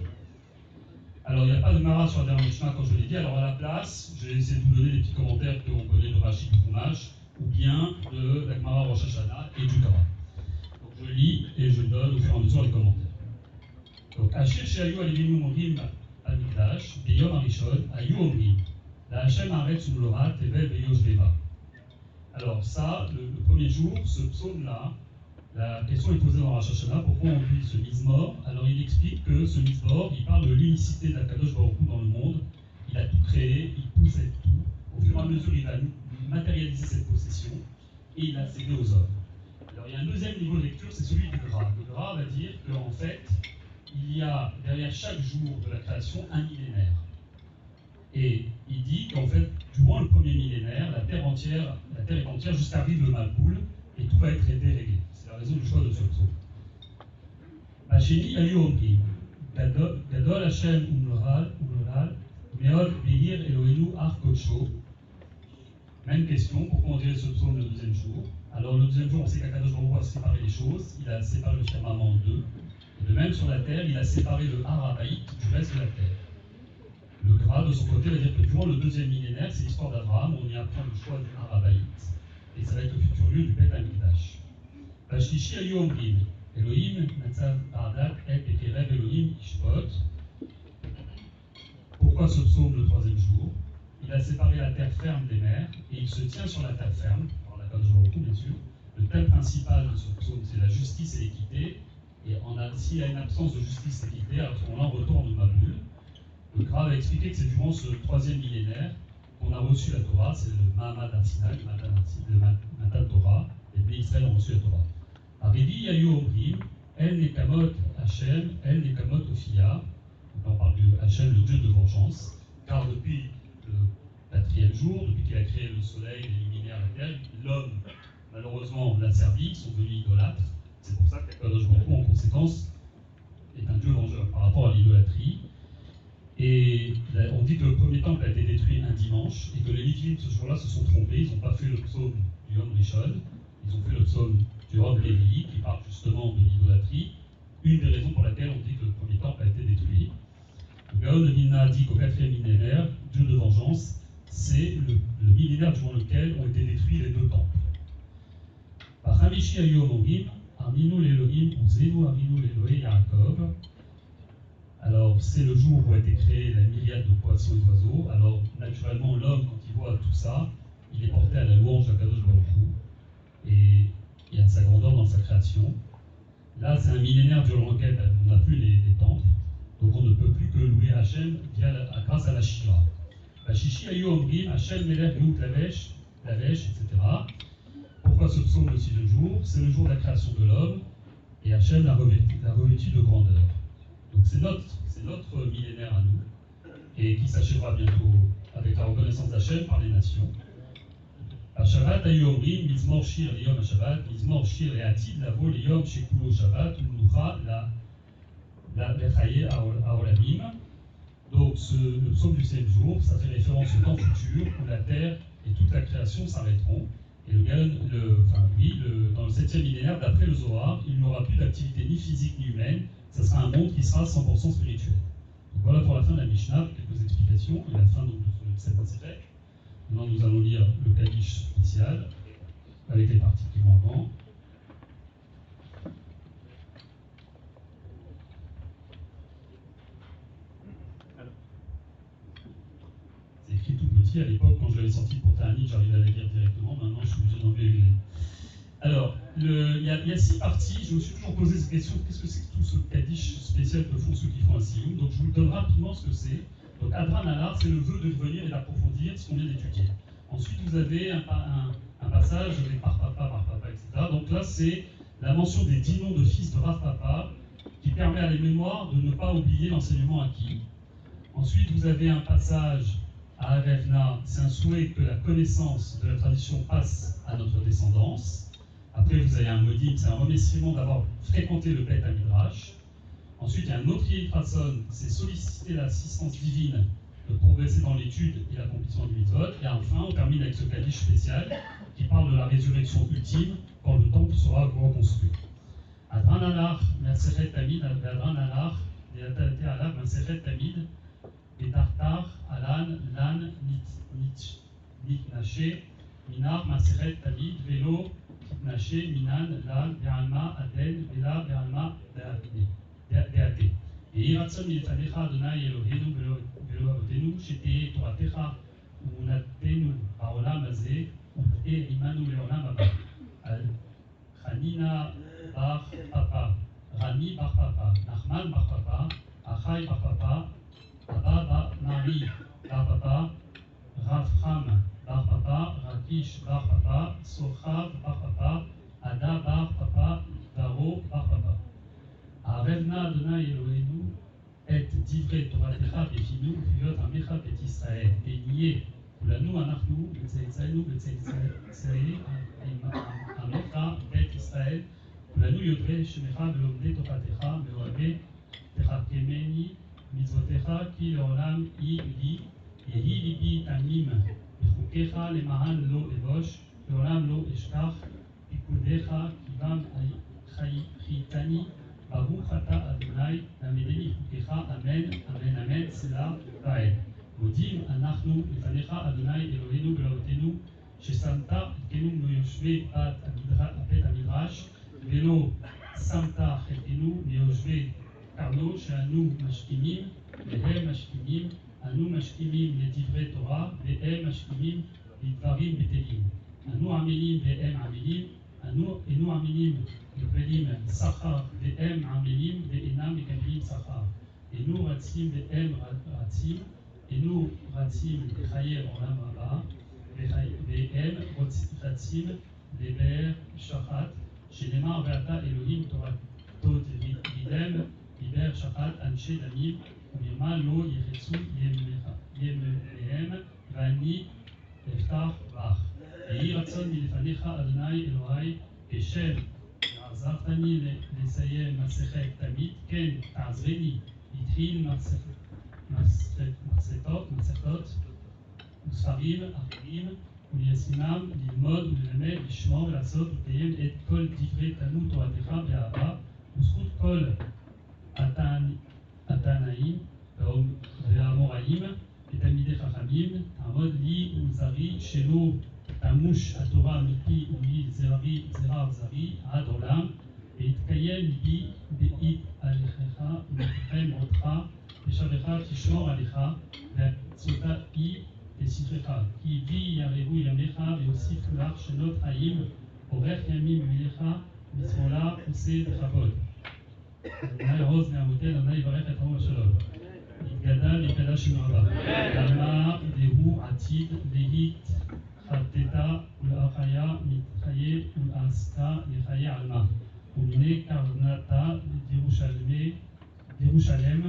Alors, il n'y a pas de Mara sur la dernière Mishnah, comme je l'ai dit. Alors, à la place, j'ai essayé de vous donner des petits commentaires qu'on connaît de Rachid du Chumash, ou bien de la Gemara Rosh Hashanah et du Torah. Donc, je lis et je donne au fur et à mesure les commentaires. Donc, Asher Sheayu Alivinu Omrim Al-Mikdash, Beyom Arishon, Ayu Omrim, La Hashem Aretz Umlora, Tevel Beyosh Leva. Alors, ça, le premier jour, ce psaume-là, la question est posée dans Rosh Hashanah, pourquoi on dit ce Mizmor? Alors il explique que ce Mizmor, il parle de l'unicité d'Akadosh Baruch Hu dans le monde, il a tout créé, il possède tout, au fur et à mesure il va matérialiser cette possession, et il a cédé aux hommes. Alors il y a un deuxième niveau de lecture, c'est celui du Gra. Le Gra va dire qu'en fait, il y a derrière chaque jour de la création un millénaire. Et il dit qu'en fait, durant le premier millénaire, la terre est entière jusqu'arrive le Malkoul, et tout va être déréglé. C'est la raison du choix de ce psaume. Hacheni ayu omrim, Gadol Hashem umloral, Meod Behir Eloheinu Ar Kodsho. Même question, pourquoi on dirait ce psaume le deuxième jour? Alors le deuxième jour, on sait qu'Akadosh Baruch Hu a séparé les choses, il a séparé le firmament en deux. Et de même sur la terre, il a séparé le Harabaït du reste de la terre. Le Gra, de son côté, va dire que durant le deuxième millénaire, c'est l'histoire d'Abraham, on y apprend le choix du Harabaït. Et ça va être le futur lieu du Beth Amikdash. Vashlishi ayu omrim, Elohim natzav ba'adak et bekerev Elohim ishpot. Pourquoi ce psaume le troisième jour? Il a séparé la terre ferme des mers et il se tient sur la terre ferme. Alors la Kadosh Baruch Hu, bien sûr. Le thème principal de ce psaume, c'est la justice et l'équité. Et s'il y a une absence de justice et d'équité, alors on en retourne au Maboul. Le Gra va expliquer que c'est durant ce troisième millénaire qu'on a reçu la Torah, c'est le Mahamad Arsinaï, le Matan Torah, les pays Israël ont reçu la Torah. Aridi Yayu Omrim, El Nekamot Hashem, El Nekamot Ophia, on parle de Hashem, le Dieu de vengeance, car depuis le quatrième jour, depuis qu'il a créé le soleil, les luminaires, la terre, l'homme, malheureusement, l'a servi, ils sont devenus idolâtres. C'est pour ça qu'Akadosh Baruch Hu, en conséquence, est un Dieu vengeur par rapport à l'idolâtrie. Et on dit que le premier temple a été détruit un dimanche et que les Lévites ce jour-là se sont trompés, ils n'ont pas fait le psaume du Yom Rishon, ils ont fait le psaume du Yom Lévi qui parle justement de l'idolâtrie. Une des raisons pour laquelle on dit que le premier temple a été détruit. Le Gaon de Vilna dit qu'au quatrième millénaire, Dieu de vengeance, c'est le millénaire durant lequel ont été détruits les deux temples. Par Hamishi Ayom Omrim, Arminu l'Elohim, Uzenu Arminu l'Elohe Yaakov. Alors, c'est le jour où a été créé la myriade de poissons et d'oiseaux. Alors, naturellement, l'homme, quand il voit tout ça, il est porté à la louange d'Akadosh Baruch Hu et à sa grandeur dans sa création. Là, c'est un millénaire durant lequel on n'a plus les temples, donc on ne peut plus que louer Hachem grâce à la Shira. La Shishi Ayu Omrim, Hachem Melech Yout Lavesh, etc. Pourquoi ce psaume le sixième jour? C'est le jour de la création de l'homme et Hachem l'a revêtu de grandeur. Donc c'est notre millénaire à nous, et qui s'achèvera bientôt avec la reconnaissance d'Hachem par les nations. Shabbat ayu omrim, mizmor shir liyom Shabbat, mizmor shir le'atid lavo liyom shekulo Shabbat, u'nucha la lechaye haolamim. Donc le psaume du 7 jour, ça fait référence au temps futur où la terre et toute la création s'arrêteront. Et dans le 7e millénaire, d'après le Zohar, il n'y aura plus d'activité ni physique ni humaine. Ça sera un monde qui sera 100% spirituel. Donc voilà pour la fin de la Mishnah, quelques explications, et la fin donc, de cette Masechet. Maintenant, nous allons lire le Kaddish spécial, avec les parties qui vont avant. C'est écrit tout petit. À l'époque, quand je l'avais sorti pour Ta'anit, j'arrivais à la lire directement. Maintenant, je suis obligé d'enlever Alors, il y a 6 parties. Je me suis toujours posé cette question, qu'est-ce que c'est que tout ce Kaddish spécial que font ceux qui font un Siyum? Donc je vous donne rapidement ce que c'est. Donc Adran Alar, c'est le vœu de revenir et d'approfondir ce qu'on vient d'étudier. Ensuite, vous avez un passage avec par papa, etc. Donc là, c'est la mention des 10 noms de fils de Rav Papa qui permet à les mémoires de ne pas oublier l'enseignement acquis. Ensuite, vous avez un passage à Arevna, c'est un souhait que la connaissance de la tradition passe à notre descendance. Après, vous avez un modim, c'est un remerciement d'avoir fréquenté le Beth Midrash. Ensuite, il y a un autre Yitratson, c'est solliciter l'assistance divine de progresser dans l'étude et l'accomplissement du mitzvot. Et enfin, on termine avec ce Kaddish spécial qui parle de la résurrection ultime quand le temple sera reconstruit. Adran Alar, Mersechet Tamid, Adran Alar, Deatate Alar, Mersechet Tamid, Betartar, Alan, Lan, Nitnaché, Minar, Mersechet Tamid, Velo, Nitnaché, Minan, Lan, Be'alma, Aden, Bela, Be'alma, Be'ate. יהי רצון מלפניך, אדוני אלוהינו ואלוהותינו, שתהיה תורתך ואמונתנו בעולם הזה, ותהיה עמנו לעולם הבא. על חנינה בר פפא, רני בר פפא, נחמן בר פפא, אחי בר פפא, אבא נרי בר פפא, רב חם בר פפא, רקיש בר פפא, סוחב בר פפא, עדה בר פפא, דרו בר פפא. Arevna Adonai Eloheinu et divrei Toratecha befinu ufiyot amecha bet Israël et nié kulanu anachnu b'tzeitzaynu b'tzeitzay amecha bet Israël kulanu yodrei shemecha velomdei Toratecha meohavei techakemeni mitzvotecha ki leolam I li yehi libi tamim bechukecha lemahan lo evosh leolam lo eshkach pikudecha kivam chitani ברוך אתה אדוני, למדני חוקיך, אמן, אמן, אמן, סלע ואל. מודים אנחנו לפניך, אדוני אלוהינו ואלוהותינו, ששמת חלקנו מיושבי בית המדרש, ולא שמת חלקנו מיושבי קרנו, שאנו משכימים, והם משכימים, אנו משכימים לדברי תורה, והם משכימים לדברים בטלים. אנו עמלים והם עמלים, אנו עמלים מקבלים שכר והם עמלים ואינם מקבלים שכר. אנו רצים והם רצים, אנו רצים לחיי עולם הבא, והם רצים לבאר שחת, שנאמר ואתה אלוהים תורתו תרידם לבאר שחת אנשי דמים, ומרמה לא יחצו ימיהם, ואני אפתח בך. יהי רצון מלפניך אדוני אלוהי כשם עזרתני לסיים מסכת תמיד, כן תעזרני להתחיל מסכתות וספרים אחרים וליישמם, ללמוד וללמד, לשמור ולעשות ולקיים את כל דברי תלמוד תורתך באהבה וזכות כל התנאים והאמוראים ותלמידי חכמים, תעמוד לי ולזרעי שלא תמוש התורה מפי ומזרע וזרעי עד עולם, ויתקיים ליבי בעת הליכך ומפחם אותך, ושבך תשמור עליך, ועצותה היא לספרך. כי בי יאריכו ימיך ויוסיפו לך שנות חיים, אורך ימים ממך, משמאלה עושה בכבוד. אדוני עוז נעמותינו, אדוני יברך את עמו השלום. יתגדל יקדש שמו רבה. למה דהו עתיד להית חטטה ולאחיה מתחיה ולעסקה לחיי עלמה. ומנה קרנתה לירושלם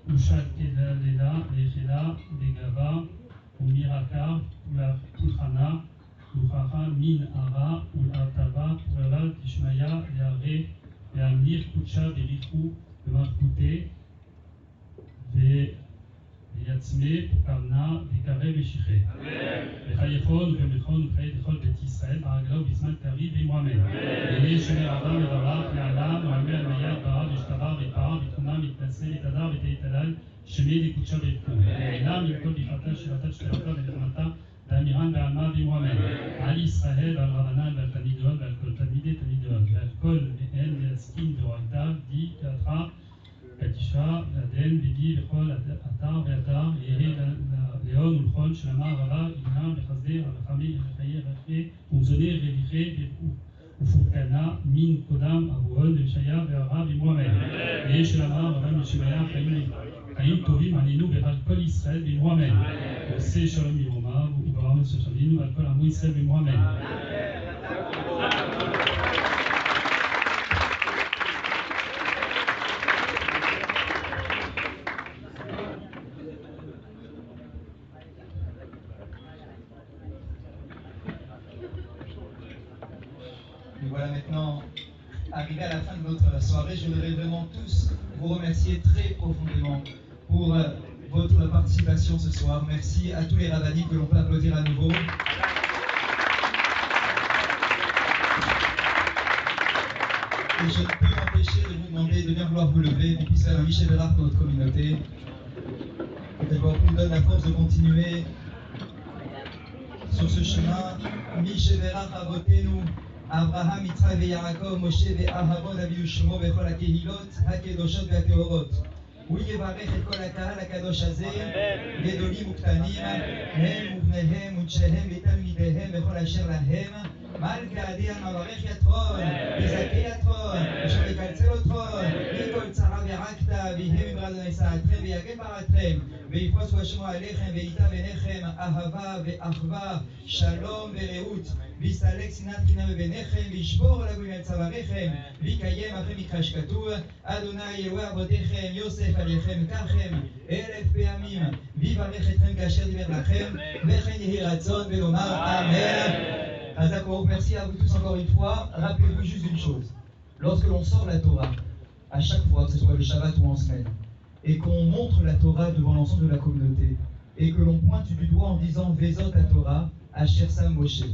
ושקדה לידה ליחידה בגבה ומירקה ולפולחנה וככה מן הרע ולעטבה ולעל תשמיה להרי להמליך קודשה בריחו ומלכותי ויצמא וקרנה וקרא ושיחה. וחייכון ומלכון וחיי לכל בית ישראל ברגלו בזמן קריב ועמם. ויהיה שומר אדם מברך לעלם ועמל מיד ברב ושתבר ופער ותכונה מתנשא ותדר ותתלל שמי לקודשה ויקום. ועילם עם כל ברכתה שבתה שתלתה ולחמתה ואמירן ועלמה ועמם. על ישראל ועל רבנן ועל תלמידון ועל כל תלמידי תלמידון ועל כל מהן להסכים דורייתא די תיאתך קדישה ועדן ודי בכל אתר ואתר יהי לאון ולכון שלמה רבה עינה בחסדי הרחמי וחיי רחמי ומזוני רוויחי ופורקנה מן קודם אבוהוד וישעיה והרב במועמד. ויש לומר רבן ישמעיה חיים טובים עלינו ועל כל ישראל במועמד. ועושה שלום במרומיו ובארץ ששלינו ועל כל עמו ישראל במועמד. Et voilà maintenant, arrivé à la fin de notre soirée, je voudrais vraiment tous vous remercier très profondément pour votre participation ce soir. Merci à tous les rabbinim que l'on peut applaudir à nouveau. Et je ne peux m'empêcher de vous demander de bien vouloir vous lever, qu'on puisse faire un Michel Bérard pour notre communauté. Et que nous donne la force de continuer sur ce chemin. Michel Bérard a voté nous. אברהם, יצחק ויעקב, משה ואהרון אביהו שמו וכל הקהילות הקדושות והטהורות. הוא יברך את כל הקהל הקדוש הזה, גדולים וקטנים, הם ובניהם ונשיהם ותלמידיהם וכל אשר להם. מלכה אדיאן מברך יתרון, יזכה יתרון, אשר יקלצל אותרון, מכל צרה ורקת, ויהיה מברז נשאתכם ויגן ברתכם, ויפרוס ושמו עליכם וייטב עיניכם אהבה ואחווה, שלום ורעות. ויסתלק שנאת חינם בביניכם, וישבור לגויים על צוואריכם, ויקיים אחרי מקרא שכתוב, אדוני אלוהי אבותיכם, יוסף עליכם קחם 1000 פעמים, ויברך אתכם כאשר דיבר לכם, וכן יהי רצון ונאמר אמן. D'accord, merci à vous tous encore une fois. Rappelez-vous juste une chose. Lorsque l'on sort la Torah, à chaque fois, que ce soit le Shabbat ou en semaine, et qu'on montre la Torah devant l'ensemble de la communauté, et que l'on pointe du doigt en disant Vezot la Torah, Asher Sam Moshe.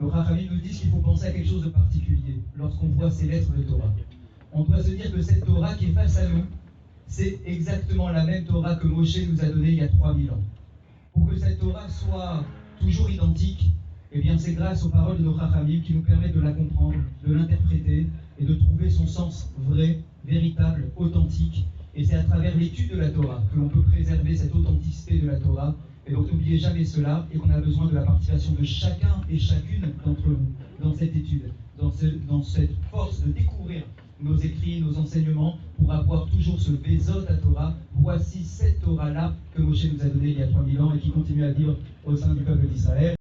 Nos Chachamim nous disent qu'il faut penser à quelque chose de particulier lorsqu'on voit ces lettres de Torah. On doit se dire que cette Torah qui est face à nous, c'est exactement la même Torah que Moshe nous a donnée il y a 3000 ans. Pour que cette Torah soit toujours identique, eh bien c'est grâce aux paroles de nos Chachamim qui nous permettent de la comprendre, de l'interpréter et de trouver son sens vrai, véritable, authentique. Et c'est à travers l'étude de la Torah que l'on peut préserver cette authenticité de la Torah. Et donc n'oubliez jamais cela et qu'on a besoin de la participation de chacun et chacune d'entre vous dans cette étude, dans cette force de découvrir nos écrits, nos enseignements pour avoir toujours ce Vezot à Torah. Voici cette Torah-là que Moshe nous a donnée il y a 3000 ans et qui continue à vivre au sein du peuple d'Israël.